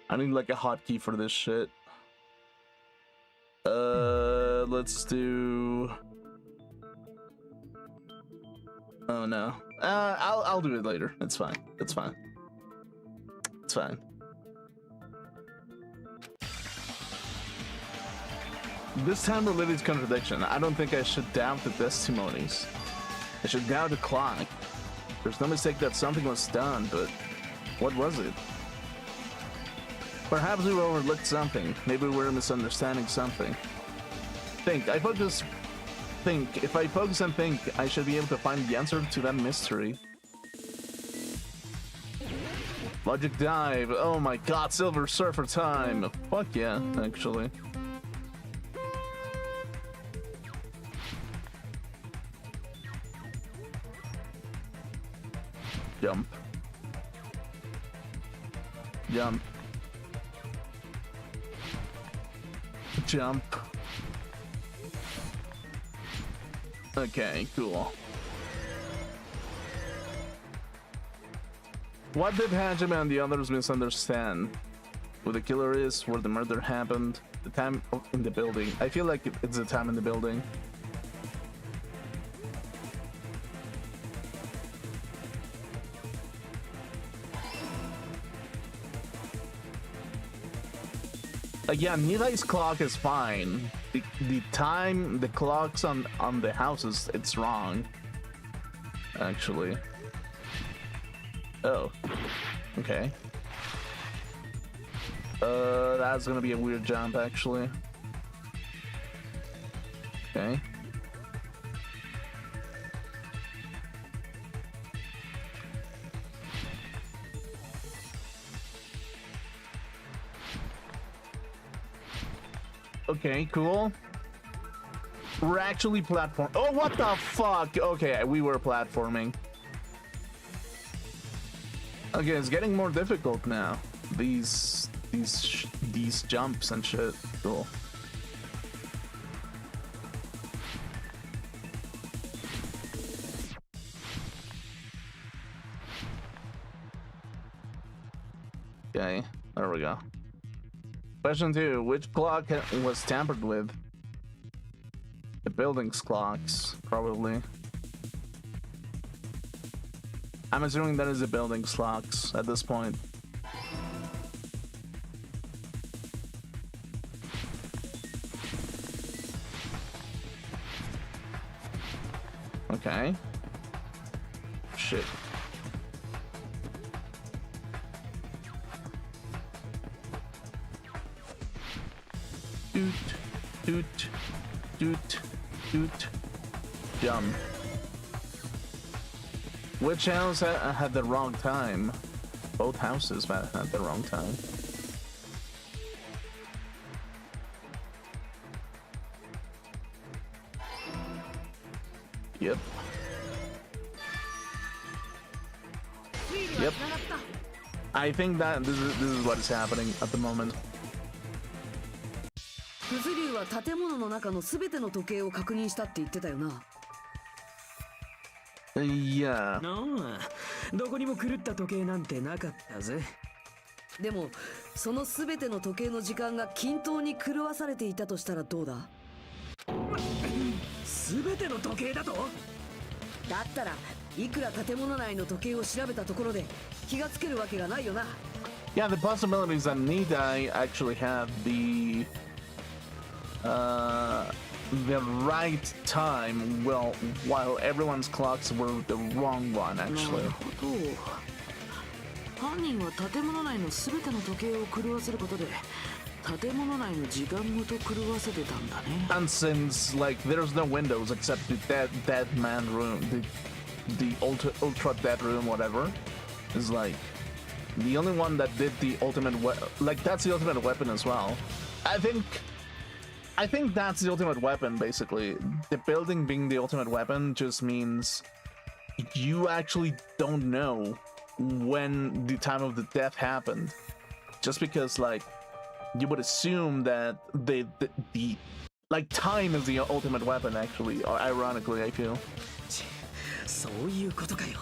I need like a hotkey for this shit. Let's do. Oh no. I'll do it later. It's fine. It's fine. It's fine. This time related to contradiction. I don't think I should doubt the testimonies. I should doubt the clock. There's no mistake that something was done, but what was it? Perhaps we overlooked something. Maybe we're misunderstanding something. If I focus and think, I should be able to find the answer to that mystery. Logic dive. Oh my god, Silver Surfer time. Fuck yeah, actually. Jump. Jump. Jump. Okay, cool. What did Hajime and the others misunderstand? Who the killer is, where the murder happened, the time in the building. I feel like it's the time in the building. Yeah, Nidai's clock is fine. The time, the clocks on the houses, it's wrong. Actually. Oh. Okay. That's gonna be a weird jump, actually. Okay. Okay, cool. We're actually platform. Oh, what the fuck? Okay, we were platforming. Okay, it's getting more difficult now. These jumps and shit. Cool. Okay, there we go. Question 2. Which clock was tampered with? The building's clocks, probably. I'm assuming that is the building's clocks at this point. Okay. Shit. Doot, doot, doot, doot, jump. Which house had the wrong time? Both houses had the wrong time. Yep. Yep. I think that this is what is happening at the moment. 九頭竜はは建物の中の全ての時計を確認したって言ってたよな。Yeah. ああ、どこにも狂った時計なんてなかったぜ。でもその全ての時計の時間が均等に狂わされていたとしたらどうだ？全ての時計だと？だったらいくら建物内の時計を調べたところで気がつけるわけがないよな。 Yeah, the possibilities that Nidai actually had the right time, well, while everyone's clocks were the wrong one, なる actually. ほど。犯人は建物内の全ての時計を狂わせることで建物内の時間ごと狂わせてたんだね。 And since, like, there's no windows except the dead man room, the ultra dead room, whatever, is like the only one that did the ultimate like that's the ultimate weapon as well. I think that's the ultimate weapon, basically. The building being the ultimate weapon just means you actually don't know when the time of the death happened. Just because, like, you would assume that the like time is the ultimate weapon, actually, or ironically, I feel. そういうことかよ。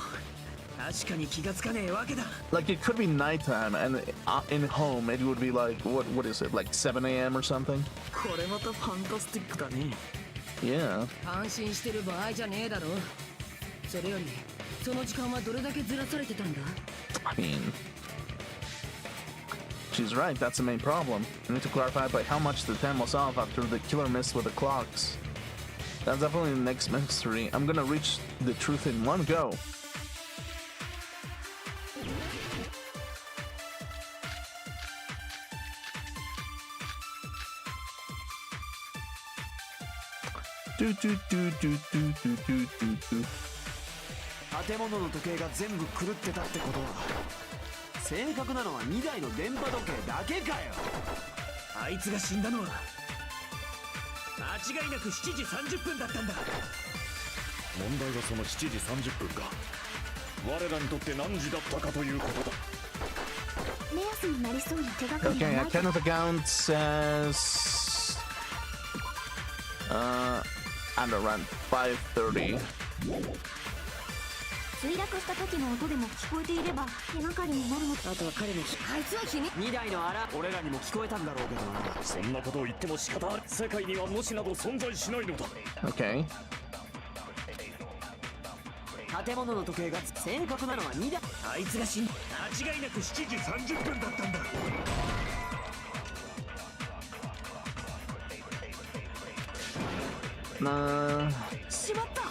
確かに気がつかねえわけだ。 Like, it could be nighttime, and in home, it would be like, what is it, like 7 a.m. or something? これまたファンタスティックだね。 Yeah. 安心してる場合じゃねえだろ。それよりその時間はどれだけずらされてたんだ？ I mean, she's right, that's the main problem. I need to clarify by how much the time was off after the killer missed with the clocks. That's definitely the next mystery. I'm gonna reach the truth in one go. Do do do do do do do do do. 建物の時計が全部狂ってたってことは正確なのは2台の電波時計だけかよ。あいつが死んだのは間違いなく7時30分だったんだ。問題はその7時30分か。我らにとって何時だったかということだ。目安になりそうな手がかりが Okay, ない Kenneth account says at around 5:30. 墜落した時の音でも聞こえていれば手がかりになるの。あとは彼のあいつは秘密。2台のアラ俺らにも聞こえたんだろうけどな。そんなことを言っても仕方ある。世界には模試など存在しないのだ。 Okay. 建物の時計が正確なのは2台。あいつが死んだ。間違いなく7時30分だったんだ。しまった。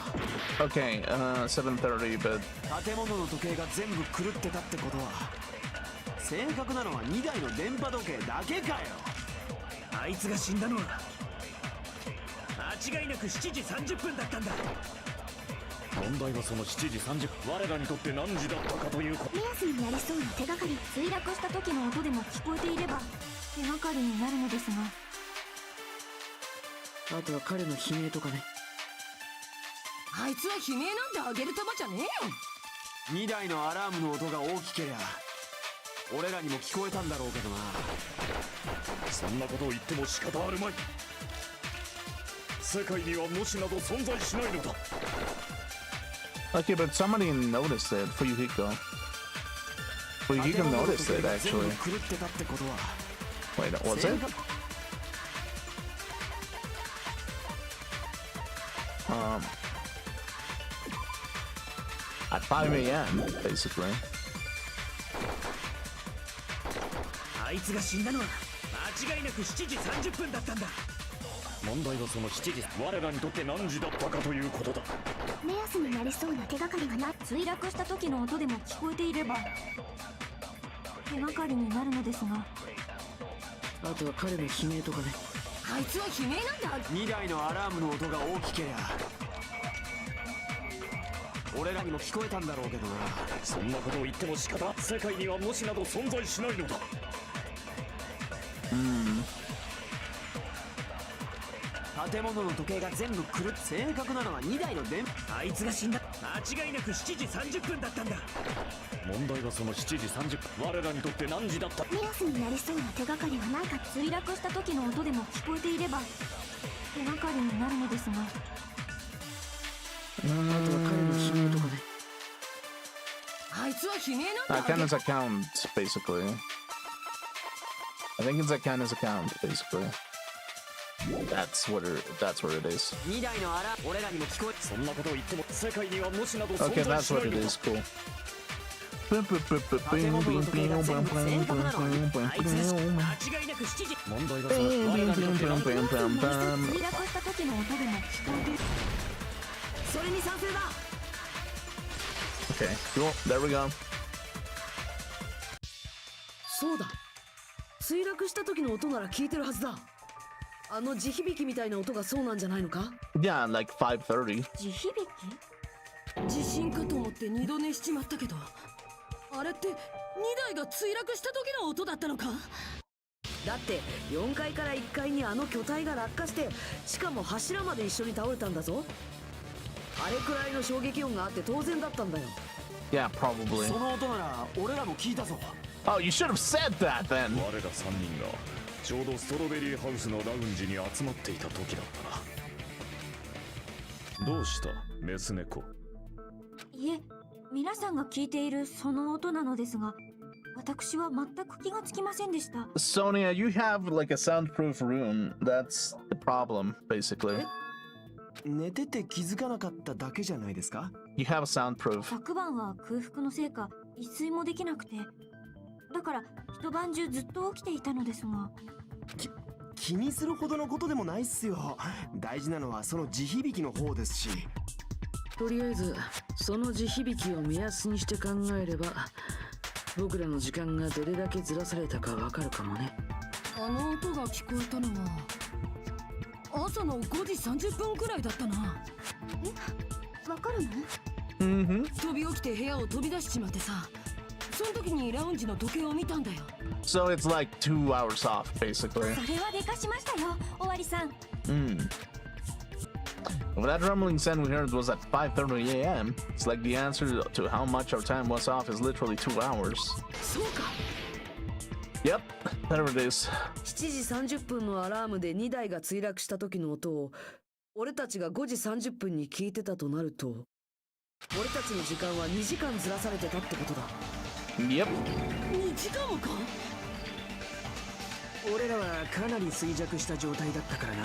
Okay, 7:30, but 建物の時計が全部狂ってたってことは正確なのは2台の電波時計だけかよ。あいつが死んだのは間違いなく7時30分だったんだ。問題はその7時30分。我らにとって何時だったかということ。目安になりそうな手がかり。墜落した時の音でも聞こえていれば手がかりになるのですが。あとは彼の悲鳴とかね。あいつは悲鳴なんてあげる玉じゃねえよ。 2台のアラームの音が大きけりゃ俺らにも聞こえたんだろうけどな。そんなことを言っても仕方あるまい。世界には模試など存在しないのだ。 okay, but somebody noticed it. Fuyuhiko. Fuyuhiko noticed it 全部 actually. 狂ってたってことは Wait, was 正 it? 確 At 5 a.m. basically. あいつが死んだのは間違いなく7時30分だったんだ。問題はその7時。我らにとって何時だったかということだ。目安になりそうな手がかりがない。墜落した時の音でも聞こえていれば手がかりになるのですが。あとは彼の悲鳴とかね。あいつは悲鳴なんて2台のアラームの音が大きけりゃ俺らにも聞こえたんだろうけどな。そんなことを言っても仕方。世界には模試など存在しないのだ。建物の時計が全部狂って正確なのは2台の電あいつが死んだ。間違いなく7時30分だったんだ。問題はその7時30分。我らにとって何時だった。目安になりそうな手がかりはないか。墜落した時の音でも聞こえていれば手がかりになるのですが。あとは彼の悲鳴とかね。あいつは悲鳴なんだ。 Akana's account, basically. I think it's Akana's account, basically. That's what it is. 2台のアラ俺らにも聞こえ。そんなことを言っても世界には無視など存 Okay, 在 that's しな what い it の is. か。 Cool. 建物の時計が全部正確なのはあいつが間違いなく7時。問題がその我らにとっては墜落した時の音でも聞こえて。それに賛成だ。 Okay, cool. There we go. そうだ。墜落した時の音なら聞いてるはずだ。あの地響きみたいな音がそうなんじゃないのか。 Yeah, like 5:30. 地響き？地震かと思って二度寝しちまったけど、あれって2台が墜落した時の音だったのか。だって4階から1階にあの巨体が落下して、しかも柱まで一緒に倒れたんだぞ。あれくらいの衝撃音があって当然だったんだよ。 Yeah, probably. その音なら俺らも聞いたぞ。 Oh, you should have said that then. 我ら3人がちょうどストロベリーハウスのラウンジに集まっていた時だったな。どうしたメス猫。いえ、皆さんが聞いているその音なのですが、私は全く気がつきませんでした。Sonia, you have like a soundproof room. That's the problem, basically. 寝てて気づかなかっただけじゃないですか？ You have a soundproof. 昨晩は空腹のせいか一睡もできなくて、だから一晩中ずっと起きていたのですが。気にするほどのことでもないっすよ。大事なのはその地響きの方ですし。とりあえずその地響きを目安にして考えれば、僕らの時間がどれだけずらされたかわかるかもね。あの音が聞こえたのは朝の5時30分くらいだったな。わかるの？ Mm-hmm. 飛び起きて部屋を飛び出しちまってさ、その時にラウンジの時計を見たんだよ。 So it's like 2 hours off, basically. それはでかしましたよ、おわりさん。Well, that rumbling sound we heard was at 5:30 a.m. It's like the answer to how much our time was off is literally 2 hours. そうか。 Yep, there it is. 7時30分のアラームで2台が墜落した時の音を俺たちが5時30分に聞いてたとなると、俺たちの時間は2時間ずらされてたってことだ。 Yep. 2時間もか。俺らはかなり衰弱した状態だったからな。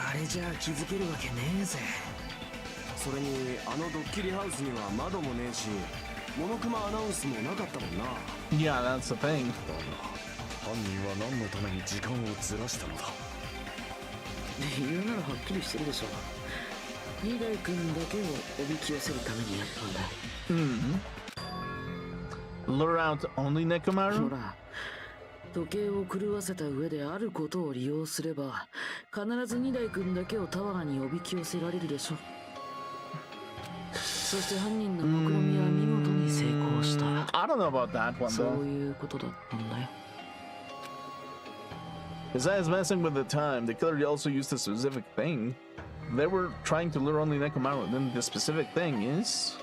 あれじゃあ気づけるわけねえぜ。それにあのドッキリハウスには窓もねえし、モノクマアナウンスもなかったもんな。 Yeah, that's the thing. だが犯人は何のために時間をずらしたのだ。理由ならはっきりしてるでしょ。二代君だけをおびき寄せるためにやったんだ。Lure out only ほ Nekomaru? ら、時計を狂わせた上であることを利用すれば、必ず二代君だけをタワーにおびき寄せられるでしょ。そして犯人の目論みは見事に成功した。 I don't know about that one そう though. いうことだったんだよ。 Besides messing with the time, the killer also used a specific thing. They were trying to lure only Nekomaru, then the specific thing is...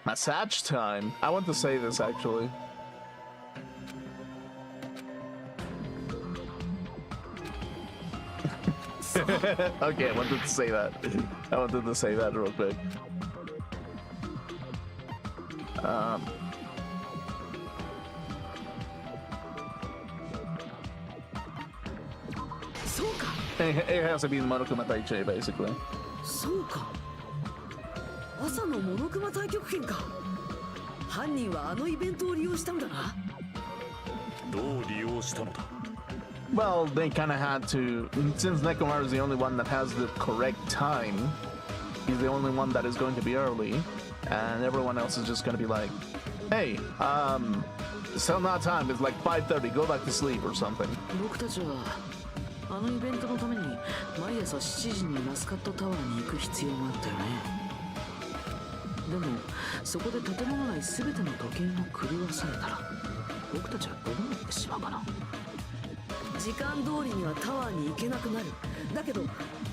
massage time. I want to say this actually. Okay, I wanted to say that. I wanted to say that real quick. It has to be the Monokuma Taichi, basically. そうか。朝のモノクマ太極拳か。犯人はあのイベントを利用したんだな。どう利用したのだ。 Well, they kind of had to, since Nekomaru is the only one that has the correct time, he's the only one that is going to be early, and everyone else is just going to be like, hey, still not time, it's like 5:30, go back to sleep or something. 僕たちはあのイベントのために毎朝7時にマスカットタワーに行く必要があったよね。でもそこで建物内全ての時計が狂わされたら、僕たちはどうなってしまうかな。時間通りにはタワーに行けなくなる。だけど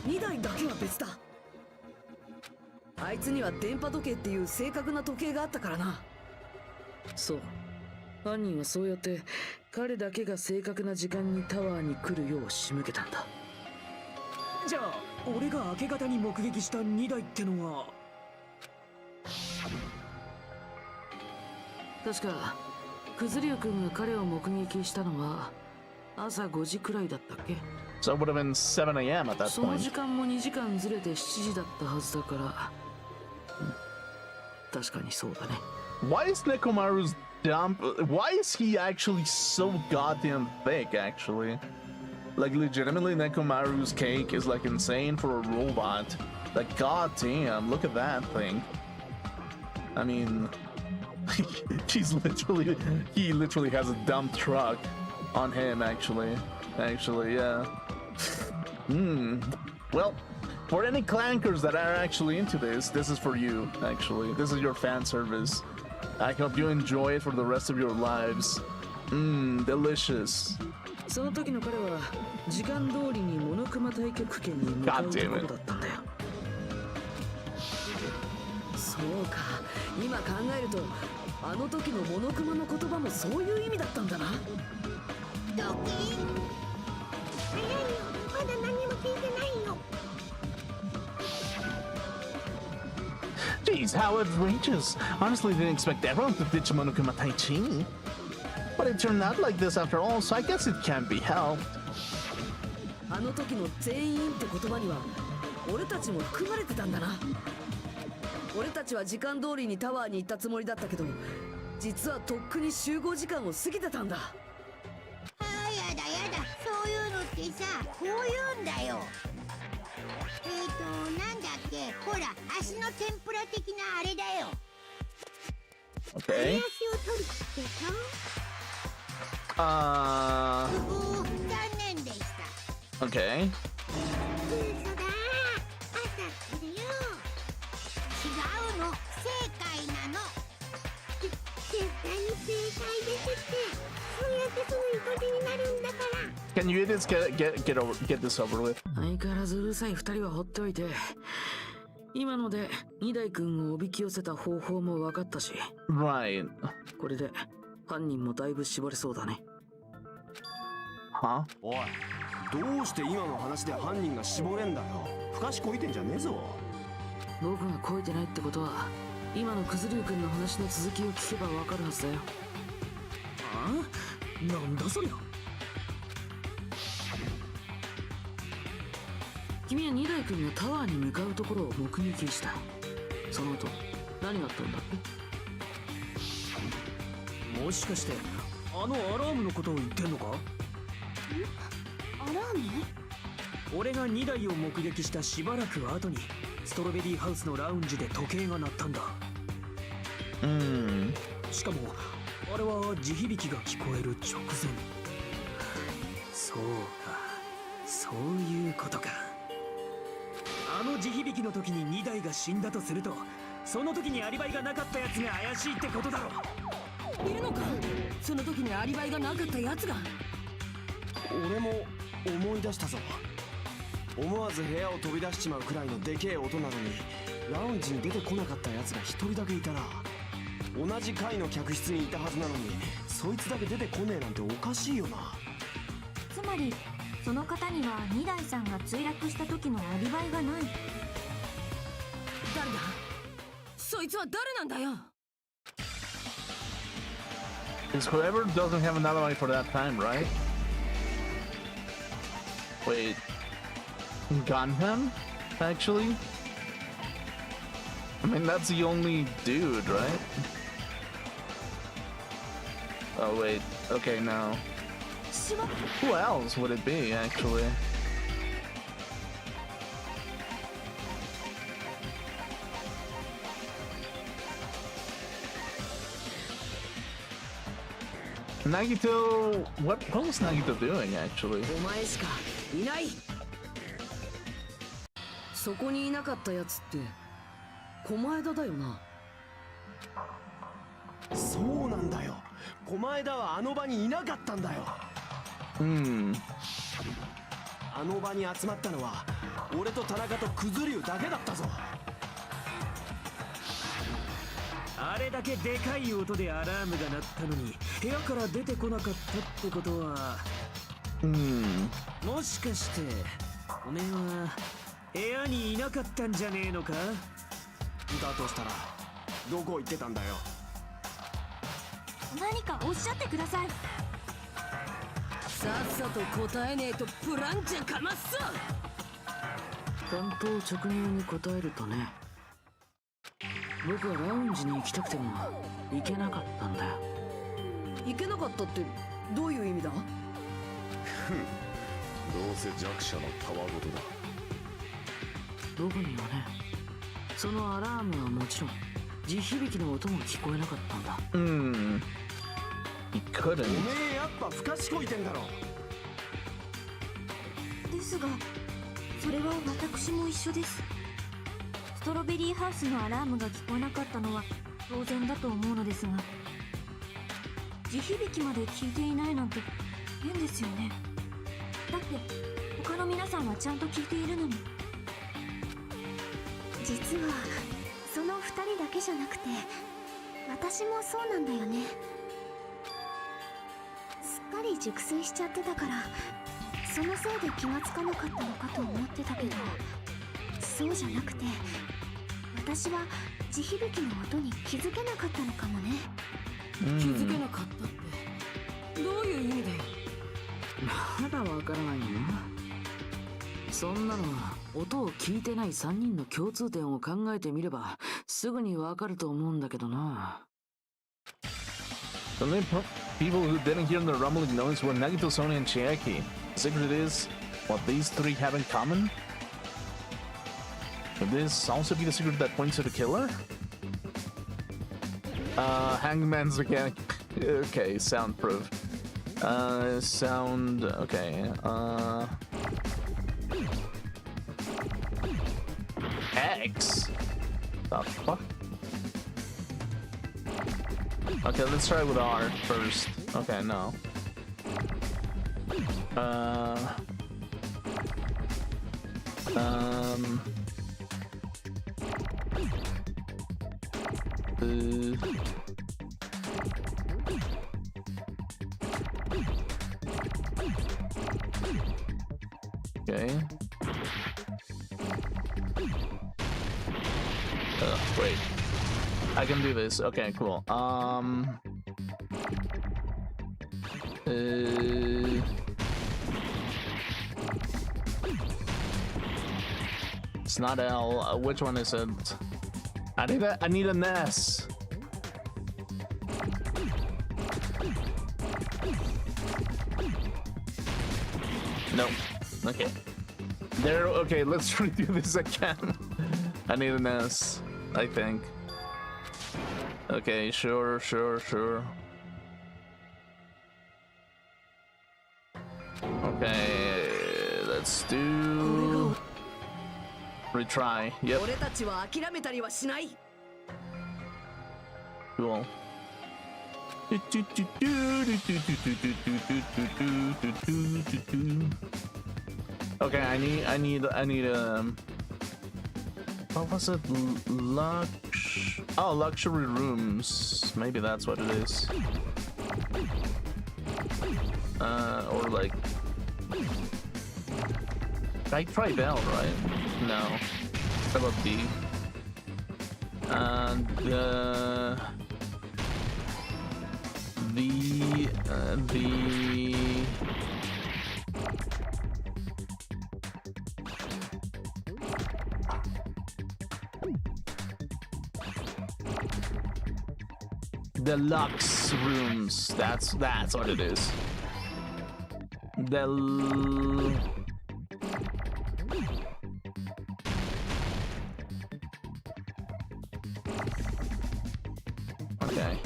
2台だけは別だ。あいつには電波時計っていう正確な時計があったからな。そう、犯人はそうやって彼だけが正確な時間にタワーに来るよう仕向けたんだ。じゃあ俺が明け方に目撃した2台ってのは。確かクズリュウ君が彼を目撃したのは朝5時くらいだったっけ。 So it would have been 7 a.m. at that その point. 時間も2時間ずれて7時だったはずだから、確かにそうだね。 Why is Nekomaru's dump? Why is he actually so goddamn thick, actually? Like, legitimately, Nekomaru's cake is like insane for a robot. Like, goddamn, look at that thing. I mean, he literally has a dump truck on him, actually. Actually, yeah. Well, for any clankers that are actually into this, this is for you, actually. This is your fan service. I hope you enjoy it for the rest of your lives. Delicious. その時の彼は時間通りにモノクマ太極拳に向かうところだったんだよ。そうか、今考えるとあの時のモノクマの言葉もそういう意味だったんだな。ドキン。早いよ、まだ何も聞いてないよ。 Jeez, how outrageous. Honestly, didn't expect everyone to ditch Monokuma Tai Chi. But it turned out like this after all, so I guess it can't be helped. あの時の全員って言葉には俺たちも含まれてたんだな。俺たちは時間通りにタワーに行ったつもりだったけど、実はとっくに集合時間を過ぎてたんだ。ああ、やだやだ、そういうのってさ、こういうんだよ。なんだっけ、ほら、足の天ぷら的なあれだよ。 Okay. 足を取るってさ。残念でした。Okay. 嘘だ、朝ってるよ。違うの、正解なの。絶対に正解ですって。そうやってすぐいい子になるんだから。 Can you just get this over with? 相変わらずうるさい二人は放っておいて、今ので二代君をおびき寄せた方法も分かったし、 Right. これで犯人もだいぶ絞れそうだね。Huh? おい、どうして今の話で犯人が絞れんだよ。不可視こいてんじゃねえぞ。僕がこいてないってことは、今のクズリュウ君の話の続きを聞けば分かるはずだよ。あ？なんだそりゃ。君は二代君がタワーに向かうところを目撃した。その後何があったんだっけ。もしかしてあのアラームのことを言ってんのか？アラーム？俺が2台を目撃したしばらく後にストロベリーハウスのラウンジで時計が鳴ったんだ。しかもあれは地響きが聞こえる直前。そうか、そういうことか。あの地響きの時に2台が死んだとすると、その時にアリバイがなかったやつが怪しいってことだろ。いるのか、その時にアリバイがなかったやつが。俺も思い出したぞ。思わず部屋を飛び出しちまうくらいのでけえ音なのにラウンジに出てこなかったやつが一人だけいたな。同じ階の客室にいたはずなのにそいつだけ出てこねえなんておかしいよな。つまりその方には二代さんが墜落した時のアリバイがない。誰だ、そいつは誰なんだよ。 Is whoever doesn't have another one for that time, right? Wait. Gunham? Actually? I mean, that's the only dude, right? Oh, wait. Okay, no. Who else would it be, actually? Nagito... What was Nagito doing, actually? お前しかいない。そこにいなかったやつって狛枝だよな。そうなんだよ。狛枝はあの場にいなかったんだよ。あの場に集まったのは俺と田中とクズリュウだけだったぞ。あれだけでかい音でアラームが鳴ったのに部屋から出てこなかったってことは、もしかしておめえは部屋にいなかったんじゃねえのか？だとしたらどこ行ってたんだよ。何かおっしゃってください。さっさと答えねえとプランチャかますさ。単刀直入に答えるとね、僕はラウンジに行きたくても行けなかったんだよ。行けなかったってどういう意味だ？どうせ弱者のたわごとだ。僕にはね、そのアラームはもちろん地響きの音も聞こえなかったんだ。He couldn't. おめえやっぱ不賢いてんだろ。ですが、それは私も一緒です。ストロベリーハウスのアラームが聞こえなかったのは当然だと思うのですが、地響きまで聞いていないなんて変ですよね。だって他の皆さんはちゃんと聞いているのに。実はその2人だけじゃなくて私もそうなんだよね。すっかり熟睡しちゃってたからそのせいで気がつかなかったのかと思ってたけど、そうじゃなくて私は地響きの音に気づけなかったのかもね。気づけなかったってどういう意味だよ。まだわからないの？そんなのは音を聞いてない3人の共通点を考えてみればすぐにわかると思うんだけどな。The main people who didn't hear the rumbling noise were Nagito, Sony, and Chiaki. The secret is what these three have in common? Could this also be the secret that points to the killer? Hangman's mechanic. Okay, soundproof. Sound. Okay. X? The fuck? Okay, let's try with R first. Okay, no. Okay. Wait. I can do this. Okay, cool. It's not L. Which one is it? I need an S. No. Okay. There. Okay, let's redo this again. I need an S, I think. Okay, sure. Okay, let's do... retry. Yep. 俺たちは諦めたりはしない。 Cool. Okay, I need what was it? Luxury rooms. Maybe that's what it is. Or like, I try Bell, right? No. How about D? And the deluxe rooms. That's what it is. Okay.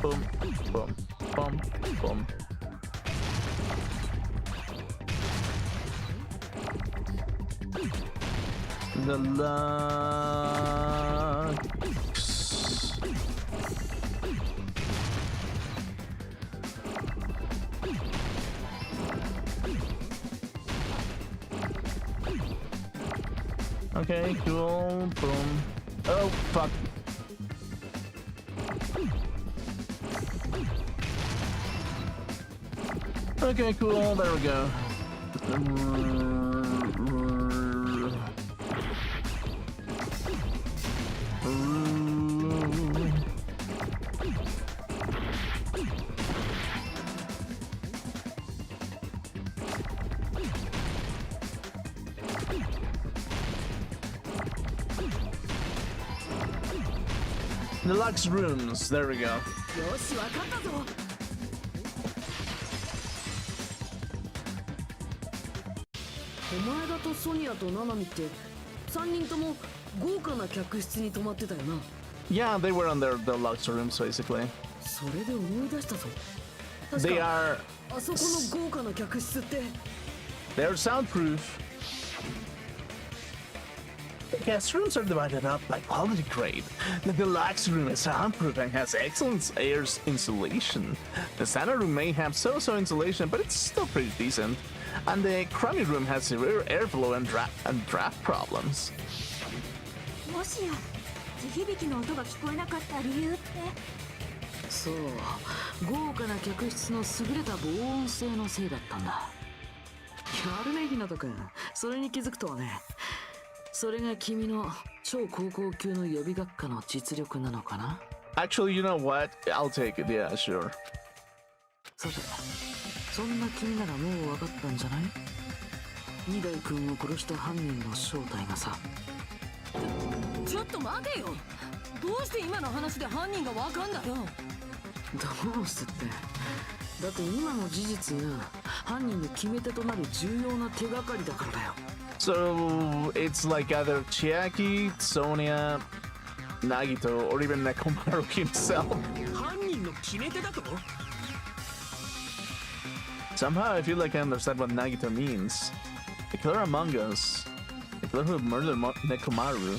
Boom, boom, boom, boom. Deluxe. Okay, cool. Boom. Oh, fuck. Okay, cool. There we go. Deluxe rooms. There we go. よしわかったぞ。お前だとソニアとナナミって3人とも豪華な客室に泊まってたよな。 Yeah, they were on their deluxe rooms basically. それで思い出したぞ。 They are あそこの豪華な客室って they're soundproof. The guest rooms are divided up by quality grade. The deluxe room is soundproof and has excellent air insulation. The standard room may have so-so insulation, but it's still pretty decent. And the crummy room has severe airflow and draft problems. もしや地響きの音が聞こえなかった理由って。そう豪華な客室の優れた防音性のせいだったんだ。やるねひなたくん、それに気づくとはね。それが君の超高校級の予備学科の実力なのかな。 Actually, you know what? I'll take it. Yeah, sure. さて、そんな君ならもう分かったんじゃない？二代君を殺した犯人の正体がさ。ちょっと待てよ。どうして今の話で犯人がわかんだよ。どうしてって。だって今の事実が犯人の決め手となる重要な手がかりだからだよ。So it's like either Chiaki, Sonia, Nagito, or even Nekomaru himself. 犯人の決め手だと？ Somehow I feel like I understand what Nagito means. The killer among us. The killer who murdered Nekomaru.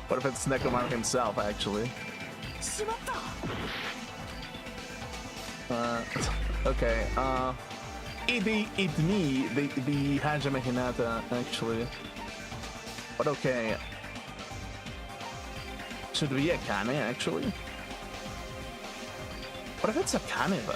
What if it's Nekomaru himself, actually? しまった。Okay, it me, the Hajime Hinata, actually. But okay. Should be a Kane, actually? What if it's a Kane, though?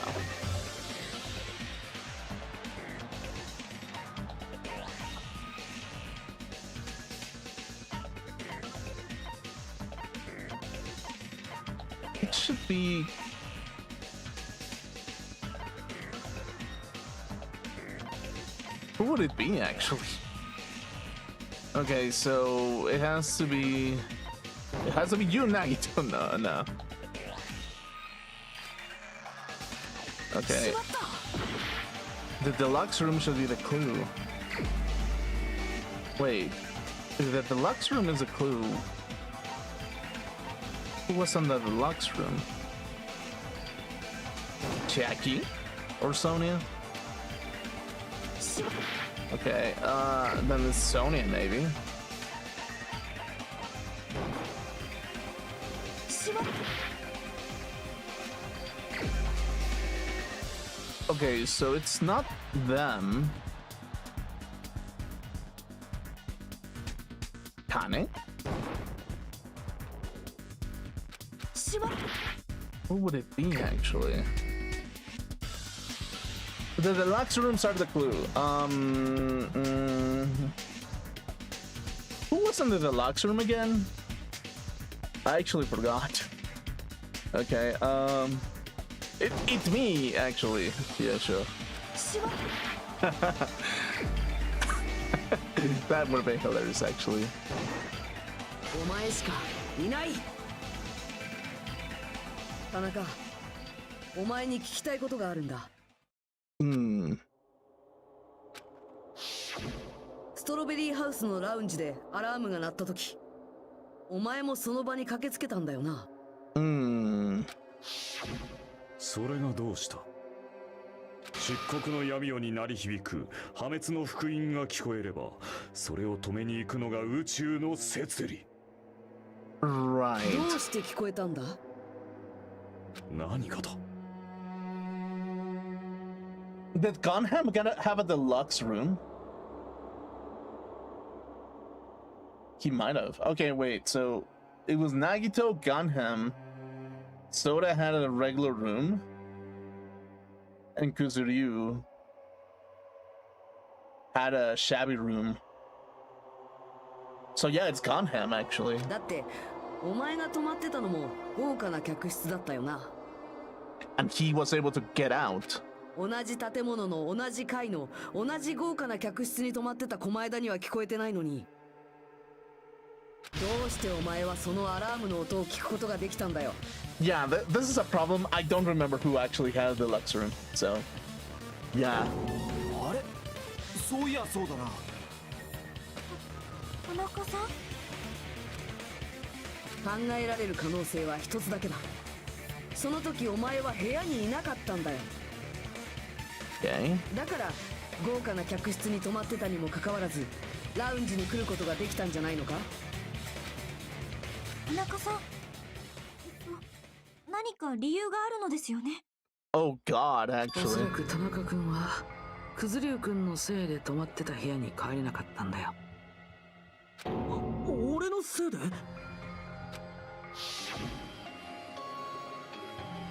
It should be... Who would it be, actually? Okay, so it has to be... It has to be you, Nagito. No. Okay. The deluxe room should be the clue. Wait. If the deluxe room is a clue... Who was in the deluxe room? Chiaki? Or Sonia? Okay, then it's Sonia, maybe. Okay, so it's not them. Kane? Who would it be, actually? The deluxe rooms are the clue. Who was in the deluxe room again? I actually forgot. Okay, it's me, actually. Yeah, sure. That would be hilarious, actually. お前しかいない。田中、お前に聞きたいことがあるんだ。ストロベリーハウスのラウンジでアラームが鳴った時、お前もその場に駆けつけたんだよな。それがどうした？漆黒の闇夜に鳴り響く破滅の福音が聞こえれば、それを止めに行くのが宇宙の摂理。Right. どうして聞こえたんだ？何かと。Did Gunham gonna have a deluxe room? He might have. Okay, wait, so it was Nagito, Gunham, Soda had a regular room, and Kuzuryu had a shabby room. So yeah, it's Gunham actually. だってお前が泊まってたのも豪華な客室だったよな。 And he was able to get out. 同じ建物の同じ階の同じ豪華な客室に泊まってた狛枝には聞こえてないのに、どうしてお前はそのアラームの音を聞くことができたんだよ。 Yeah, this is a problem. I don't remember who actually had the deluxe room. So, yeah. あれ、そういやそうだな。田中さん、考えられる可能性は一つだけだ。その時お前は部屋にいなかったんだよ。 Okay. だから豪華な客室に泊まってたにもかかわらずラウンジに来ることができたんじゃないのか。田中さん、何か理由があるのですよね。 Oh God, おそら actually. く田中君はくずりゅう君のせいで泊まってた部屋に帰れなかったんだよ。俺のせいで？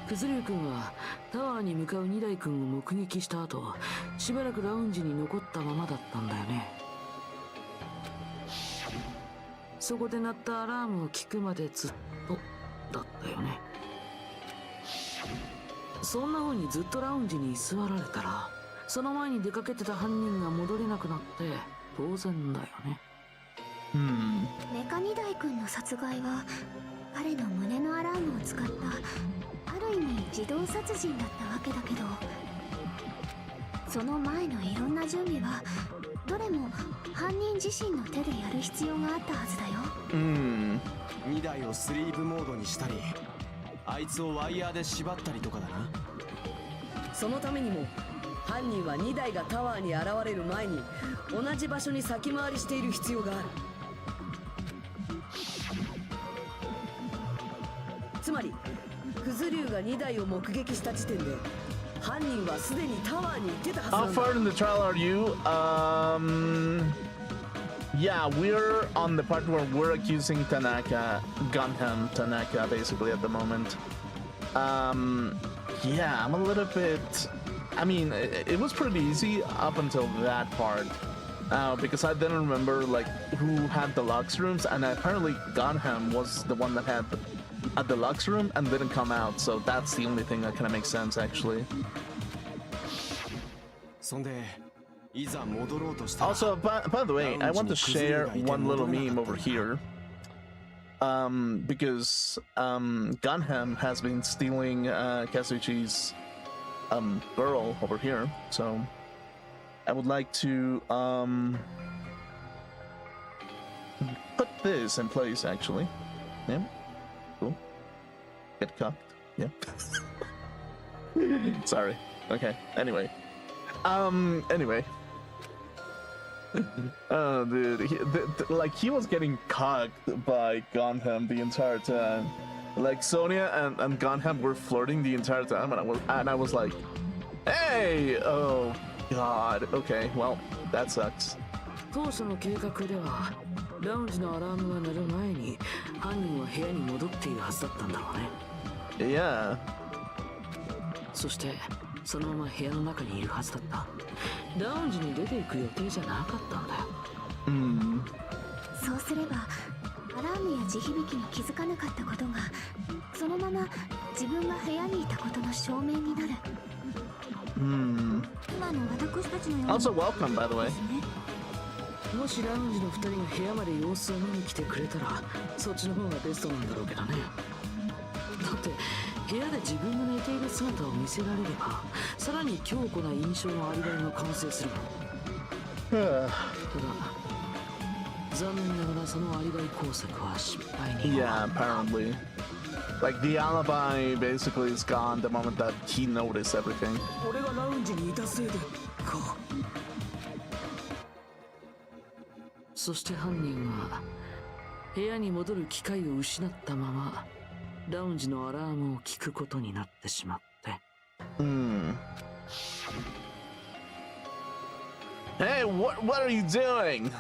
くずりゅう君はタワーに向かう二代君を目撃した後、しばらくラウンジに残ったままだったんだよね。そこで鳴ったアラームを聞くまでずっとだったよね。そんな風にずっとラウンジに居座られたら、その前に出かけてた犯人が戻れなくなって当然だよね。メカ二代君の殺害は彼の胸のアラームを使ったある意味自動殺人だったわけだけど、その前のいろんな準備はどれも犯人自身の手でやる必要があったはずだよ。2台をスリープモードにしたり、あいつをワイヤーで縛ったりとかだな。そのためにも犯人は2台がタワーに現れる前に同じ場所に先回りしている必要がある。つまりクズリュウが2台を目撃した時点で犯人はすでにタワーに行ってたはずな How んだ。 far in the trial are you? Yeah, we're on the part where we're accusing Tanaka, Gunham Tanaka, basically at the moment. Yeah, I'm a little bit. I mean, it was pretty easy up until that part, because I didn't remember like who had deluxe rooms, and apparently Gunham was the one that had a deluxe room and didn't come out. So that's the only thing that kind of makes sense, actually. そんでいざ戻ろうとしたら Also, by the way, I want to share one little meme over here. Because Gunham has been stealing Kazuchi's girl over here, so I would like to put this in place actually. Yeah, cool. Get cocked. Yeah. Sorry. Okay. Anyway. Anyway. Oh, dude, like he was getting cocked by Gunham the entire time. Like Sonia and Gunham were flirting the entire time, and I was like, hey, oh god, okay, well that sucks. 当初の計画ではラウンジのアラームが鳴る前に犯人は部屋に戻っているはずだったんだろうね。Yeah. そしてそのまま部屋の中にいるはずだった。ラウンジに出ていく予定じゃなかったんだよ。そうすればアラームや地響きに気づかなかったことがそのまま自分が部屋にいたことの証明になる。今の私たちのような Also welcome, by the way. もしラウンジの2人が部屋まで様子を見に来てくれたらそっちの方がベストなんだろうけどね。だって部屋で自分が寝ている姿を見せられればさらに強固な印象のアリバイが完成する。ただ残念ながらそのアリバイ工作は失敗に。 Yeah, apparently. Like the alibi basically is gone the moment that he noticed everything. 俺がラウンジにいたせいでか。そして犯人は部屋に戻る機会を失ったままラウンジのアラームを聞くことになってしまって。Hey, what are you doing?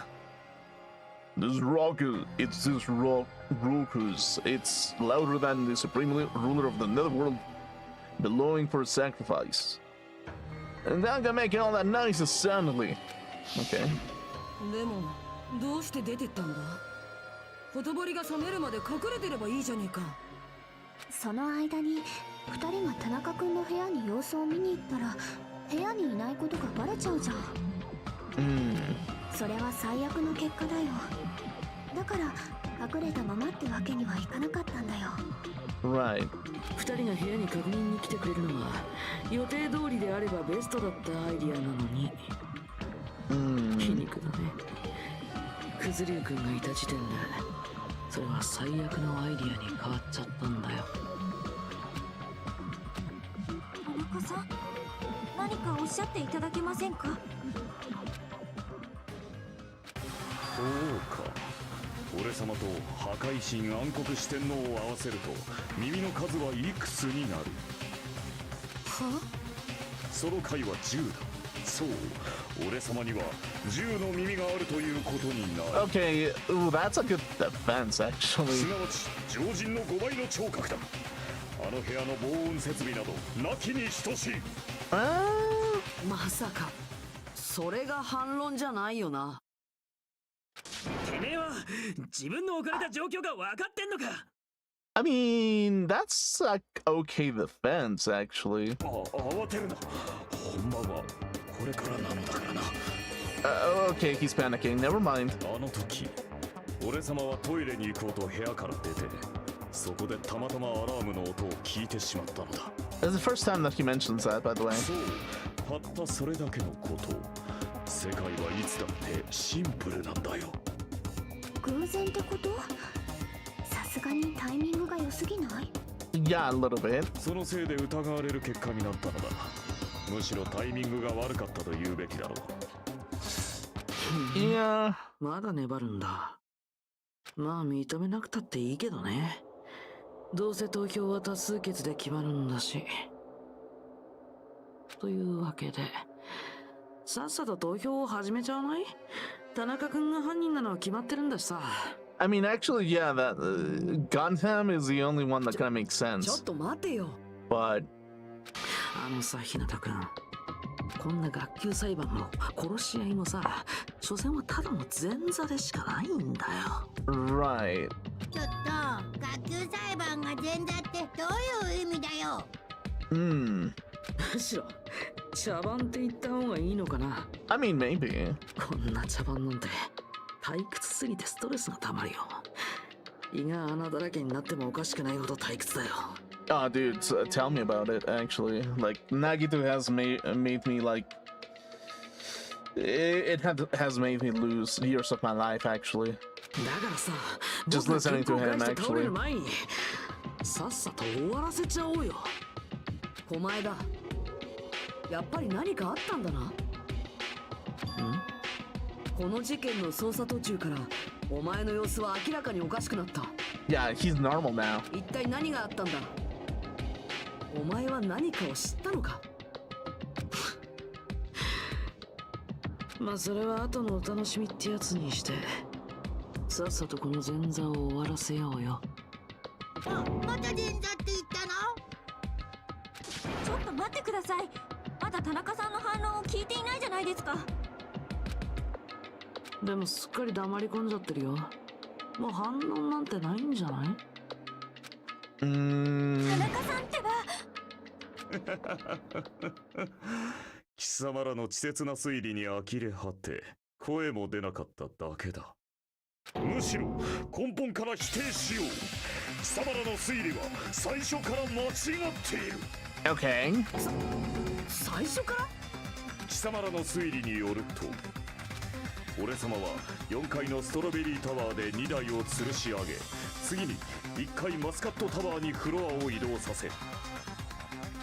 This rocker, it's this raucous. It's louder than the supreme ruler of the netherworld, belonging for sacrifice. And I'm gonna make all that noise suddenly. Okay. でもどうして出てったんだ？ほとぼりが冷めるまで隠れてればいいじゃねえか。その間に2人が田中君の部屋に様子を見に行ったら部屋にいないことがバレちゃうじゃん。それは最悪の結果だよ。だから隠れたままってわけにはいかなかったんだよ。 Right. 2人が部屋に確認に来てくれるのは予定通りであればベストだったアイディアなのに、皮肉だね。クズリュウ君がいた時点でそれは最悪のアイディアに変わっちゃったんだよ。田中さん、何かおっしゃっていただけませんか？そうか。俺様と破壊神暗黒四天王を合わせると耳の数はいくつになる？は？その回は10だ。そう、俺様には10の耳があるということになる。 Okay, ooh, that's a good defense, actually. すなわち常人の5倍の聴覚だ。あの部屋の防音設備などなきに等しい。まさかそれが反論じゃないよな。てめえは自分の置かれた状況が分かってんのか？ I mean, that's a okay defense, actually. 慌てるな。本番はこれからなのだからな。Okay, he's panicking. Never mind. あの時俺様はトイレに行こうと部屋から出て、そこでたまたまアラームの音を聞いてしまったのだ。 It's the first time that he mentions that, by the way. そう、たったそれだけのこと。世界はいつだってシンプルなんだよ。偶然ってこと？さすがにタイミングが良すぎない？ Yeah, a little bit. そのせいで疑われる結果になったのだ。むしろタイミングが悪かったと言うべきだろう。Yeah. まだ粘るんだ。まあ認めなくたっていいけどね。どうせ投票は多数決で決まるんだし。というわけでさっさと投票を始めちゃわない？田中君が犯人なのは決まってるんだしさ。I mean, actually, yeah, that Gundam is the only one that kind of makes ちょ sense. っと待てよ。 But あのさ、日向君、こんな学級裁判も殺し合いもさ、所詮はただの前座でしかないんだよ。 right. ちょっと学級裁判が前座ってどういう意味だよ。Hmm. むしろ茶番って言った方がいいのかな。 I mean, maybe. こんな茶番なんて退屈すぎてストレスがたまるよ。胃が穴だらけになってもおかしくないほど退屈だよ。Oh, dude, tell me about it. Actually, like Nagito has made me like has made me lose years of my life. Actually, だからさ、 just 僕が listening 健 to 康 him. を害して倒れ Actually, る前にさっさと終わらせちゃおうよ。お前だ。やっぱり何かあったんだな。この事件の捜査途中からお前の様子は明らかにおかしくなった。 yeah, he's normal now. 一体何があったんだ？お前は何かを知ったのか？まあそれは後のお楽しみってやつにして、さっさとこの前座を終わらせようよ。また前座って言ったの？ちょっと待ってください。まだ田中さんの反論を聞いていないじゃないですか。でもすっかり黙り込んじゃってるよ。もう反論なんてないんじゃない？田中さんってば。貴様らの稚拙な推理に呆れ果て声も出なかっただけだ。むしろ根本から否定しよう。貴様らの推理は最初から間違っている。 Okay. 最初から？貴様らの推理によると、俺様は4階のストロベリータワーで2台を吊るし上げ、次に1階マスカットタワーにフロアを移動させ、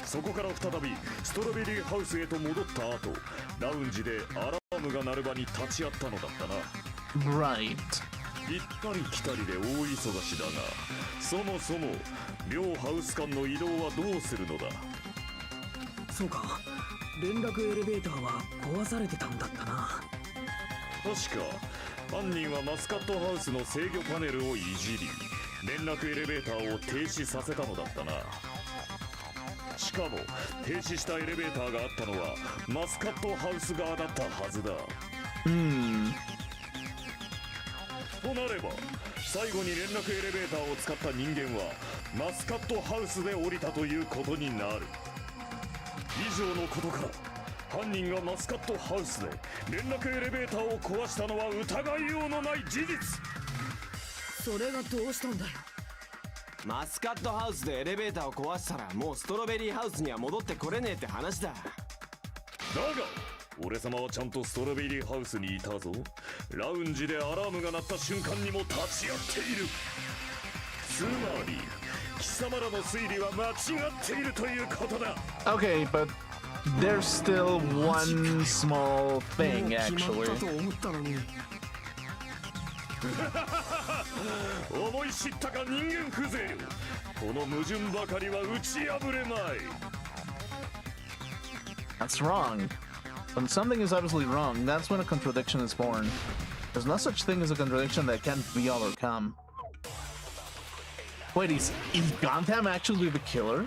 そこから再びストロベリーハウスへと戻った後、ラウンジでアラームが鳴る場に立ち会ったのだったな。 Right. 行ったり来たりで大忙しだが、そもそも両ハウス間の移動はどうするのだ？そうか、連絡エレベーターは壊されてたんだったな。確か犯人はマスカットハウスの制御パネルをいじり連絡エレベーターを停止させたのだったな。しかも停止したエレベーターがあったのはマスカットハウス側だったはずだ。となれば最後に連絡エレベーターを使った人間はマスカットハウスで降りたということになる。以上のことから犯人がマスカットハウスで連絡エレベーターを壊したのは疑いようのない事実。それがどうしたんだよ。マスカットハウスでエレベーターを壊したらもうストロベリーハウスには戻ってこれねえって話だ。だが俺様はちゃんとストロベリーハウスにいたぞ。ラウンジでアラームが鳴った瞬間にも立ち会っている。つまり貴様らの推理は間違っているということだ。 Okay, but there's still one small thing 決ま actually. ったと思ったのに。思い知ったか人間風情よ。この矛盾ばかりは打ち破れまい。 That's wrong. When something is obviously wrong, that's when a contradiction is born. There's no such thing as a contradiction that can't be overcome. Wait, is Gundam actually the killer?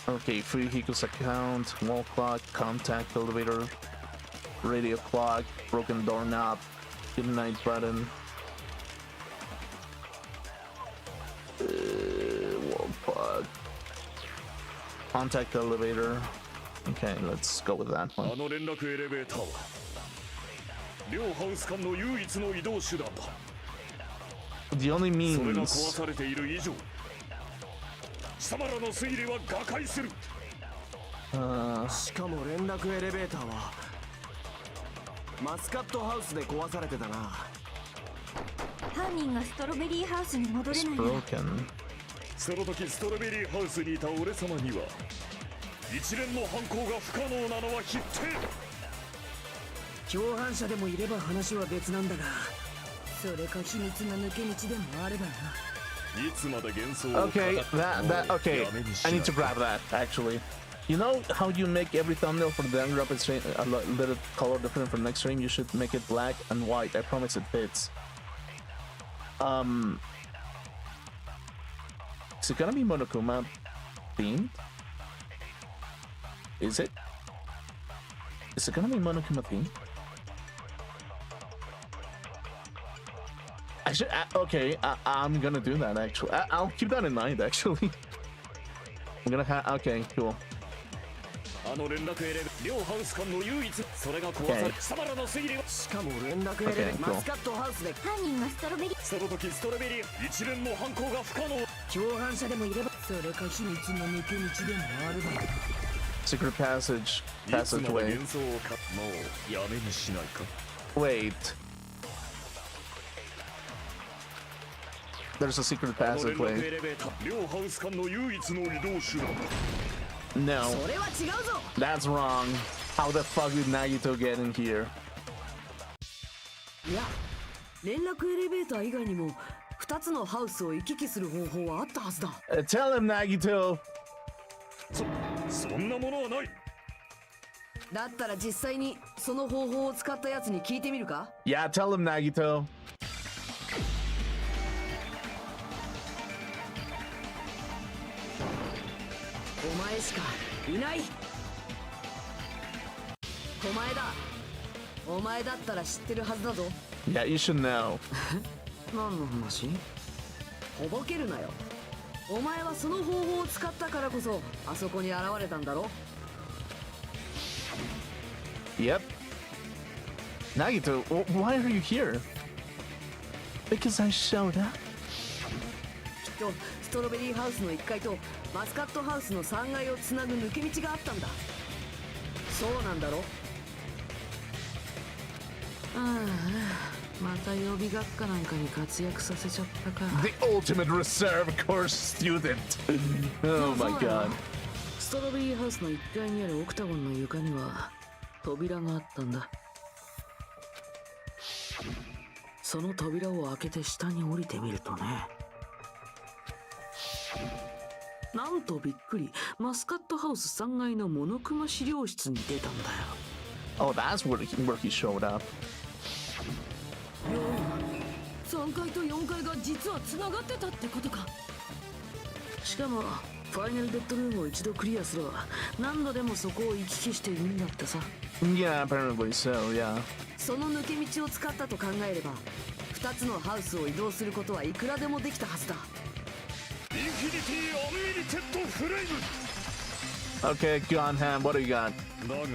Okay, free Hiko's account, wall clock, contact elevator, radio clock, broken doorknob, good night button. Wall clock, contact elevator. Okay, let's go with that あ one. の連絡エレベーターは両ハウス間の唯一の移動手段だ。 The only それが壊 means されている以上貴様らの推理は瓦解する。しかも連絡エレベーターはマスカットハウスで壊されてたな。犯人がストロベリーハウスに戻れ it's ないなら broken. その時ストロベリーハウスにいた俺様には一連の犯行が不可能なのは必定だ。共犯者でもいれば話は別なんだが、それか秘密の抜け道でもあればな。いつまで幻想を語って Okay, も okay. やめにし I ない need to grab that actually. You know how you make every thumbnail for the Danganronpa stream a little color different for next stream? You should make it black and white. I promise it fits. Is it gonna be Monokuma themed? Is it? Is it gonna be Monokuma themed? I should. Okay, I'm gonna do that actually. I'll keep that in mind actually. I'm gonna have. Okay, cool. あの連絡エレベ両ハウス間の唯一それが壊され Okay. 貴様らの推理はしかも連絡エレベー Okay, ター cool. マスカットハウスで犯人がストロベリーその時ストロベリー一連の犯行が不可能。共犯者でもいればそれか秘密の抜け道でもあればな。 Secret passage. いつまで Passageway. 幻想をかもうやめにしないか。 Wait. There's a secret あの連絡エ passageway. レベーター両ハウス間の唯一の移動手段だ。 No, それは違うぞ。 that's wrong. How the fuck did Nagito get in here? いや、連絡エレベーター以外にも2つのハウスを行き来する方法はあったはずだ。 Tell him, Nagito. そんなものはない。だったら実際にその方法を使ったやつに聞いてみるか。 Yeah, tell him, Nagito. お前しかいない。お前だ。お前だったら知ってるはずだぞ。 Yeah, you should know. 何の話？ほぼけるなよ。お前はその方法を使ったからこそあそこに現れたんだろ。 Yep. Nagito, why are you here? Because I showed up. きっとストロベリーハウスの1階とマスカットハウスの3階をつなぐ抜け道があったんだ。そうなんだろ。ああ、また予備学科なんかに活躍させちゃったか。 The ultimate reserve course student. Oh my god. ストロベリーハウスの1階にあるオクタゴンの床には扉があったんだ。その扉を開けて下に降りてみるとね。なんとびっくり、マスカットハウス3階のモノクマ資料室に出たんだよ。 Oh, that's where he showed up. 3階と4階が実はつながってたってことか。しかもファイナルデッドルームを一度クリアすれば何度でもそこを行き来していいんだってさ。 Yeah, apparently so, yeah. その抜け道を使ったと考えれば2つのハウスを移動することはいくらでもできたはずだ。インフィニティアンリミテッドフレイム。 Okay, Gonham, what do you got? だが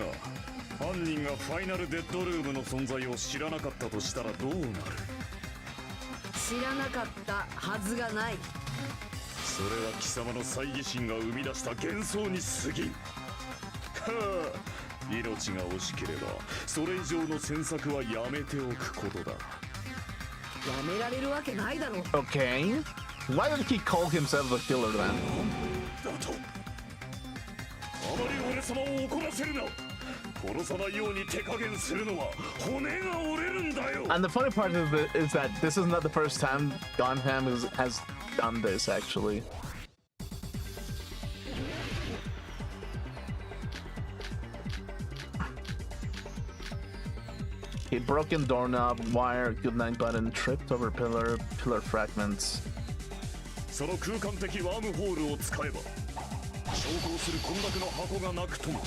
犯人がファイナルデッドルームの存在を知らなかったとしたらどうなる？知らなかったはずがない。それは貴様の猜疑心が生み出した幻想に過ぎん。はあ、命が惜しければそれ以上の詮索はやめておくことだ。やめられるわけないだろう。 Okay. Why did he call himself the killer then? だとあまり俺様を怒らせるな。殺さないように手加減するのは骨が折れるんだよ。 And the funny part of it is that this is not the first time Gonham has done this, actually. A broken doorknob, wire, goodnight button, tripped over pillar fragments. その空間的ワームホールを使えば昇降する混濁の箱がなくとも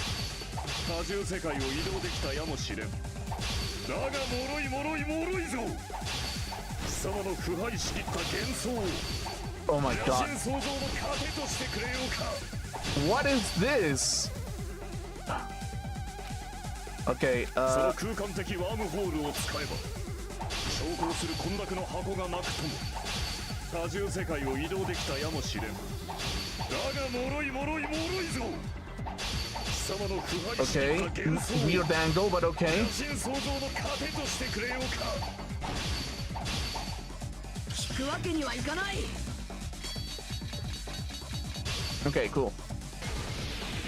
多重世界を移動できたやもしれん。だが脆い脆い脆いぞ。貴様の腐敗しきった幻想を Oh my 野 god. 心創造の糧としてくれようか。 What is this? Okay, その空間的ワームホールを使えば昇降する混濁の箱がなくとも多重世界を移動できたやもしれん。だが脆い脆い脆いぞ。貴様の腐敗しき okay. った幻想を Weird angle, but okay. 野心創造の糧としてくれようか。聞くわけにはいかない。 Okay, cool.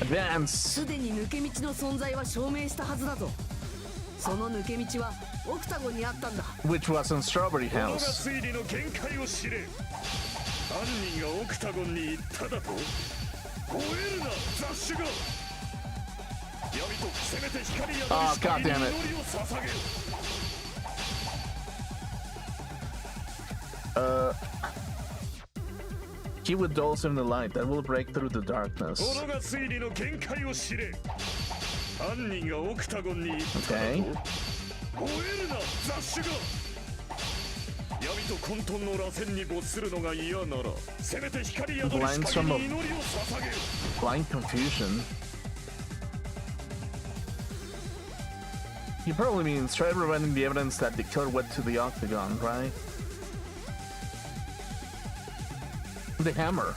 Advance. すでに抜け道の存在は証明したはずだぞ。その抜け道はオクタゴンにあったんだ。 Which was in Strawberry このが House. 推理の限界を知れ。犯人がオクタゴンに行っただと。吠えるな雑種が。闇とせめて光宿り Oh, しか God りに damn 祈 it. りを捧げる。 He would dulls in the light that will break through the darkness. このが推理の限界を知れ。犯人がオクタゴンに行っただと。 Okay. 吠えるな雑種が。闇と混沌の螺旋に没するのが嫌ならせめて光宿りしかりに祈りを捧げる。 Blind confusion. He probably means try preventing the evidence that the killer went to the octagon, right? The hammer.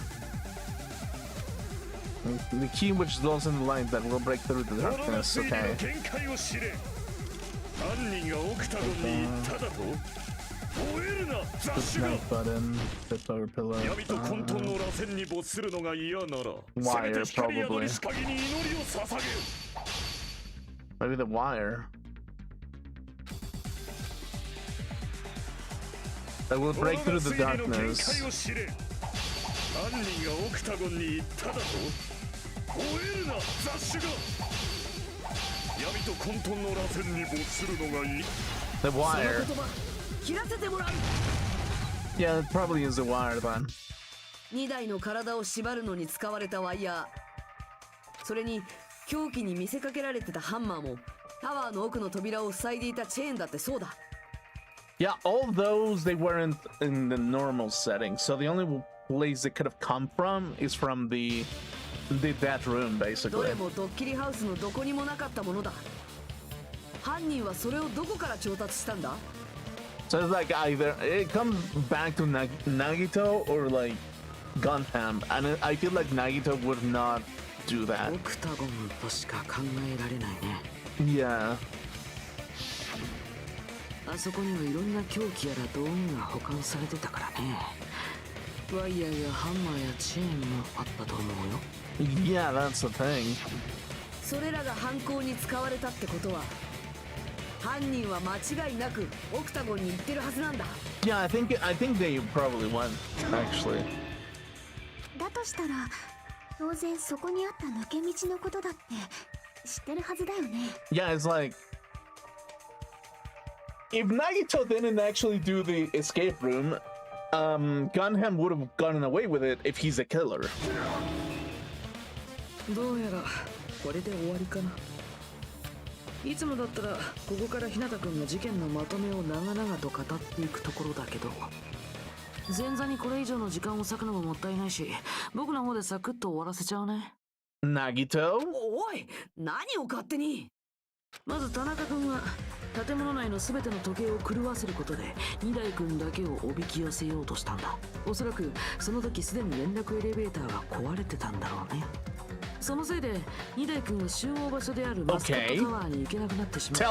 The key which dwells in the light that will break through the このが darkness. 推理の Okay. 限界を知れ。犯人がオクタゴンに行っただと。吠えるな雑種が。 Goodnight button, trip over pillar. 闇と混沌の螺旋に没するのが嫌ならせめて光宿りしかりに祈りを捧げる。 Maybe the wire. That will break through the このが推理の限 darkness. 界を知れ。犯人がオクタゴンに行っただと。吠えるな雑種が。闇と混沌の螺旋に没するのがいい。 The その wire. 言葉切らせてもらう。 Yeah, it probably is the wire then. 2台の体を縛るのに使われたワイヤー、それに凶器に見せかけられてたハンマーもタワーの奥の扉を塞いでいたチェーンだってそうだ。 Yeah, all those they weren't in the normal setting, so the only place they could have come from is from that room, ど basically. れもドッキリハウスのどこにもなかったものだ。犯人はそれをどこから調達したんだ？ So it's like either it comes back to Nagito or like Gunham, and I feel like Nagito would not do that. オクタゴンとしか考えられないね。 Yeah. あそこにはいろんな凶器やら道具が保管されてたからね。ワイヤーやハンマーやチェーンもあったと思うよ。 Yeah, that's the thing. それらが犯行に使われたってことは犯人は間違いなくオクタゴンに行ってるはずなんだ。 Yeah, I think they probably went actually. だとしたら当然そこにあった抜け道のことだって知ってるはずだよね。 Yeah, it's like if Nagito didn't actually do the escape room, Gunham would have gotten away with it if he's a killer. どうやらこれで終わりかな。いつもだったらここから日向君が事件のまとめを長々と語っていくところだけど、前座にこれ以上の時間を割くのももったいないし、僕の方でサクッと終わらせちゃうね。Nagito? おい、何を勝手に。まず田中君は建物内の全ての時計を狂わせることで二代君だけをおびき寄せようとしたんだ。おそらくその時すでに連絡エレベーターが壊れてたんだろうね。そのせいで二代君は集合場所であるマスカットタワーに行けなくなってしまった。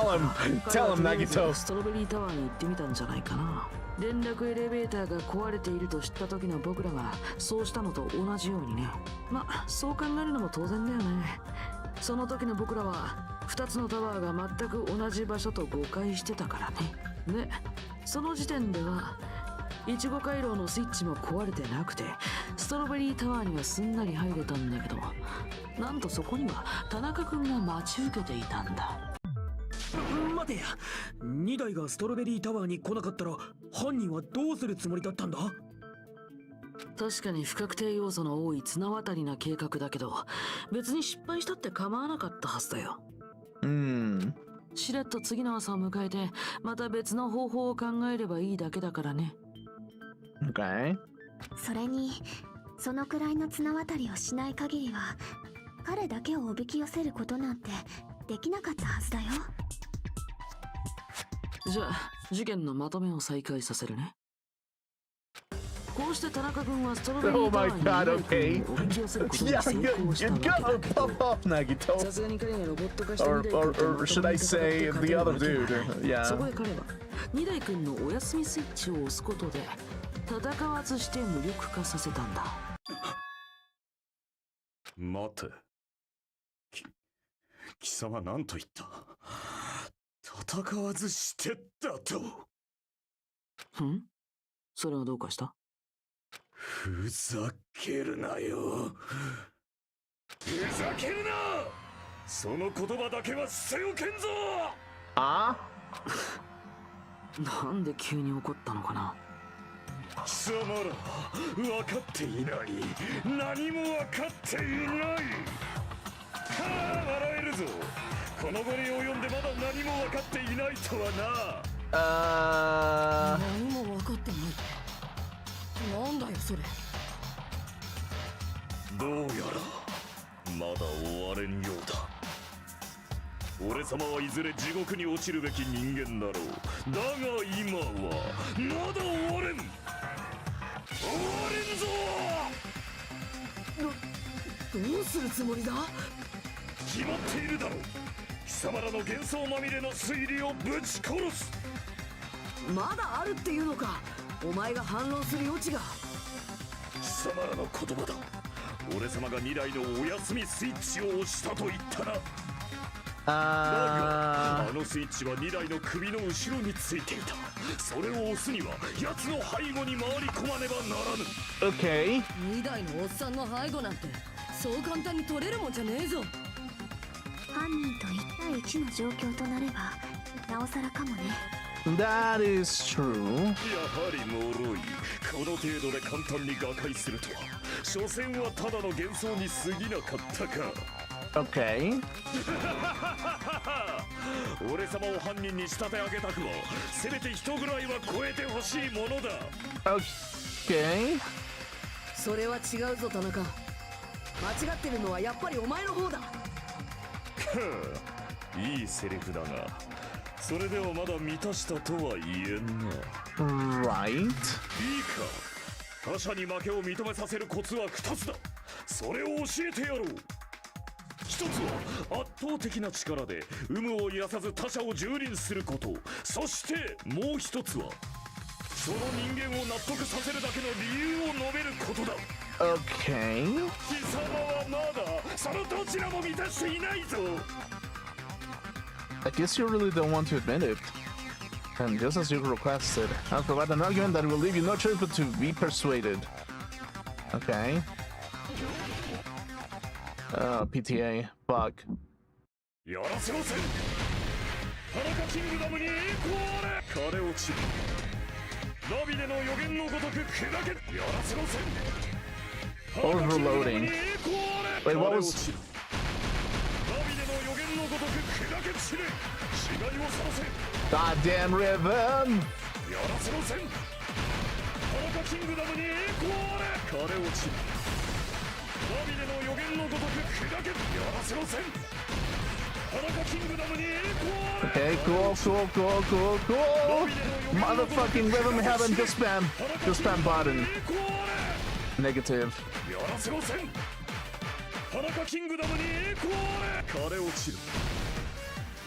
Tell him, Nagito. ストロベリータワーに行ってみたんじゃないかな。連絡エレベーターが壊れていると知った時の僕らがそうしたのと同じようにね。まあそう考えるのも当然だよね。その時の僕らは2つのタワーが全く同じ場所と誤解してたからね。で、その時点ではいちご回廊のスイッチも壊れてなくて、ストロベリータワーにはすんなり入れたんだけど、なんとそこには田中君が待ち受けていたんだ。待てや、2台がストロベリータワーに来なかったら犯人はどうするつもりだったんだ？確かに不確定要素の多い綱渡りな計画だけど、別に失敗したって構わなかったはずだよ。しれっと次の朝を迎えてまた別の方法を考えればいいだけだからね。 Okay. それにそのくらいの綱渡りをしない限りは彼だけをおびき寄せることなんてできなかったはずだよ。じゃあ事件のまとめを再開させるね。こうして田中君はストロベリータワーに2代君をおびき寄せることに成功したわけだけど、 Nagito. さすがに彼がロボット化した2代君と Or should I say the other dude? そ Yeah. こで彼は2代君のお休みスイッチを押すことで戦わずして無力化させたんだ。待て。貴様何と言った？戦わずしてだと。それはどうかした？ふざけるなよ。ふざけるな！その言葉だけは捨ておけんぞ！Ah? なんで急に怒ったのかな。貴様ら分かっていない。何も分かっていない。はあ、笑えるぞ。この後に及んでまだ何も分かっていないとはな。何も分かってない。なんだよそれ。どうやらまだ終われんようだ。俺様はいずれ地獄に落ちるべき人間だろう。だが今はまだ終われん。終われんぞ。どうするつもりだ？決まっているだろう。貴様らの幻想まみれの推理をぶち殺す。まだあるっていうのか。お前が反論する余地が。貴様らの言葉だ。俺様が2台のお休みスイッチを押したと言ったな。だがあのスイッチは2台の首の後ろについていた。それを押すには奴の背後に回り込まねばならぬ。 Okay. 2台のおっさんの背後なんてそう簡単に取れるもんじゃねえぞ。犯人と1対1の状況となればなおさらかもね。 That is true. やはり脆い。この程度で簡単に瓦解するとは。所詮はただの幻想に過ぎなかったか。Okay. 俺様を犯人に仕立て上げたくはせめて人ぐらいは超えてほしいものだ。 Okay. それは違うぞ田中。間違ってるのはやっぱりお前の方だ。いいセリフだが、それではまだ満たしたとは言えんな。 Right. いいか、他者に負けを認めさせるコツは2つだ。それを教えてやろう。1つは圧倒的な力で有無を言わさず他者を蹂躙すること。そしてもう1つはその人間を納得させるだけの理由を述べることだ。 Okay. 貴様はまだそのどちらも満たしていないぞ。 I guess you really don't want to admit it. And just as you requested, I'll provide an argument that will leave you no choice but to be persuaded. Okay. PTA. Fuck. やらせません。田中キングダムに栄光あれ。枯れ落ちる。ナビでの予言のごとく砕け。やらせません。 Overloading. Wait, what was? Goddamn rhythm! Okay, cool. Motherfucking rhythm heaven, just spam button. Negative. 田中キングダムに栄光あれ。枯れ落ちる。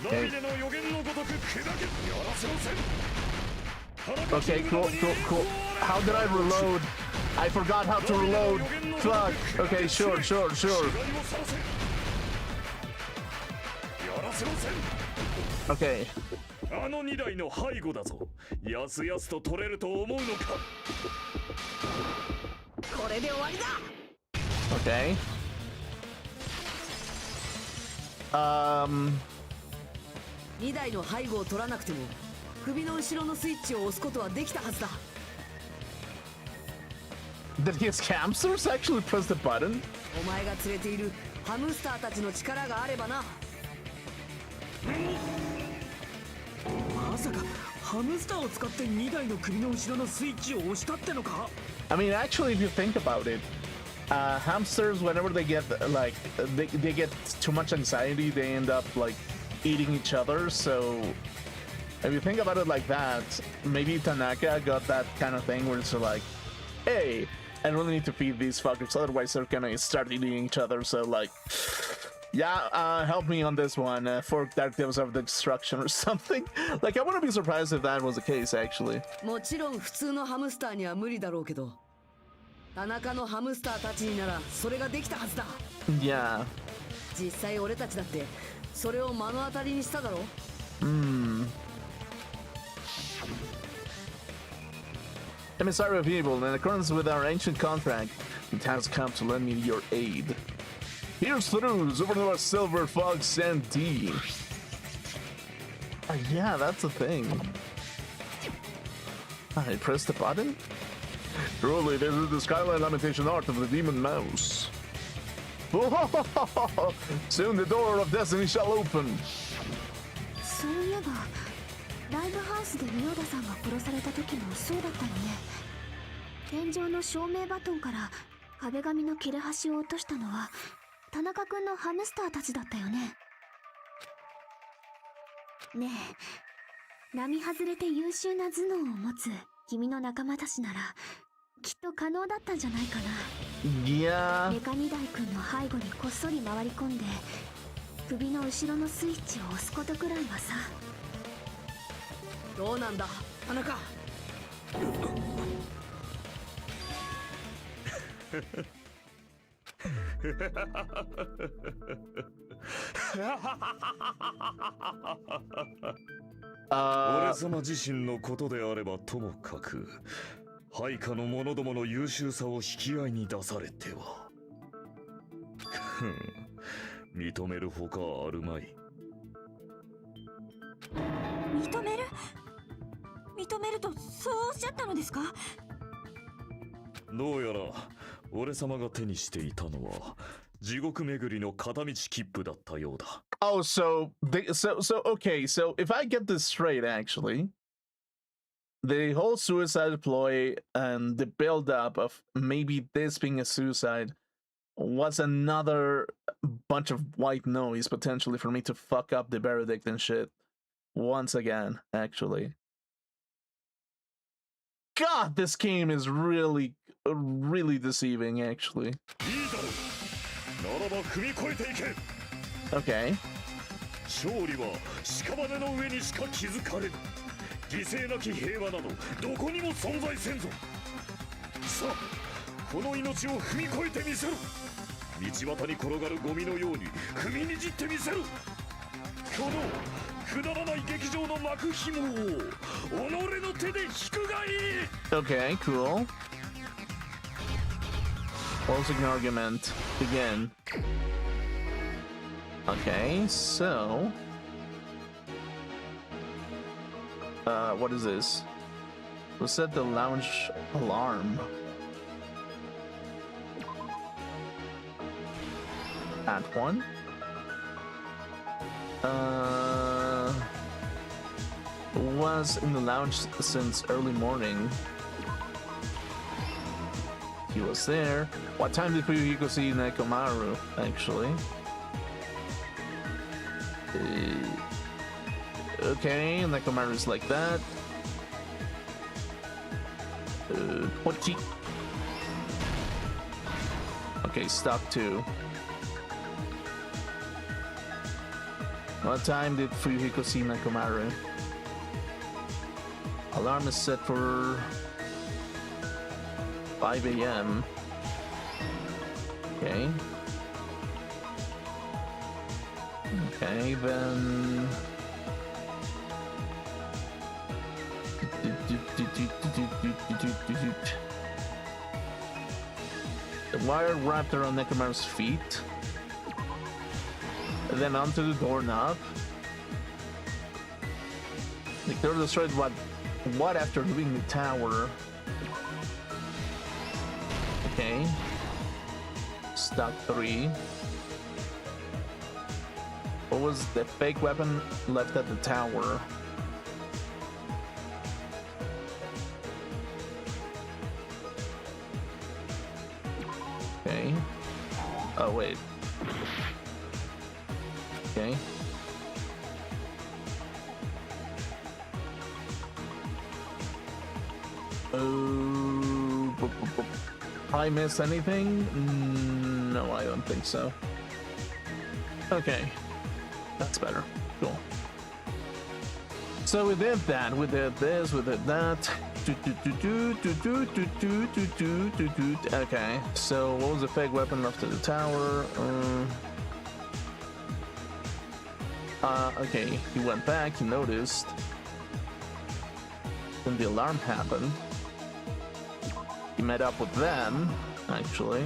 ナビでの予言のごとく砕け。やらせません。 Okay, cool. How did I reload? I forgot how to reload. Fuck. Okay, sure. やらせません。 Okay. あの2台の背後だぞ。やすやすと取れると思うのか。これで終わりだ。 Okay. 2台の背後を取らなくても首の後ろのスイッチを押すことはできたはずだ。 Did his hamsters actually press the button? お前が連れているハムスターたちの力があればな。まさかハムスターを使って2台の首の後ろのスイッチを押したってのか？ I mean, actually, if you think about it, hamsters, whenever they get like they get too much anxiety, they end up like eating each other. So if you think about it like that, maybe Tanaka got that kind of thing where it's like, hey, I really need to feed these fuckers, otherwise they're gonna start eating each other. So like, yeah, help me on this one, for Directives of Destruction or something. Like, I wouldn't be surprised if that was the case, actually. もちろん普通のハムスターには無理だろうけど、田中のハムスターたちにならそれができたはずだ。 Yeah. 実際俺たちだってそれを目の当たりにしただろ。Emissary of Evil, in accordance with our ancient contract, it has come to lend me your aid. Here's through Supernova Silver Fox and D. Yeah, that's a thing. I press the button? Truly, this is the Skyline Lamentation art of the Demon Mouse. Soon the door of destiny shall open. そういえばライブハウスで仁田さんが殺された時もそうだったよね。天井の照明バトンから壁紙の切れ端を落としたのは田中君のハムスターたちだったよね。ねえ、並外れて優秀な頭脳を持つ君の仲間たちならきっと可能だったんじゃないかな。Yeah. メカ2台君の背後にこっそり回り込んで首の後ろのスイッチを押すことくらいはさ。どうなんだ田中。俺様自身のことであればともかく配下の者どもの優秀さを引き合いに出されては認めるほかあるまい。認めるとそうおっしゃったのですか？どうやら俺様が手にしていたのは地獄巡りの片道切符だったようだ。Oh, so okay, so if I get this straight, actually, the whole suicide ploy and the build-up of maybe this being a suicide was another bunch of white noise potentially for me to fuck up the verdict and shit once again, actually. God, this game is really deceiving, actually. Okay. 勝利は屍の上にしか築かれる。犠牲なき平和などどこにも存在せんぞ。さあ、この命を踏み越えてみせろ。道端に転がるゴミのように踏みにじってみせろ。このくだらない劇場の幕紐を己の手で引くがいい。 Okay, cool. Closing argument. Begin. Okay, so what is this? We'll set the lounge alarm at 1. Was in the lounge since early morning. He was there. What time did Fuyuhiko see Nekomaru, actually? Okay, Nekomaru's like that. What key? Okay, stop 2. What time did Fuyuhiko see Nekomaru? Alarm is set for 5 a.m. Okay. Okay, then... The wire wrapped around Nekomaru's feet. And then onto the doorknob. The door destroyed what after leaving the tower? Okay. Stock 3. What was the fake weapon left at the tower? Okay. Oh, wait. Okay. I miss anything? No, I don't think so. Okay. That's better. Cool. So we did that, we did this, we did that. Okay, so what was the fake weapon left at the tower? Okay, he went back, he noticed. Then the alarm happened. He met up with them, actually.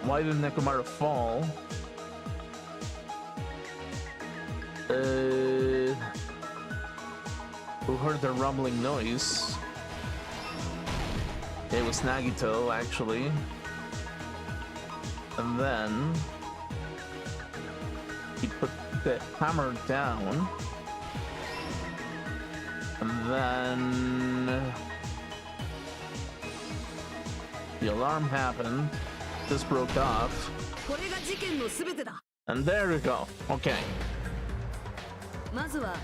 Why did Nekomaru fall? Who heard the rumbling noise? It was Nagito, actually. And then he put the hammer down. And then the alarm happened. This broke off. And there we go. Okay. まずは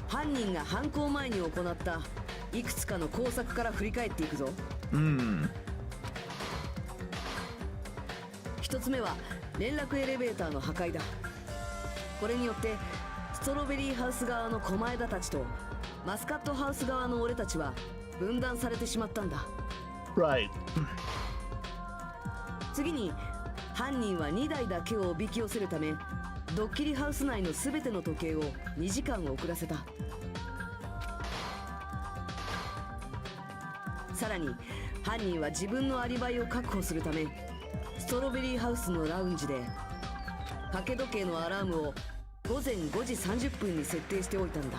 犯人が犯行前に行ったいくつかの工作から振り返っていくぞ。一つ目は連絡エレベーターの破壊だ。これによってストロベリーハウス側の狛枝たちとマスカットハウス側の俺たちは分断されてしまったんだ。Right. 次に犯人は2台だけをおびき寄せるためドッキリハウス内の全ての時計を2時間遅らせた。さらに犯人は自分のアリバイを確保するためストロベリーハウスのラウンジで掛け時計のアラームを午前5時30分に設定しておいたんだ。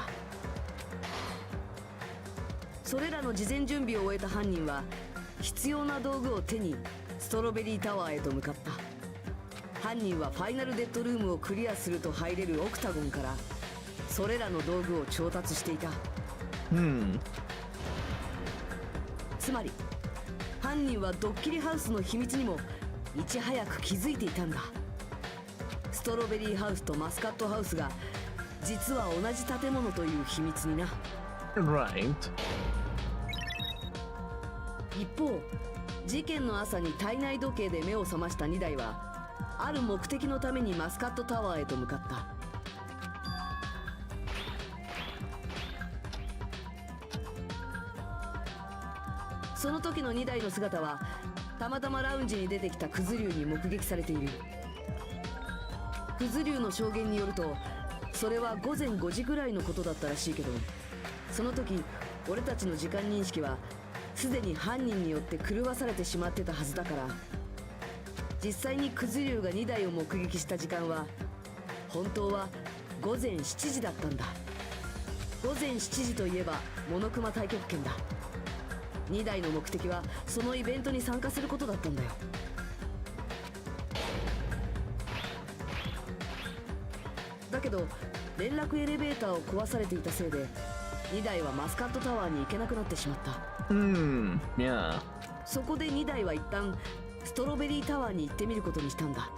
それらの事前準備を終えた犯人は必要な道具を手にストロベリータワーへと向かった。犯人はファイナルデッドルームをクリアすると入れるオクタゴンからそれらの道具を調達していた。つまり犯人はドッキリハウスの秘密にもいち早く気づいていたんだ。ストロベリーハウスとマスカットハウスが実は同じ建物という秘密にな。Right. 一方事件の朝に体内時計で目を覚ました2台はある目的のためにマスカットタワーへと向かった。その時の2台の姿はたまたまラウンジに出てきたクズ竜に目撃されている。クズ竜の証言によるとそれは午前5時ぐらいのことだったらしいけど、その時俺たちの時間認識はすでに犯人によって狂わされてしまってたはずだから実際にくず竜が2台を目撃した時間は本当は午前7時だったんだ。午前7時といえばモノクマ太極拳だ。2台の目的はそのイベントに参加することだったんだよ。だけど連絡エレベーターを壊されていたせいで2台はマスカットタワーに行けなくなってしまった。Yeah. そこで2台は一旦ストロベリータワーに行ってみることにしたんだ。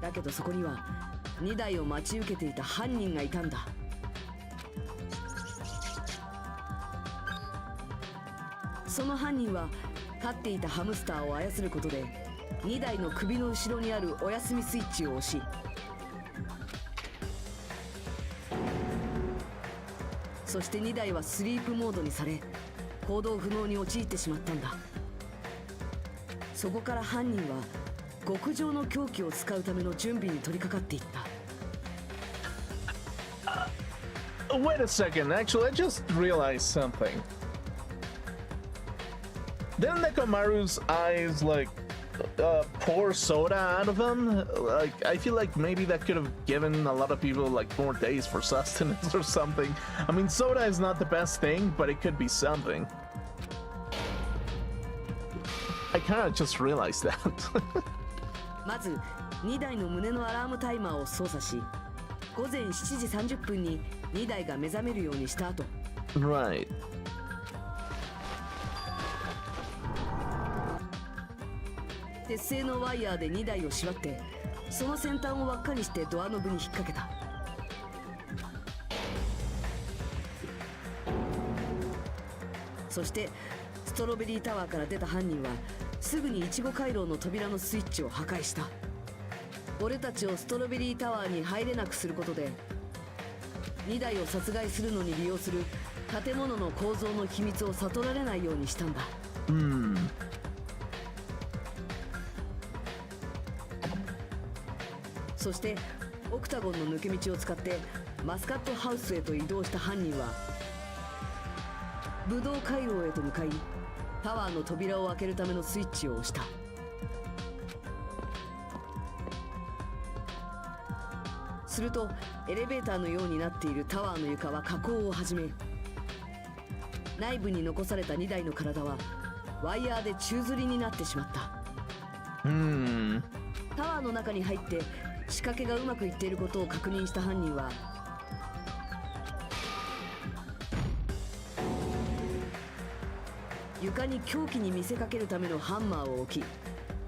だけどそこには2台を待ち受けていた犯人がいたんだ。その犯人は飼っていたハムスターを操ることで2台の首の後ろにあるお休みスイッチを押し、そして2台はスリープモードにされ行動不能に陥ってしまったんだ。そこから犯人は極上の凶器を使うための準備に取り掛かっていった。Wait a second, actually, I just realized something. Didn't Nekomaru's eyes, like, pour soda out of them? Like, I feel like maybe that could have given a lot of people, like, more days for sustenance or something. I mean, soda is not the best thing, but it could be something. I kind of just realized that. まず2台の胸のアラームタイマーを操作し、午前7時30分に2台が目覚めるようにした後、 Right. 鉄製のワイヤーで2台を縛ってその先端を輪っかにしてドアノブに引っ掛けた。そしてストロベリータワーから出た犯人はすぐにイチゴ回廊の扉のスイッチを破壊した。俺たちをストロベリータワーに入れなくすることで2台を殺害するのに利用する建物の構造の秘密を悟られないようにしたんだ。そしてオクタゴンの抜け道を使ってマスカットハウスへと移動した犯人はブドウ回廊へと向かいタワーの扉を開けるためのスイッチを押した。するとエレベーターのようになっているタワーの床は下降を始め、内部に残された2台の体はワイヤーで宙吊りになってしまった。タワーの中に入って仕掛けがうまくいっていることを確認した犯人は床に凶器に見せかけるためのハンマーを置き、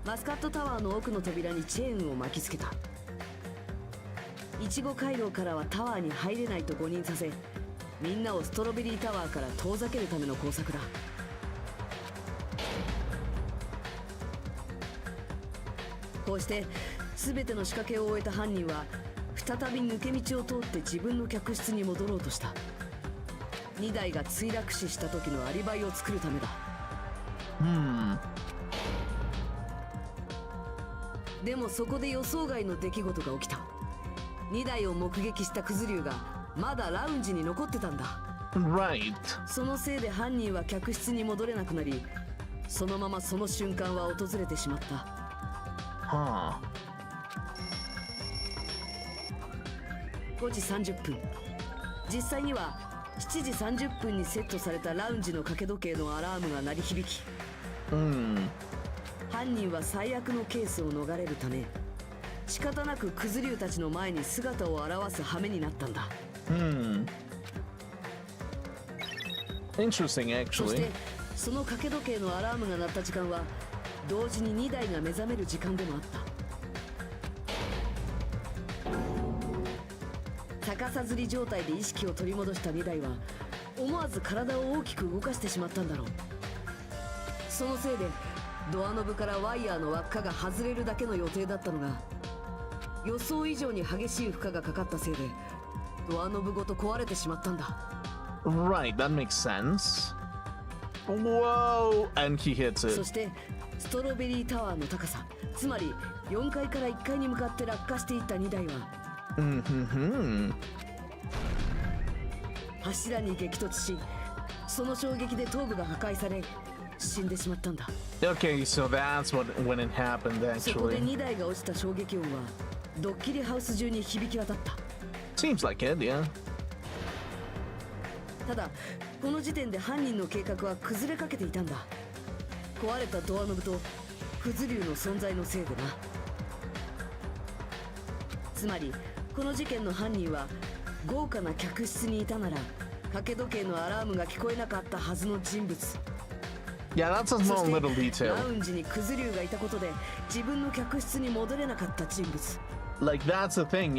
マスカットタワーの奥の扉にチェーンを巻きつけた。イチゴ回廊からはタワーに入れないと誤認させ、みんなをストロベリータワーから遠ざけるための工作だ。こうして全ての仕掛けを終えた犯人は再び抜け道を通って自分の客室に戻ろうとした。2台が墜落死した時のアリバイを作るためだ。でもそこで予想外の出来事が起きた。2台を目撃したクズ竜がまだラウンジに残ってたんだ。Right. そのせいで犯人は客室に戻れなくなり、そのままその瞬間は訪れてしまった。5時30分、実際には7時30分にセットされたラウンジの掛け時計のアラームが鳴り響き、犯人は最悪のケースを逃れるため仕方なくクズ竜たちの前に姿を現す羽目になったんだ。Interesting, そし actually. てその掛け時計のアラームが鳴った時間は同時に2台が目覚める時間でもあった。逆さづり状態で意識を取り戻した2台は思わず体を大きく動かしてしまったんだろう。そのせいでドアノブからワイヤーの輪っかが外れるだけの予定だったのが、予想以上に激しい負荷がかかったせいでドアノブごと壊れてしまったんだ。 Right, that makes sense. Whoa! And he hits そ it. してストロベリータワーの高さ、つまり4階から1階に向かって落下していった2台は柱に激突し、その衝撃で頭部が破壊され死んでしまったんだ。 Okay, so that's when it happened そこで actually. 2台が落ちた衝撃音はドッキリハウス中に響き渡った。 Seems like it, yeah. ただこの時点で犯人の計画は崩れかけていたんだ。壊れたドアノブとくず竜の存在のせいでな。つまりこの事件の犯人は豪華な客室にいたなら掛け時計のアラームが聞こえなかったはずの人物。 Yeah, that's a そ small して little detail. ラウンジにくず竜がいたことで自分の客室に戻れなかった人物。 Like that's the thing.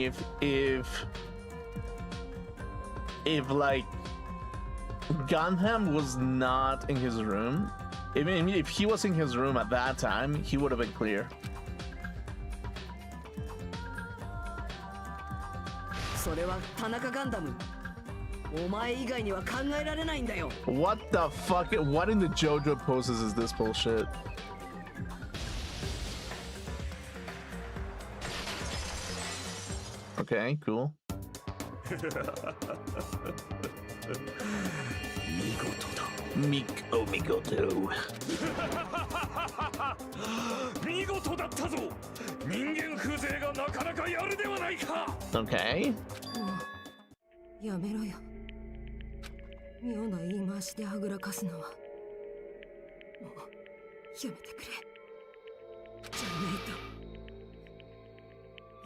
If like Gundam was not in his room, I mean, if he was in his room at that time, he would have been clear. それは田中ガンダム。お前以外には考えられないんだよ。 What the fuck? What in the JoJo poses is this bullshit? Okay, cool. 見事だ。 Migoto. 見事だったぞ。人間風情がなかなかやるではないか。 Okay. もうやめろよ。妙な言い回しであぐらかすのはもうやめてくれ。じゃね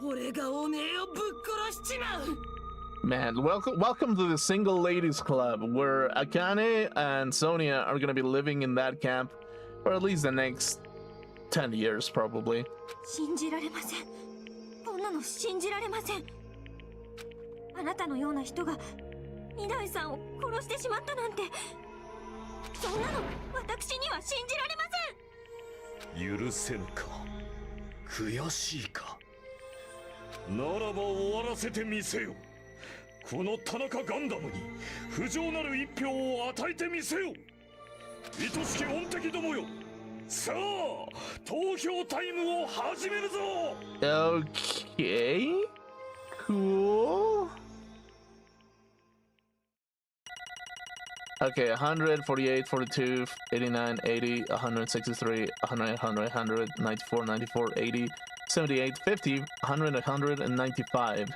えと俺がおめえをぶっ殺しちまう。 Man, welcome to the Single Ladies Club, where Akane and Sonia are gonna be living in that camp for at least the next 10 years, probably. 信じられません。こんなの信じられません。あなたのような人が二代さんを殺してしまったなんて、そんなの私には信じられません。許せぬか。悔しいか。ならば終わらせてみせよ。この田中ガンダムに不浄なる一票を与えてみせよ。愛しき恩敵どもよ。さあ、投票タイムを始めるぞ。 Okay, cool. Okay, 100, 48, 42, 89, 80, 163, 100, 100, 100, 94, 94, 80, 78, 50, 100, 100, and 95.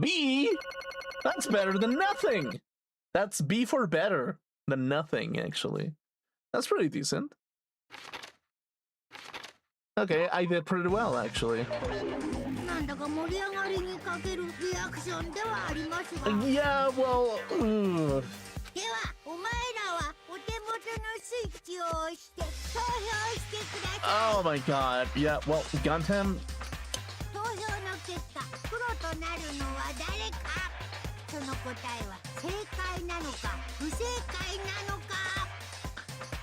B? That's better than nothing! That's B for better than nothing, actually. That's pretty decent. Okay, I did pretty well, actually. なんだか盛り上がりに欠けるリアクションではありますが。 Yeah, well... では、お前らはお手元のスイッチを押して投票してください。 Oh my god. Yeah, well, Gundam... 投票の結果、黒となるのは誰か。その答えは正解なのか不正解なのか。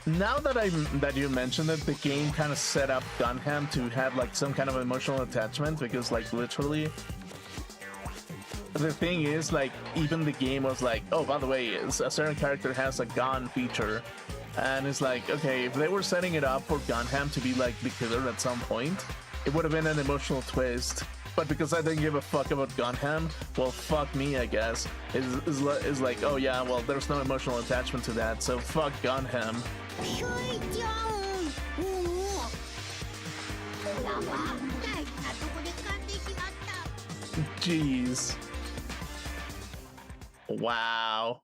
Now that you mentioned it, the game kind of set up Gundam to have like some kind of emotional attachment, because like literally the thing is, like, even the game was like, oh, by the way, a certain character has a gun feature, and it's like, okay, if they were setting it up for Gundam to be like the killer at some point, it would have been an emotional twist. But because I didn't give a fuck about Gundam, well, fuck me, I guess. Is like, oh yeah, well, there's no emotional attachment to that, so fuck Gundam. ひょいちゃん。やば、大事なとこで噛んでしまった。 Jeez. Wow.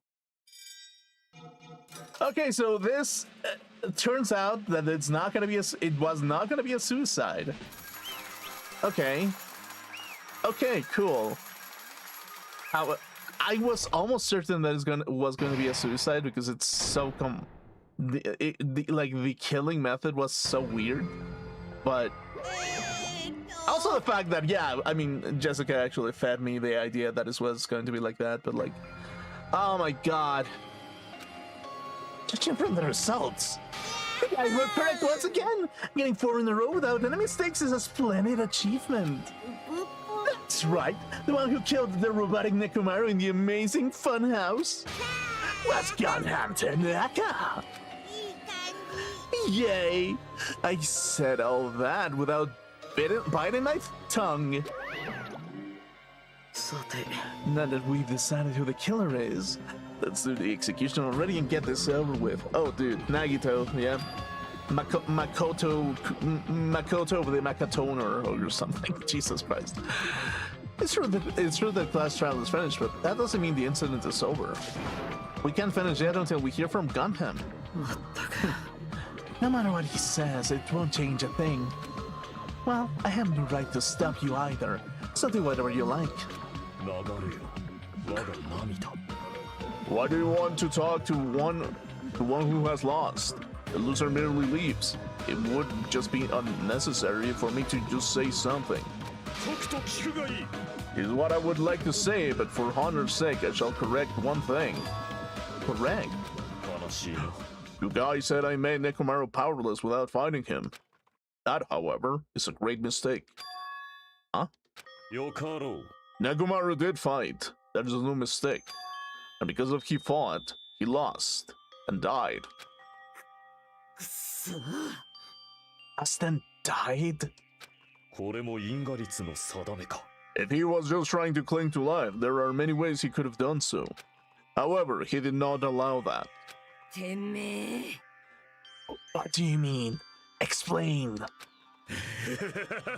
Okay, so this turns out that it was not going to be a suicide. Okay. Okay, cool. I was almost certain that it was going to be a suicide, because it's so the killing method was so weird. But also the fact that, yeah, I mean, Jessica actually fed me the idea that it was going to be like that, but like, oh my god. Judging from the results, I was correct once again. Getting 4 in a row without any mistakes is a splendid achievement. That's right, the one who killed the robotic Nekomaru in the amazing Funhouse was Gundam Tanaka. Yay! I said all that without biting my tongue. さて、 Now that we've decided who the killer is, Let's do the execution already and get this over with. Oh, dude, Nagito, yeah. Makoto the Makatoner or something. Jesus Christ. It's true that class trial is finished, but that doesn't mean the incident is over. We can't finish yet until we hear from Gunham. No matter what he says, it won't change a thing. Well, I have no right to stop you either, so do whatever you like. Why do you want to talk to one who has lost? The loser merely leaves. It would just be unnecessary for me to just say something. Is what I would like to say, but for honor's sake, I shall correct one thing. Correct? You guys said I made Nekomaru powerless without fighting him. That, however, is a great mistake. Huh? Nekomaru did fight. That is no mistake. And because of he fought, he lost and died. Aston died? If he was just trying to cling to life, there are many ways he could have done so. However, he did not allow that. What do you mean? Explain.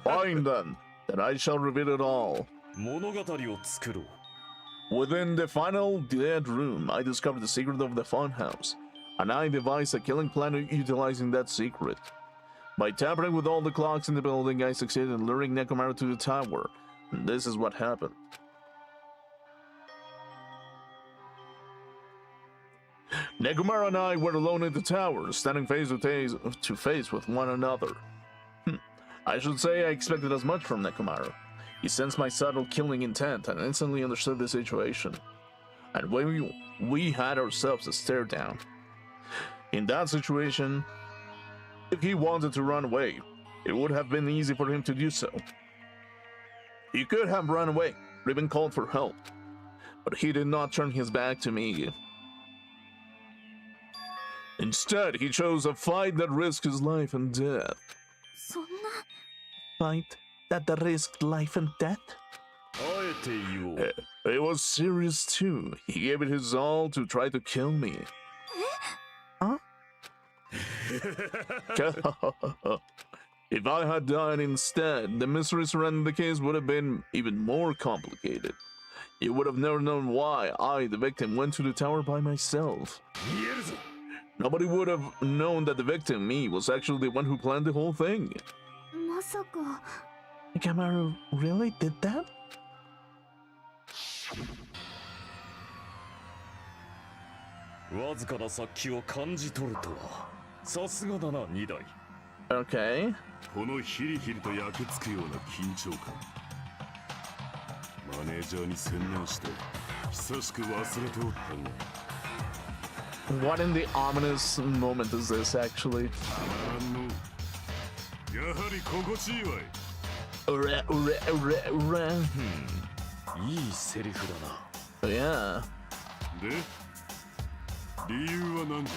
Fine then I shall reveal it all. Within the final dead room, I discovered the secret of the funhouse, and I devised a killing plan utilizing that secret. By tampering with all the clocks in the building, I succeeded in luring Nekomaru to the tower, and this is what happened. Nekomaru and I were alone in the tower, standing face to face with one another. I should say I expected as much from Nekomaru. He sensed my subtle killing intent and instantly understood the situation. And we had ourselves a stare down. In that situation, if he wanted to run away, it would have been easy for him to do so. He could have run away, or even called for help, but he did not turn his back to me. Instead, he chose a fight that risked his life and death. Fight that risked life and death? It was serious too. He gave it his all to try to kill me. Huh? If I had died instead, the mystery surrounding the case would have been even more complicated. You would have never known why I, the victim, went to the tower by myself. Nobody would have known that the victim, me, was actually the one who planned the whole thing. Nekomaru really did that? Okay. What in the ominous moment is this, actually? Yeah. 理由は何じ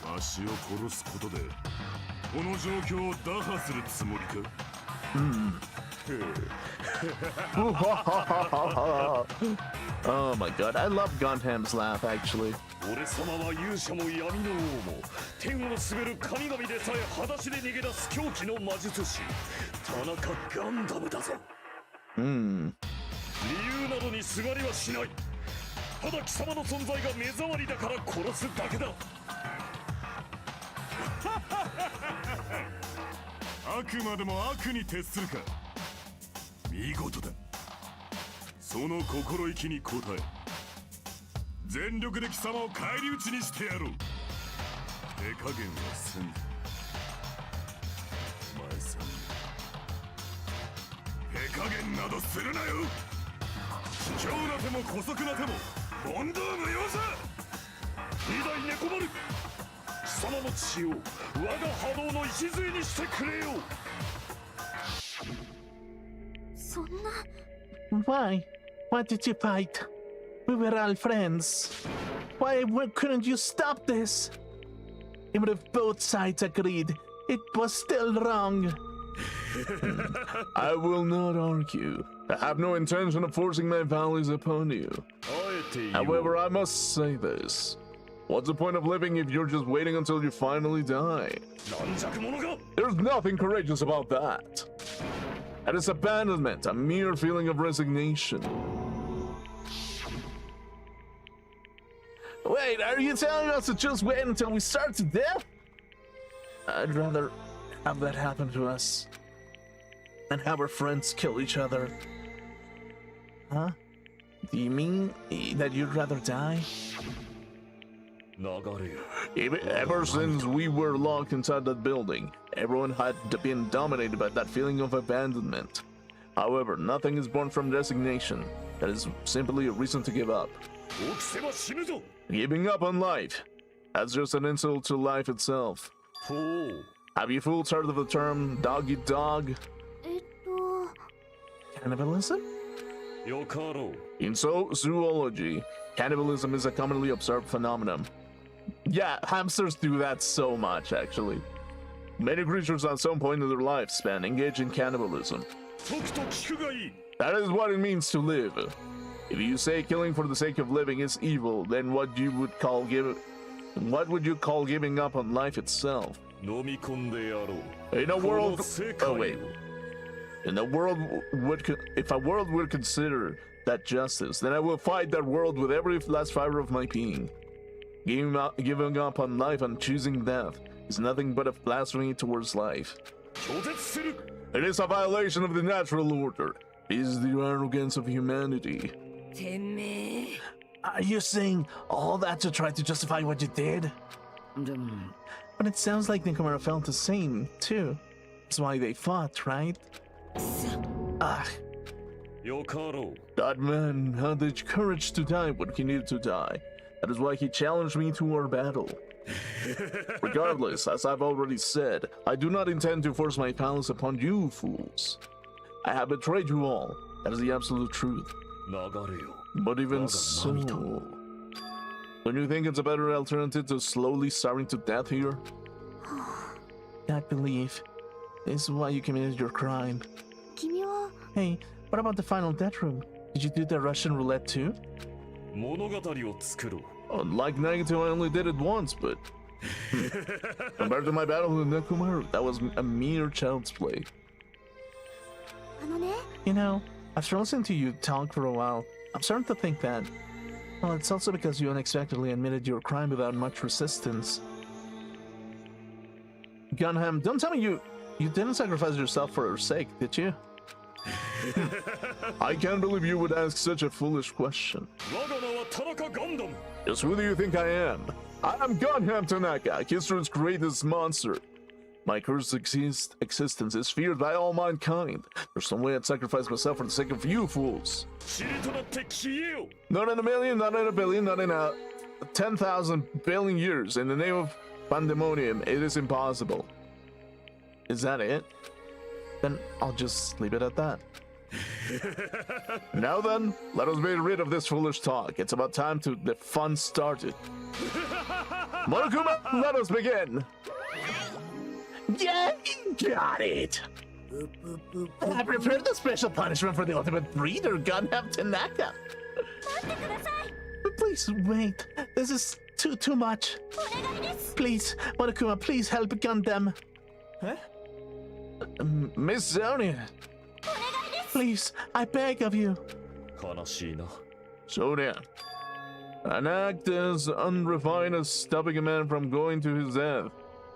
ゃ。わしを殺すことでこの状況を打破するつもりか。Oh my god, I love Gundam's laugh actually. 俺様は勇者も闇の王も天を滑る神々でさえ裸足で逃げ出す狂気の魔術師田中ガンダムだぞ。理由などにすがりはしない。ただ貴様の存在が目障りだから殺すだけだ。あくまでも悪に徹するか。見事だ。その心意気に応え全力で貴様を返り討ちにしてやろう。手加減はせん。お前さん手加減などするなよ。卑怯な手も姑息な手も問答無用さ。二代猫丸貴様の血を我が波動の礎にしてくれよ。そんな。 Why? Why did you fight? We were all friends. Why couldn't you stop this? Even if both sides agreed, it was still wrong. I will not argue. I have no intention of forcing my values upon you. って言おう。 However, I must say this. What's the point of living if you're just waiting until you finally die? 軟弱者が There's nothing courageous about that. That is abandonment, a mere feeling of resignation. Wait, are you telling us to just wait until we starve to death? I'd rather have that happen to us than have our friends kill each other. Huh? Do you mean that you'd rather die? 流れよ Ever since we were locked inside that building, everyone had been dominated by that feeling of abandonment. However, nothing is born from resignation. That is simply a reason to give up. 起きせば死ぬぞ Giving up on life. That's just an insult to life itself. ほう Have you fools heard of the term dog eat dog? 'Cannibalism? よかろう In zoology, cannibalism is a commonly observed phenomenon. Yeah, hamsters do that so much, actually. Many creatures at some point in their lifespan engage in cannibalism. とくと聞くがいい That is what it means to live. If you say killing for the sake of living is evil, then what would you call giving up on life itself? 飲み込んでやろう In a こ world, の世界 oh を wait, if a world would consider that justice, then I will fight that world with every last fiber of my being. Giving up on life and choosing death is nothing but a blasphemy towards life. 拒絶する It is a violation of the natural order. It is the arrogance of humanity. てめえ Are you saying all that to try to justify what you did? でも But it sounds like Nikomura felt the same, too. That's why they fought, right? Ah, よかろう that man had the courage to die when he needed to die. That is why he challenged me to our battle. Regardless, as I've already said, I do not intend to force my palace upon you fools. I have betrayed you all. That is the absolute truth. 流れよ But even so, don't you think it's a better alternative to slowly starving to death here? That belief is why you committed your crime. 君は Hey, what about the final death room? Did you do the Russian roulette too? 物語を作ろう Like Nagato, I only did it once, but compared to my battle with Nekomaru, that was a mere child's play. あのね You know, after listening to you talk for a while, I'm starting to think that, well, it's also because you unexpectedly admitted your crime without much resistance. Gunham, don't tell me you didn't sacrifice yourself for her sake, did you? I can't believe you would ask such a foolish question. 我が名は田中ガンダム Just who do you think I am? I am Gunham Tanaka, history's greatest monster. My cursed existence is feared by all mankind. There's no way I'd sacrifice myself for the sake of you fools. 塵となって消えよ Not in a million, not in a billion, not in a 10,000 billion years. In the name of pandemonium, it is impossible. Is that it? Then I'll just leave it at that. Now then, let us be rid of this foolish talk. It's about time to the fun started. Monokuma, let us begin. Yeah, got it. I prepared the special punishment for the ultimate breeder, Gunham Tanaka. Please wait. This is too much. Please, Monokuma, please help Gundam. Huh? Miss Zonia. Please, I beg of you. 悲しいな Sonia. An act as unrefined as stopping a man from going to his death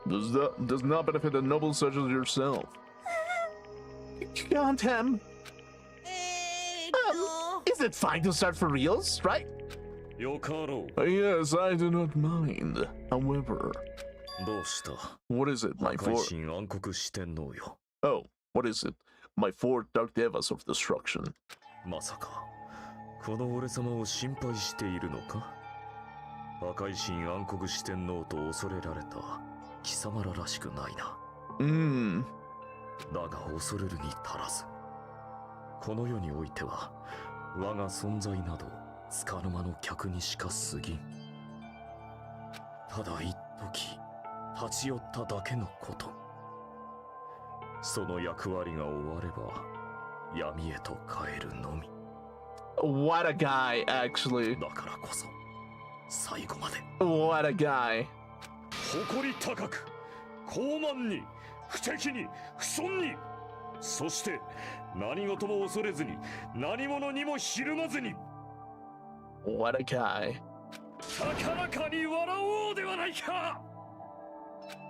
does not benefit a noble such as yourself. Gundam. Is it fine to start for reals, right? よかろ Yes, I do not mind. However, うどうした what is it, my 破壊 four? 神暗黒四天王よ Oh, what is it? My four dark devas of destruction. まさかこの俺様を心配しているのか破壊神暗黒四天王と恐れられた貴様ららしくないなだが恐れるに足らずこの世においては我が存在などつかの間の客にしか過ぎんただ一時立ち寄っただけのことその役割が終われば闇へと帰るのみ What a guy, actually. だからこそ最後まで What a guy. 誇り高く高慢に不敵に不遜にそして何事も恐れずに何者にもひるまずに What a guy. 高らかに笑おうではないか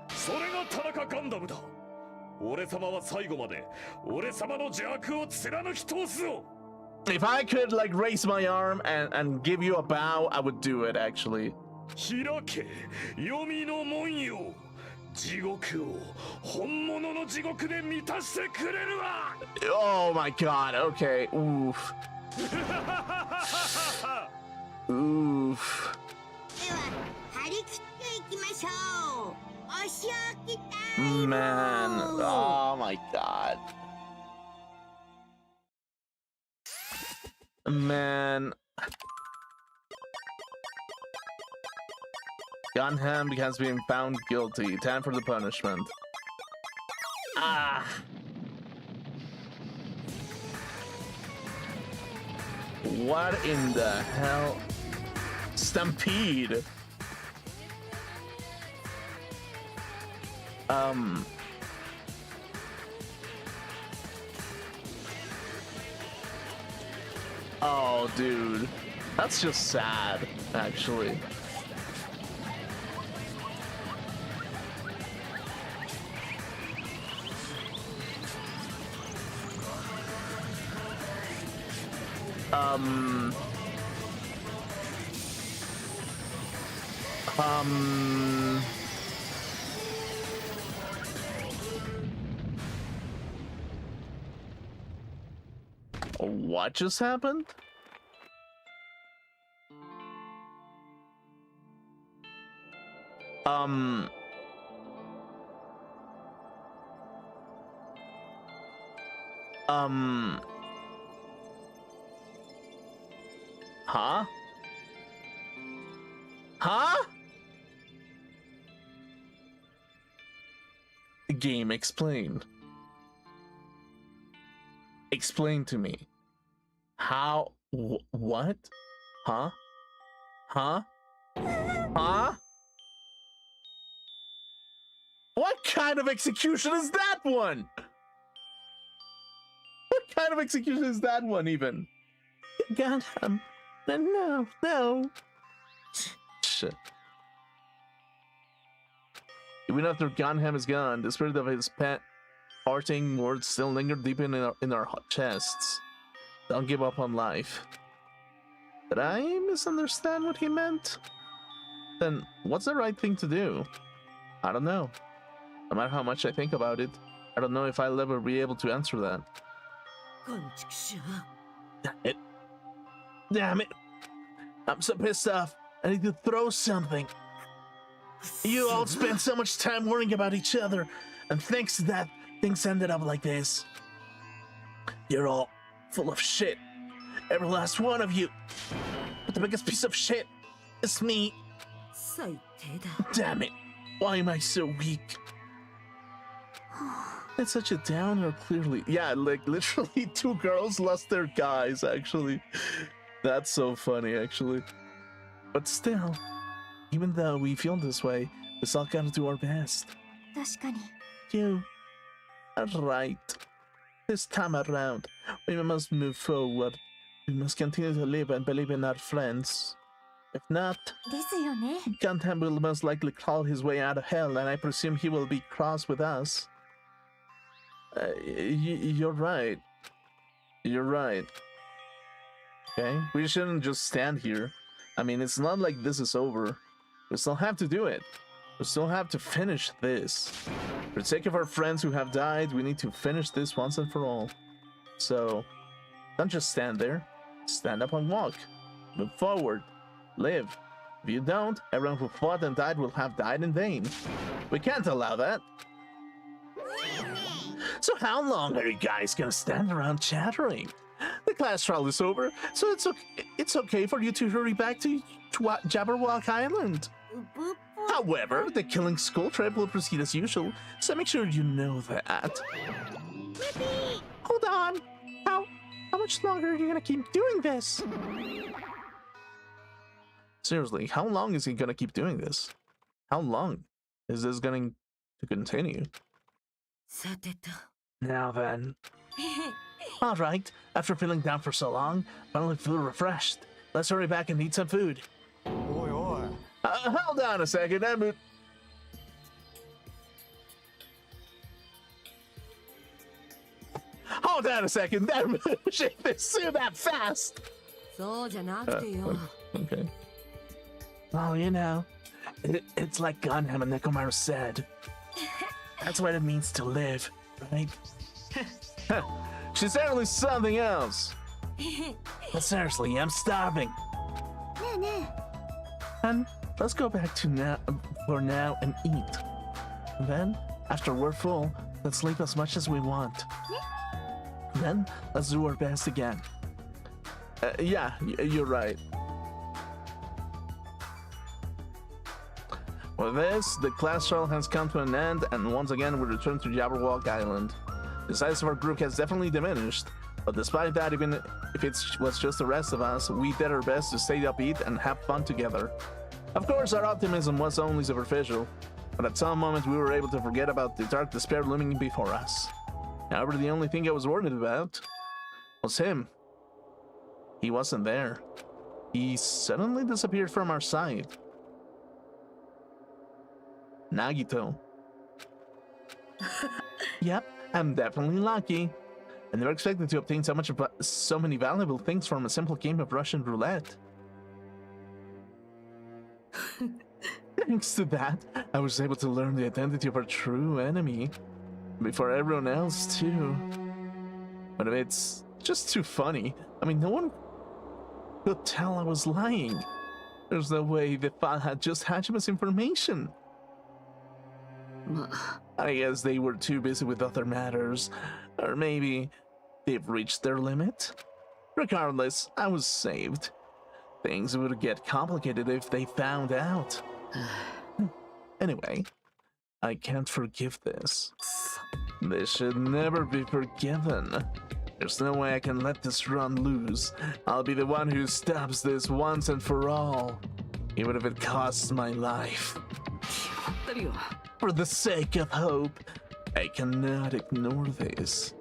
それが田中ガンダムだ俺様は最後まで俺様の邪悪を貫き通すぞ If I could like raise my arm and give you a bow, I would do it actually. 開け黄泉の門よ地獄を本物の地獄で満たしてくれるわ Oh my god, okay. Oof. Oof. では張り切っていきましょう。お仕置きタイム。 Man. Oh my god. Man. Gunham has been found guilty. Time for the punishment. Ah. What in the hell? Stampede. Oh, dude. That's just sad, actually. What just happened? Huh? Huh? Game, explain. Explain to me. How? What? Huh? Huh? Huh? What kind of execution is that one? What kind of execution is that one even? Gundam. No, no. Shit. Even after Gundam is gone, the spirit of his pet parting words still linger deep in our chests. Don't give up on life. Did I misunderstand what he meant? Then what's the right thing to do? I don't know. No matter how much I think about it, I don't know if I'll ever be able to answer that. Damn it. Damn it. I'm so pissed off. I need to throw something. You all spent so much time worrying about each other, and thanks to that, things ended up like this. You're all full of shit. Every last one of you. But the biggest piece of shit is me. Damn it. Why am I so weak? It's such a downer, clearly. Yeah, like literally 2 girls lost their guys, actually. That's so funny, actually. But still, even though we feel this way, we still gotta do our best. 確かに。 You are right. This time around, we must move forward. We must continue to live and believe in our friends. If not, ですよね。 Gundam will most likely crawl his way out of hell, and I presume he will be cross with us. You're right. You're right. Okay, we shouldn't just stand here. I mean, it's not like this is over. We still have to do it. We still have to finish this. For the sake of our friends who have died, we need to finish this once and for all. So, don't just stand there. Stand up and walk. Move forward. Live. If you don't, everyone who fought and died will have died in vain. We can't allow that. So how long are you guys gonna stand around chattering? The class trial is over, so it's okay for you to hurry back to Jabberwock Island. However, the killing school trip will proceed as usual, so make sure you know that. Hold on. How much longer are you gonna keep doing this? Seriously, how long is he gonna keep doing this? How long is this going to continue? さてと Now then. Alright, after feeling down for so long, finally feel refreshed. Let's hurry back and eat some food. Hold on a second, Hold on a second, shake this suit that fast! そうじゃなくてよ Okay. Well, you know, it's like Gunham and Nekomaru said. That's what it means to live, right? She's certainly something else. But seriously, I'm starving. ねえねえ And let's go back to for now and eat. Then, after we're full, let's sleep as much as we want. Then, let's do our best again. Yeah, you're right. With this, the class trial has come to an end, and once again we return to Jabberwock Island. The size of our group has definitely diminished, but despite that, even if it was just the rest of us, we did our best to stay upbeat and have fun together. Of course, our optimism was only superficial, but at some moment we were able to forget about the dark despair looming before us. However, the only thing I was worried about was him. He wasn't there. He suddenly disappeared from our sight. Nagito. Yep, I'm definitely lucky. I never expected to obtain so many valuable things from a simple game of Russian roulette. Thanks to that, I was able to learn the identity of our true enemy. Before everyone else, too. But it's just too funny. I mean, no one could tell I was lying. There's no way the file had just Hajima's information. I guess they were too busy with other matters. Or maybe they've reached their limit. Regardless, I was saved. Things would get complicated if they found out. Anyway, I can't forgive this. This should never be forgiven. There's no way I can let this run loose. I'll be the one who stops this once and for all. Even if it costs my life. For the sake of hope, I cannot ignore this.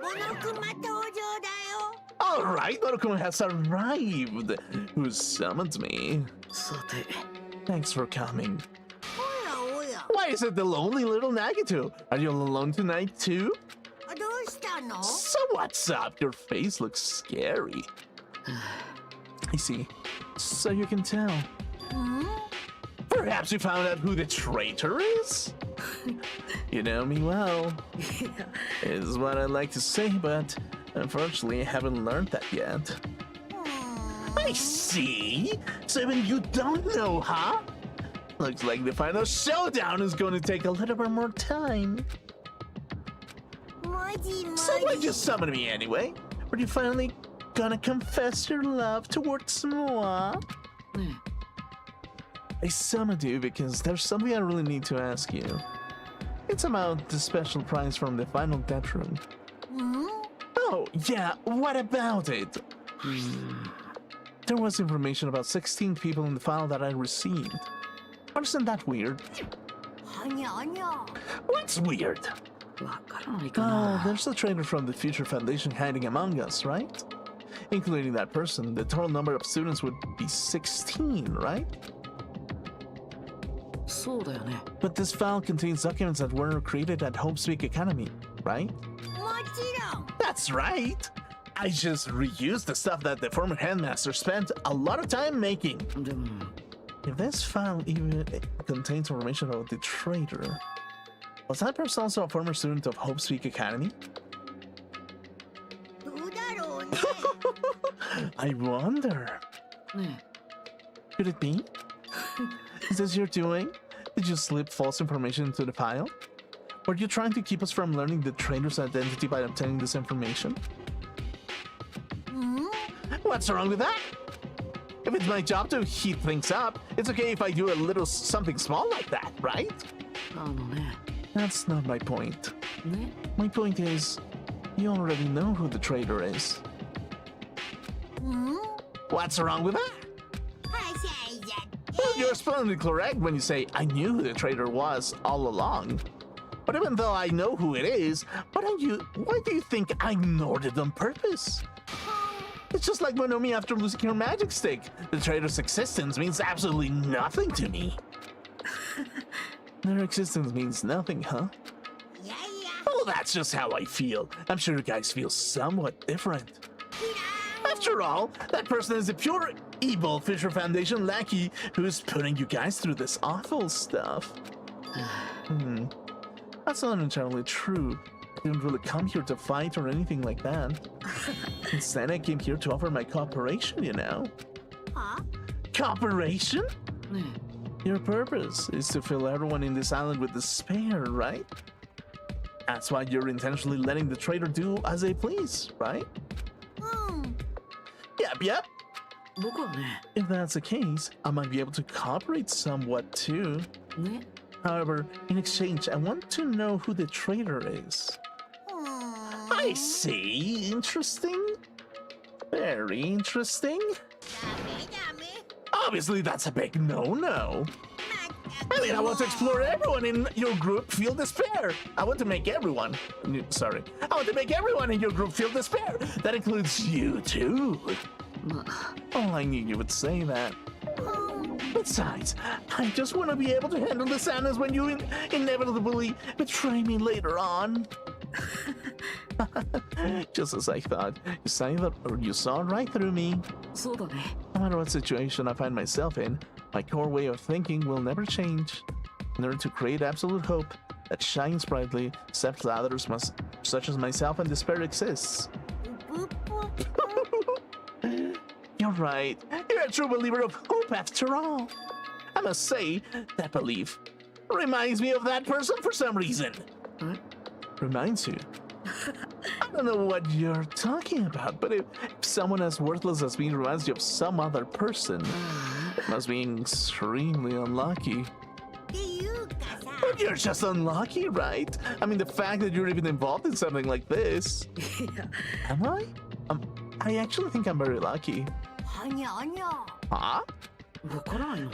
モノクマ登場だよ Alright, Monokuma has arrived. Who summoned me? さて Thanks for coming. おやおや Why is it the lonely little Nagito? Are you alone tonight too? どうしたの So what's up? Your face looks scary. I see. So you can tell. Perhaps you found out who the traitor is? You know me well. Is what I'd like to say, but unfortunately I haven't learned that yet. I see. So even you don't know, huh? Looks like the final showdown is going to take a little bit more time. マジマ So why'd ジ you summon me anyway? Were you finally gonna confess your love towards moi? I summoned you because there's something I really need to ask you. It's about the special prize from the final death room. Oh, yeah, what about it? There was information about 16 people in the file that I received. Wasn't that weird? はにゃにゃ What's weird? わからないか Oh, な there's a traitor from the Future Foundation hiding among us, right? Including that person, the total number of students would be 16, right? そうだよね But this file contains documents that were created at Homespeak Academy, right? もちろん That's right! I just reused the stuff that the former headmaster spent a lot of time making. でも If this file even contains information about the traitor, was that person also a former student of Homespeak Academy? どうだろうね I wonder. ね Could it be? Is this your doing? Did you slip false information into the file? Were you trying to keep us from learning the traitor's identity by obtaining this information? What's wrong with that? If it's my job to heat things up, it's okay if I do a little something small like that, right? あのね That's not my point. ね My point is, you already know who the traitor is. Hmm? What's wrong with that? Well, you're splendidly correct when you say I knew who the traitor was all along. But even though I know who it is, why do you think I ignored it on purpose? It's just like Monomi after losing her magic stick. The traitor's existence means absolutely nothing to me. Their existence means nothing, huh? Yeah. Well, that's just how I feel. I'm sure you guys feel somewhat different. After all, that person is the pure evil Fisher Foundation lackey who's putting you guys through this awful stuff. That's not entirely true. I didn't really come here to fight or anything like that. Instead, I came here to offer my cooperation, you know. Huh? Cooperation? Your purpose is to fill everyone in this island with despair, right? That's why you're intentionally letting the traitor do as they please, right? Yep. 僕はね、 If that's the case, I might be able to cooperate somewhat too. ね、 However, in exchange, I want to know who the traitor is. I see. Interesting. Very interesting. ダメ Obviously, that's a big no-no. I mean, I want to explore everyone in your group feel despair. I want to make everyone in your group feel despair. That includes you too. まあ、 Oh, I knew you would say that. Besides, I just want to be able to handle the sadness when you inevitably betray me later on. Just as I thought, you saw right through me. そうだね。 No matter what situation I find myself in, my core way of thinking will never change. In order to create absolute hope that shines brightly, except others such as myself and despair exists. You're right. You're a true believer of hope after all. I must say, that belief reminds me of that person for some reason. Huh? Reminds you? I don't know what you're talking about, but if someone as worthless as me reminds you of some other person, it must be extremely unlucky. っていうかさ But you're just unlucky, right? I mean, the fact that you're even involved in something like this. いや、 Am I? I actually think I'm very lucky. はにゃはにゃ Huh? わからないの？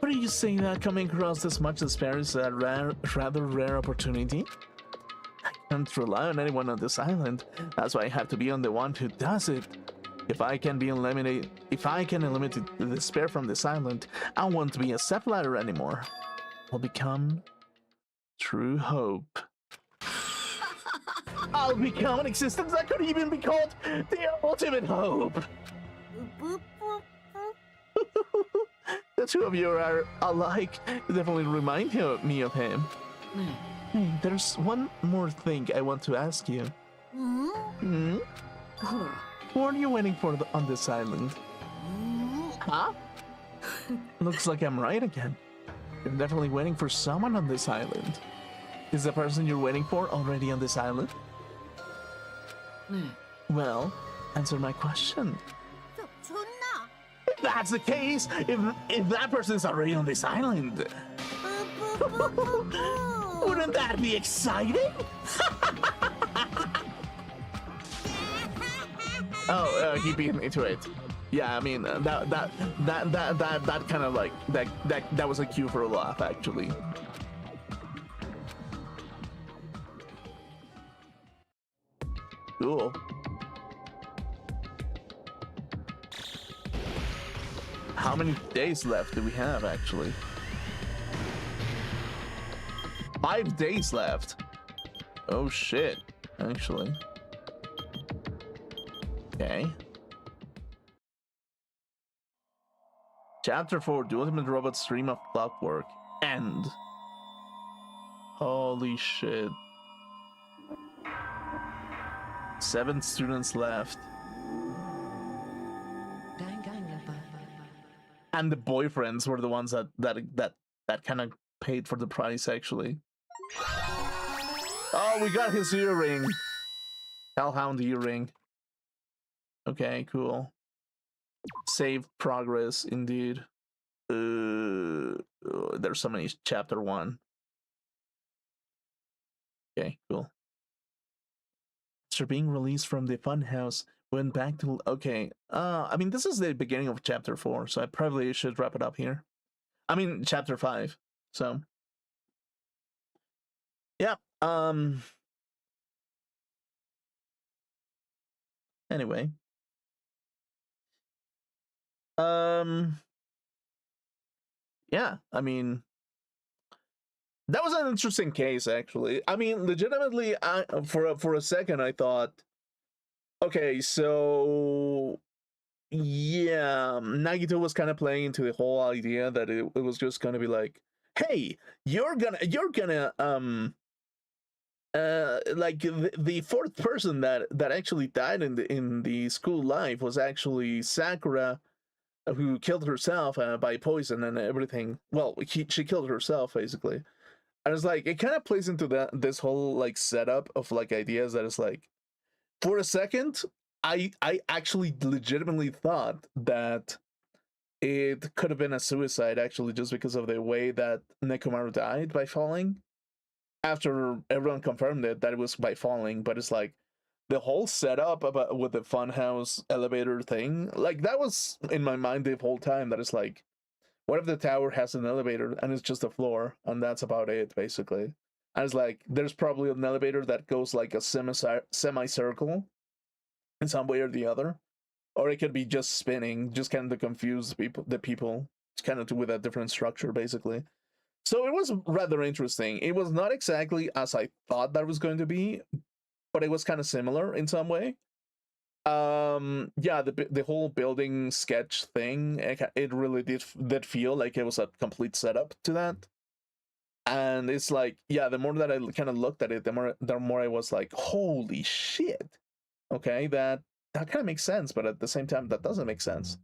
But are you saying that coming across this much despair is a rather rare opportunity? I can't rely on anyone on this island. That's why I have to be on the one who does it. If I can eliminate the despair from this island, I won't be a stepladder anymore. I'll become true hope. I'll become an existence that could even be called the ultimate hope. ぷぷ The two of you are alike. You definitely remind me of him. ね Hey, there's one more thing I want to ask you. うん、 Hmm? え、ほら、 Who are you waiting for on this island? うん、 Huh? Looks like I'm right again. You're definitely waiting for someone on this island. Is the person you're waiting for already on this island? ね Well, answer my question. そんな If that's the case, if that person is already on this island, ぷぷぷぷぷ wouldn't that be exciting? Oh, he beat me to it. Yeah, I mean that kind of like that was a cue for a laugh, actually. Cool. How many days left do we have, actually? 5 days left. Oh shit, actually. Okay. Chapter 4, The Ultimate Robot Stream of Clockwork. End. Holy shit. 7 students left. And the boyfriends were the ones that kind of paid for the price, actually. Oh, we got his earring. Hellhound earring. Okay, cool. Save progress, indeed. There's so many. Chapter 1. Okay, cool. after being released from the funhouse, went back to... Okay, I mean, this is the beginning of chapter 4, so I probably should wrap it up here. I mean, chapter 5, so... Yeah, anyway. Yeah, I mean... That was an interesting case, actually. I mean, legitimately, for a second, I thought... Okay, so... Yeah, Nagito was kind of playing into the whole idea that it was just gonna be like, hey, you're gonna like the fourth person that actually died in the school life was actually Sakura, who killed herself by poison and everything. Well, she killed herself basically. And it's like, it kind of plays into this whole like setup of like ideas that is like, for a second, I actually legitimately thought that it could have been a suicide, actually, just because of the way that Nekomaru died by falling. After everyone confirmed that it was by falling, but it's like the whole setup about with the funhouse elevator thing, like that was in my mind the whole time. That is like, what if the tower has an elevator and it's just a floor and that's about it, basically? And it's like, there's probably an elevator that goes like a semicircle in some way or the other, or it could be just spinning, just kind of to confuse the people. It's kind of with a different structure, basically. So it was rather interesting. It was not exactly as I thought that was going to be, but it was kind of similar in some way. Yeah, the whole building sketch thing, it really did feel like it was a complete setup to that. And it's like, yeah, the more that I kind of looked at it, the more I was like, holy shit. Okay, that kind of makes sense, but at the same time, that doesn't make sense.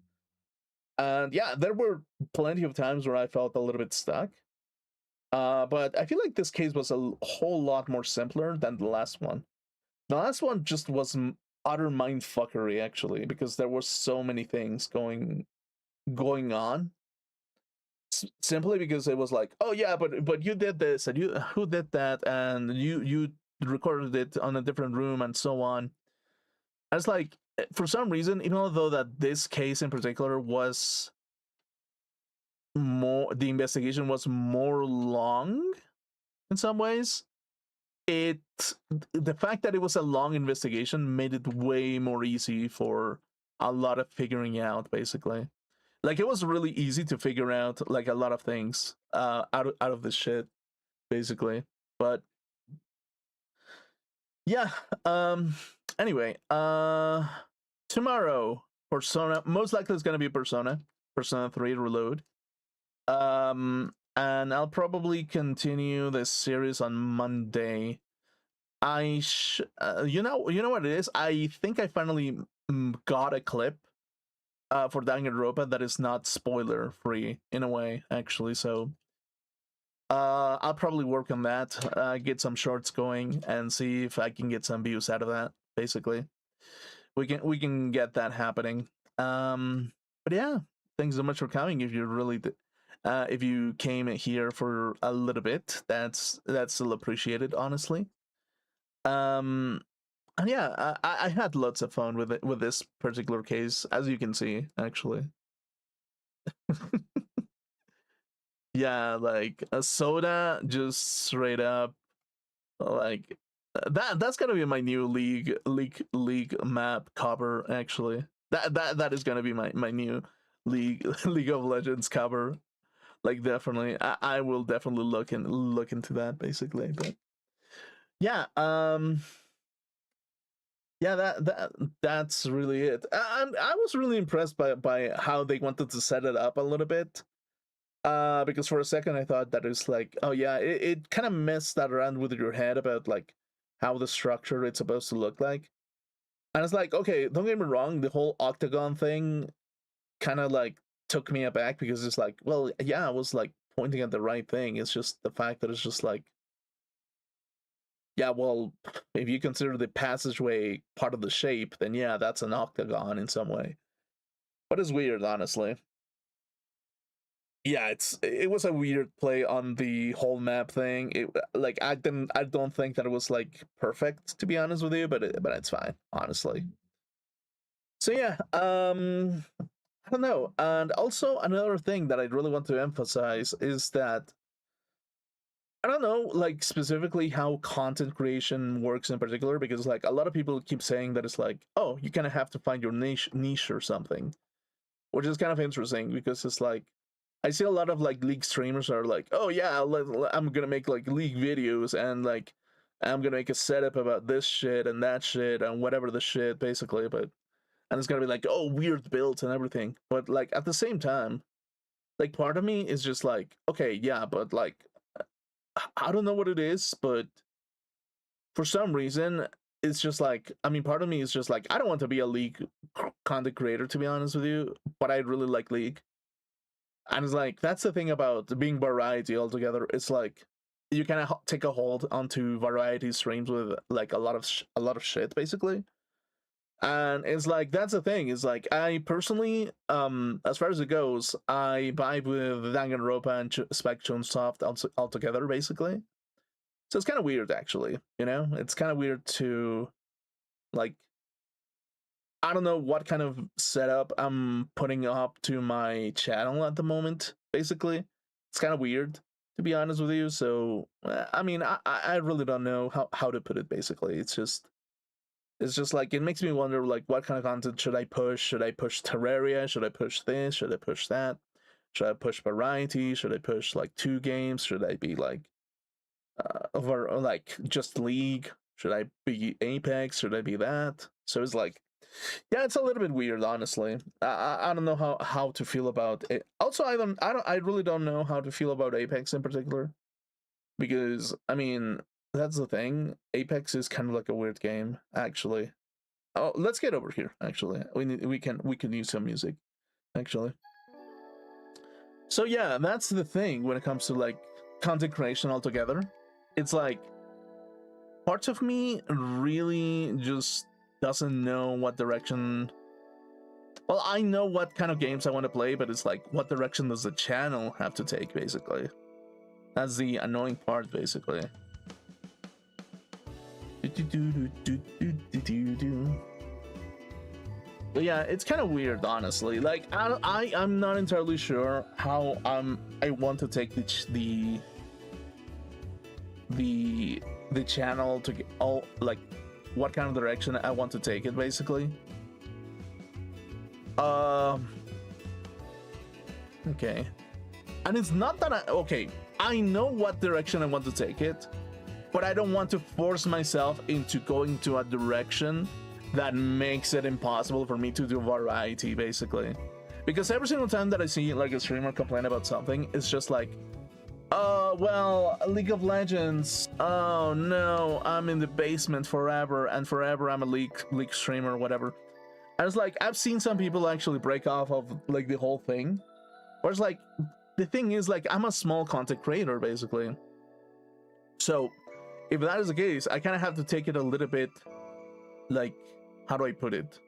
And yeah, there were plenty of times where I felt a little bit stuck. But I feel like this case was a whole lot more simpler than the last one. The last one just was utter mindfuckery, actually, because there were so many things going on. Simply because it was like, oh yeah, but you did this, and who did that, and you recorded it on a different room, and so on. And it's like, for some reason, even though that this case in particular was more, the investigation was more long in some ways, the fact that it was a long investigation made it way more easy for a lot of figuring out, basically. Like, it was really easy to figure out like a lot of things out of this shit, basically. But yeah, anyway, tomorrow, Persona, most likely it's gonna be Persona 3 Reload. And I'll probably continue this series on Monday. You know what it is? I think I finally got a clip for Danganronpa that is not spoiler free in a way, actually. So I'll probably work on that, get some shorts going, and see if I can get some views out of that. Basically, we can get that happening. But yeah, thanks so much for coming. If you really if you came here for a little bit, that's still appreciated, honestly. And yeah, I had lots of fun with it, with this particular case, as you can see, actually. Yeah, like a soda, just straight up, like that's gonna be my new league map cover. Actually, that is gonna be my new League of Legends cover. Like, definitely, I will definitely look into that, basically. But yeah, yeah, that's really it. I was really impressed by how they wanted to set it up a little bit. Because for a second I thought that it's like, oh yeah, it kind of messed that around with your head about like how the structure it's supposed to look like. And it's like, okay, don't get me wrong, the whole octagon thing kind of like took me aback, because it's like, well, yeah, I was like pointing at the right thing. It's just the fact that it's just like, yeah, well, if you consider the passageway part of the shape, then yeah, that's an octagon in some way. But it's weird, honestly. yeah, it was a weird play on the whole map thing. It like I don't think that it was like perfect, to be honest with you, but it's fine, honestly. So yeah, I don't know. And also another thing that I really want to emphasize is that I don't know, like specifically how content creation works in particular, because like a lot of people keep saying that it's like, oh, you kind of have to find your niche or something, which is kind of interesting because it's like I see a lot of like League streamers are like, oh yeah, I'm gonna make like League videos and like I'm gonna make a setup about this shit and that shit and whatever the shit basically, but and it's gonna be like, oh, weird builds and everything, but like at the same time, like part of me is just like, okay, yeah, but like I don't know what it is, but for some reason, it's just like, I mean, part of me is just like, I don't want to be a League content creator, to be honest with you, but I really like League. And it's like, that's the thing about being variety altogether. It's like, you kind of take a hold onto variety streams with like a lot of shit, basically. And it's like, that's the thing, is like, I personally, as far as it goes, I vibe with Danganronpa and Spec Chunsoft altogether, basically. So it's kind of weird, actually, you know? It's kind of weird to, like, I don't know what kind of setup I'm putting up to my channel at the moment, basically. It's kind of weird, to be honest with you. So, I mean, I really don't know how to put it, basically. It's just like, it makes me wonder, like, what kind of content should I push? Should I push Terraria? Should I push this? Should I push that? Should I push variety? Should I push, like, 2 games? Should I be, like, over, like, just League? Should I be Apex? Should I be that? So it's like, yeah, it's a little bit weird, honestly. I don't know how to feel about it. Also, I really don't know how to feel about Apex in particular. Because, I mean, that's the thing. Apex is kind of like a weird game, actually. Oh, let's get over here, actually. We can use some music, actually. So yeah, that's the thing when it comes to like content creation altogether. It's like parts of me really just doesn't know what direction. Well, I know what kind of games I want to play, but it's like, what direction does the channel have to take, basically? That's the annoying part, basically. But yeah, it's kind of weird, honestly. Like, I'm not entirely sure how I want to take the channel to get all, like, what kind of direction I want to take it, basically. Okay. And it's not that okay, I know what direction I want to take it, but I don't want to force myself into going to a direction that makes it impossible for me to do variety, basically. Because every single time that I see like a streamer complain about something, it's just like, oh, well, League of Legends, oh no, I'm in the basement forever, and forever I'm a League streamer or whatever. And it's like, I've seen some people actually break off of like the whole thing. Or it's like, the thing is, like, I'm a small content creator, basically. So, if that is the case, I kind of have to take it a little bit, like, how do I put it?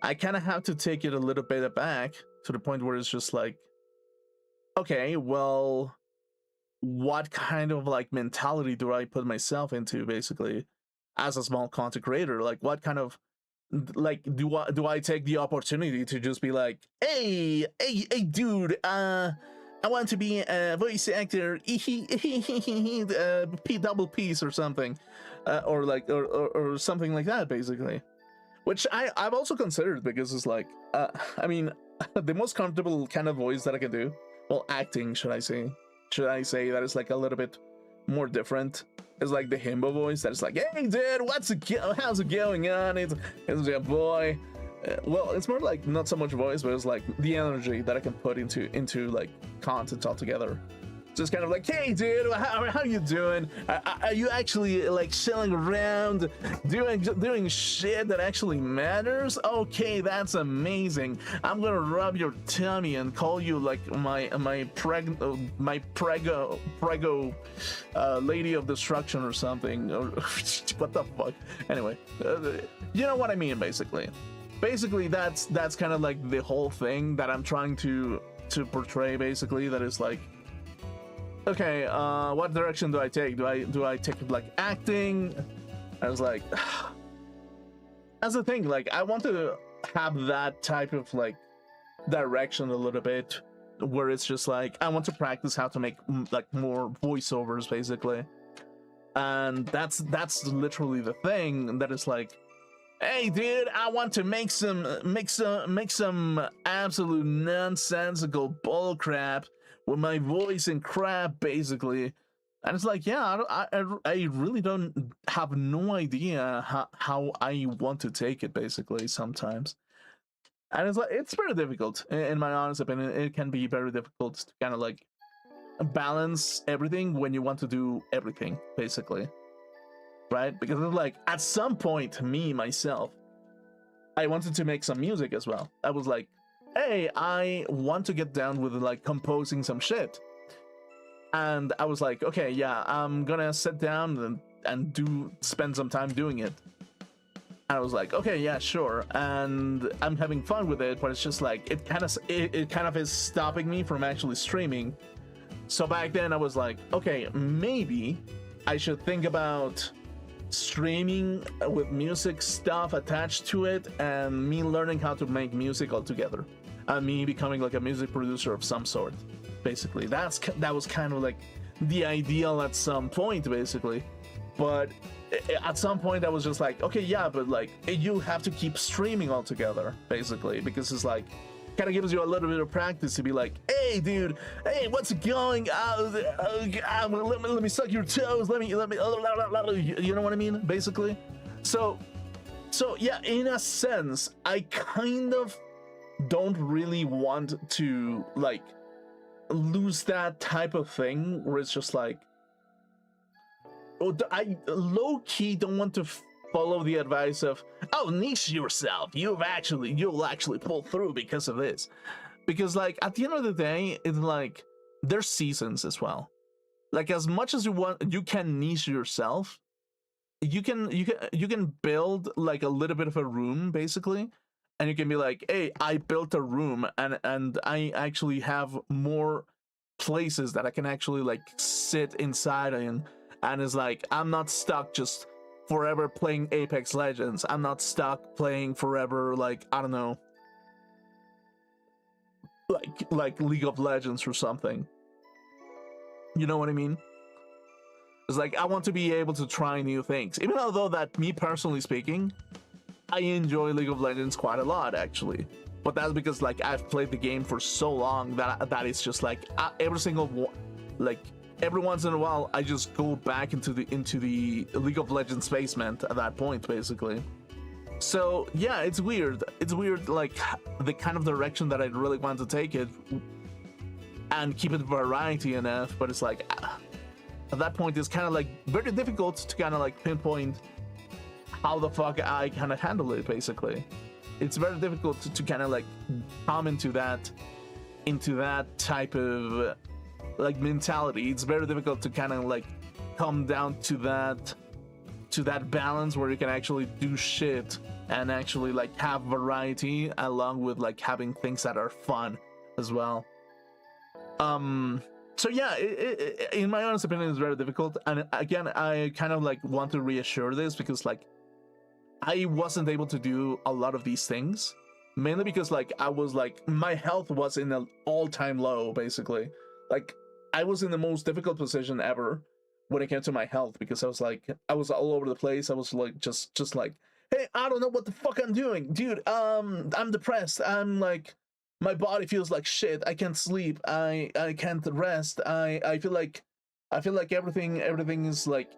I kind of have to take it a little bit back to the point where it's just like, okay, well, what kind of, like, mentality do I put myself into, basically, as a small content creator? Like, what kind of, like, do I take the opportunity to just be like, hey dude, I want to be a voice actor, P double P's or something, or like, or something like that, basically. Which I've also considered, because it's like, I mean, the most comfortable kind of voice that I can do, well, acting, should I say that is like a little bit more different. It's like the himbo voice that is like, hey dude, how's it going on? It's your boy. Well, it's more like not so much voice, but it's like the energy that I can put into like content altogether. Just kind of like, hey dude, how you doing? Are you actually like chilling around, doing shit that actually matters? Okay, that's amazing. I'm gonna rub your tummy and call you like my prego lady of destruction or something. Or what the fuck? Anyway, you know what I mean, basically. Basically, that's kind of like the whole thing that I'm trying to to portray basically that is like, okay, what direction do I take? Do I take like acting? I was like, that's the thing, like I want to have that type of like direction a little bit, where it's just like I want to practice how to make like more voiceovers basically. And that's literally the thing that is like, hey dude, I want to make some absolute nonsensical bull crap with my voice and crap basically. And it's like, yeah, I really don't have no idea how I want to take it basically sometimes. And it's like, it's very difficult in my honest opinion. It can be very difficult to kind of like balance everything when you want to do everything basically, right? Because it's like at some point, me myself, I wanted to make some music as well. I was like, hey, I want to get down with like composing some shit. And I was like, okay, yeah, I'm gonna sit down and spend some time doing it. And I was like, okay, yeah, sure. And I'm having fun with it, but it's just like it kind of is stopping me from actually streaming. So back then I was like, okay, maybe I should think about streaming with music stuff attached to it and me learning how to make music altogether. And me becoming like a music producer of some sort. Basically, that was kind of like the ideal at some point basically. But at some point I was just like, okay, yeah, but like you have to keep streaming altogether basically, because it's like kind of gives you a little bit of practice to be like, hey dude, hey, what's going on? Let me suck your toes, let me you know what I mean basically. So yeah, in a sense I kind of don't really want to like lose that type of thing where it's just like, I low-key don't want to follow the advice of, oh, niche yourself, you'll actually pull through because of this. Because like at the end of the day, it's like there's seasons as well. Like as much as you can niche yourself, you can build like a little bit of a room basically. And you can be like, hey, I built a room and I actually have more places that I can actually like sit inside in. And it's like, I'm not stuck just forever playing Apex Legends. I'm not stuck playing forever, like, I don't know, like League of Legends or something. You know what I mean? It's like, I want to be able to try new things. Even although that, me personally speaking, I enjoy League of Legends quite a lot, actually. But that's because, like, I've played the game for so long that it's just like every once in a while, I just go back into the League of Legends basement at that point, basically. So yeah, it's weird. It's weird, like the kind of direction that I really want to take it, and keep it variety enough. But it's like at that point, it's kind of like very difficult to kind of like pinpoint how the fuck I kind of handle it, basically. It's very difficult to kind of like come into that type of like mentality. It's very difficult to kind of like come down to that balance where you can actually do shit and actually like have variety along with like having things that are fun as well. So yeah, in my honest opinion, it's very difficult. And again, I kind of like want to reassure this because like I wasn't able to do a lot of these things, mainly because like I was like, my health was in an all-time low, basically. Like I was in the most difficult position ever when it came to my health, because I was all over the place. I was like just like, hey, I don't know what the fuck I'm doing, dude. I'm depressed. I'm like, my body feels like shit. I can't sleep. I can't rest. I feel like everything is like,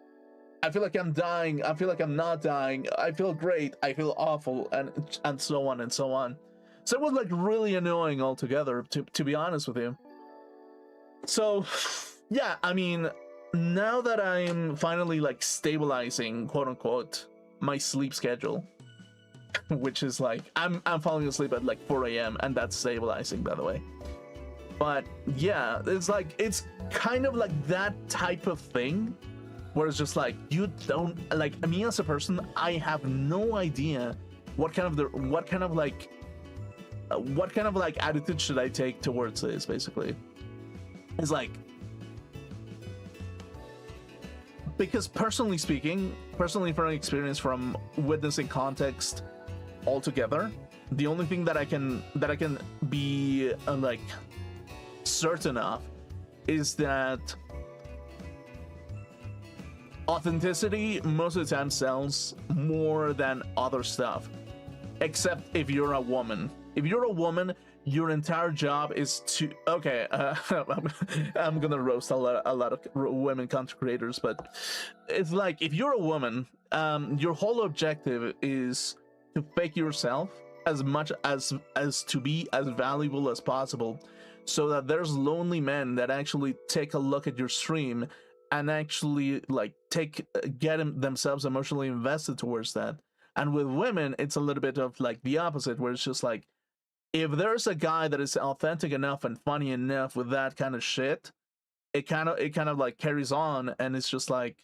I feel like I'm dying. I feel like I'm not dying. I feel great. I feel awful, and so on and so on. So it was like really annoying altogether, to be honest with you. So yeah, I mean, now that I'm finally like stabilizing, quote unquote, my sleep schedule, which is like I'm falling asleep at like 4 a.m. and that's stabilizing, by the way. But yeah, it's like, it's kind of like that type of thing where it's just like, you don't, like, me as a person, I have no idea what kind of like what kind of like attitude should I take towards this? Basically, it's like, because personally speaking, personally from experience from witnessing context altogether, the only thing that I can be like certain of is that authenticity most of the time sells more than other stuff, except if you're a woman. If you're a woman, your entire job is to I'm gonna roast a lot of women content creators, but it's like, if you're a woman, your whole objective is to fake yourself as much as to be as valuable as possible, so that there's lonely men that actually take a look at your stream and actually like get themselves emotionally invested towards that. And with women, it's a little bit of like the opposite, where it's just like, if there's a guy that is authentic enough and funny enough with that kind of shit, it kind of like carries on, and it's just like,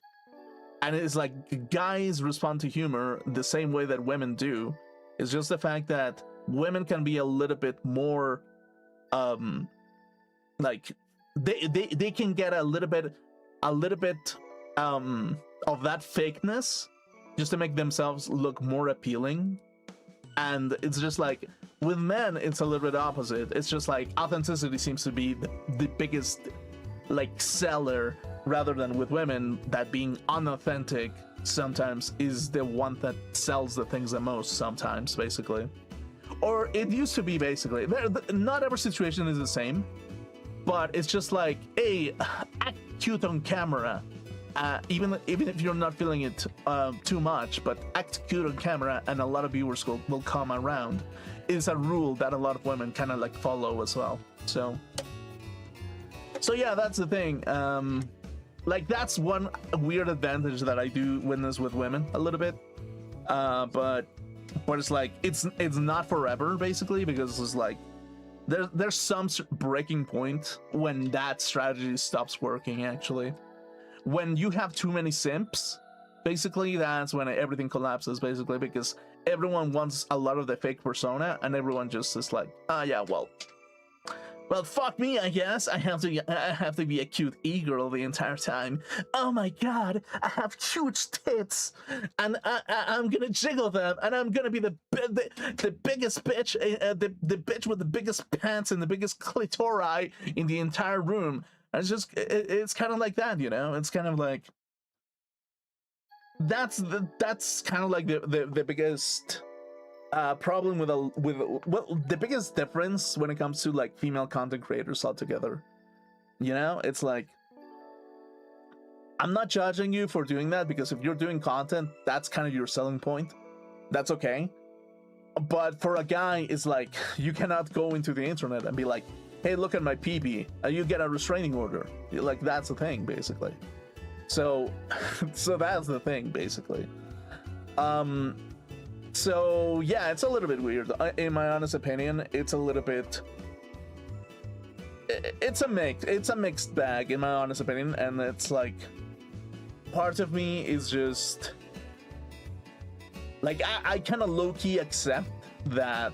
and it's like guys respond to humor the same way that women do. It's just the fact that women can be a little bit more like they can get a little bit of that fakeness just to make themselves look more appealing. And it's just like, with men, it's a little bit opposite. It's just like authenticity seems to be the biggest like seller, rather than with women, that being unauthentic sometimes is the one that sells the things the most sometimes, basically. Or it used to be, basically. Not every situation is the same, but it's just like, hey, act cute on camera. Even if you're not feeling it too much, but act cute on camera and a lot of viewers will come around, is a rule that a lot of women kind of like follow as well. So yeah, that's the thing. Like, that's one weird advantage that I do witness with women a little bit. But it's like, it's not forever, basically, because it's like, there's some breaking point when that strategy stops working, actually. When you have too many simps, basically, that's when everything collapses, basically, because everyone wants a lot of the fake persona, and everyone just is like, yeah, well, fuck me, I guess. I have to be a cute e-girl the entire time. Oh my god, I have huge tits, and I'm gonna jiggle them, and I'm gonna be the biggest bitch, the bitch with the biggest pants and the biggest clitori in the entire room. And it's just, it's kind of like that, you know. It's kind of like, that's kind of like the biggest problem with the biggest difference when it comes to like female content creators altogether. You know, it's like, I'm not judging you for doing that, because if you're doing content, that's kind of your selling point. That's okay. But for a guy, it's like, you cannot go into the internet and be like, hey, look at my pee-pee, you get a restraining order. Like, that's the thing, basically. So that's the thing, basically. So yeah, it's a little bit weird. In my honest opinion, it's a little bit, it's a mixed bag, in my honest opinion. And it's like, part of me is just like, I kind of low-key accept that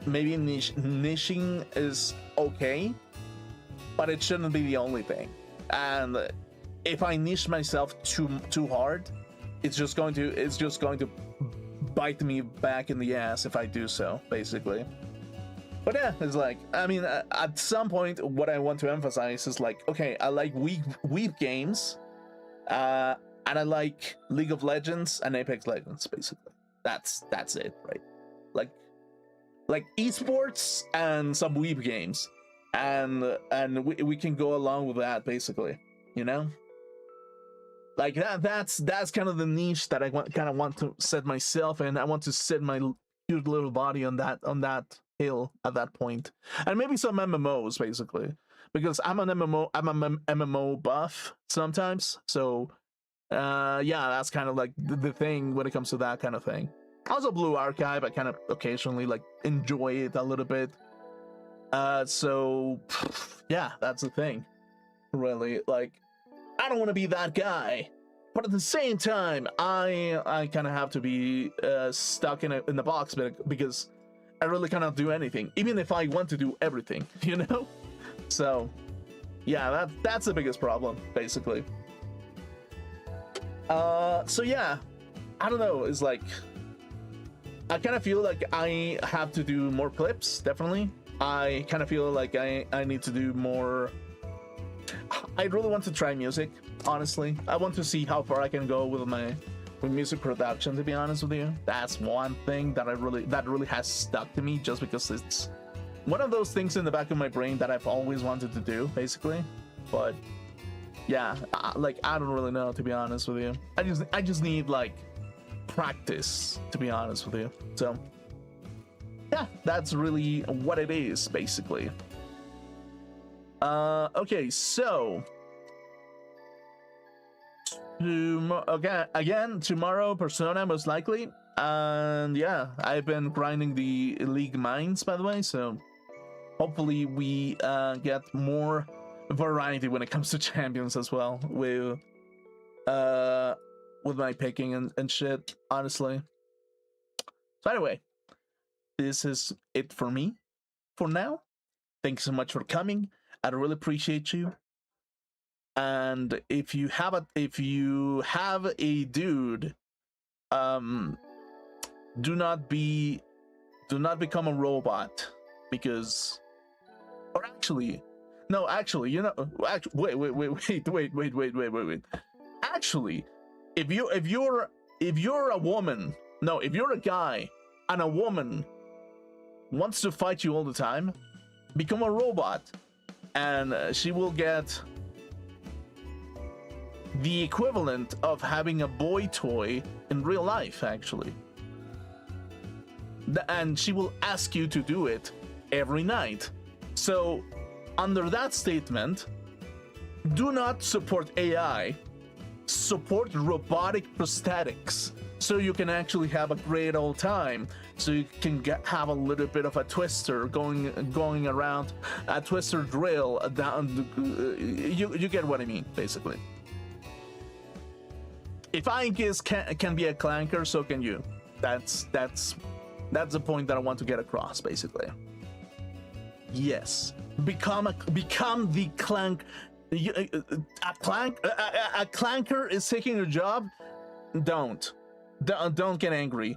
maybe niching is okay, but it shouldn't be the only thing. And if I niche myself too hard, it's just going to bite me back in the ass if I do so, basically. But yeah, it's like, I mean, at some point, what I want to emphasize is like, okay, I like weeb games, and I like League of Legends and Apex Legends, basically. That's it, right? Like esports and some weeb games, and we can go along with that, basically, you know. Like that's kind of the niche that I want to set myself in. I want to set my cute little body on that hill at that point, and maybe some MMOs, basically, because I'm a MMO buff sometimes. So yeah, that's kind of like the thing when it comes to that kind of thing. Also, Blue Archive, I kind of occasionally like enjoy it a little bit. So yeah, that's the thing. Really, like, I don't want to be that guy, but at the same time, I kind of have to be stuck in the box, because I really cannot do anything, even if I want to do everything, you know? So, yeah, that's the biggest problem, basically. So yeah, I don't know, it's like, I kind of feel like I have to do more clips, definitely. I kind of feel like I need to do more. I really want to try music, honestly. I want to see how far I can go with music production, to be honest with you. That's one thing that really has stuck to me, just because it's one of those things in the back of my brain that I've always wanted to do, basically. But yeah, like, I don't really know, to be honest with you. I just need like practice, to be honest with you. So yeah, that's really what it is, basically. Okay, so again, tomorrow Persona, most likely. And yeah, I've been grinding the League Mines, by the way, so hopefully we get more variety when it comes to champions as well, with my picking and shit, honestly. So anyway, this is it for me for now. Thanks so much for coming. I really appreciate you. And if you have a dude, do not become a robot, because, or actually, no, actually, you know, wait. Actually, if you're a woman, no, if you're a guy and a woman wants to fight you all the time, become a robot, and she will get the equivalent of having a boy toy in real life, actually. And she will ask you to do it every night. So, under that statement, do not support AI, support robotic prosthetics, so you can actually have a great old time. So you can have a little bit of a twister going around, a twister drill down. You get what I mean, basically. If I can be a clanker, so can you. That's the point that I want to get across, basically. Yes, become the clank. A clanker is taking your job. Don't get angry.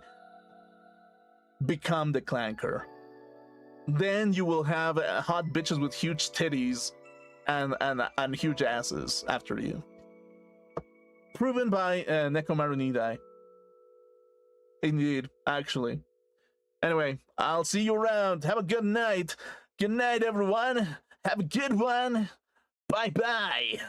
Become the clanker. Then you will have hot bitches with huge titties and huge asses after you. Proven by Nekomaru Nidai. Indeed, actually. Anyway, I'll see you around. Have a good night. Good night, everyone. Have a good one. Bye-bye.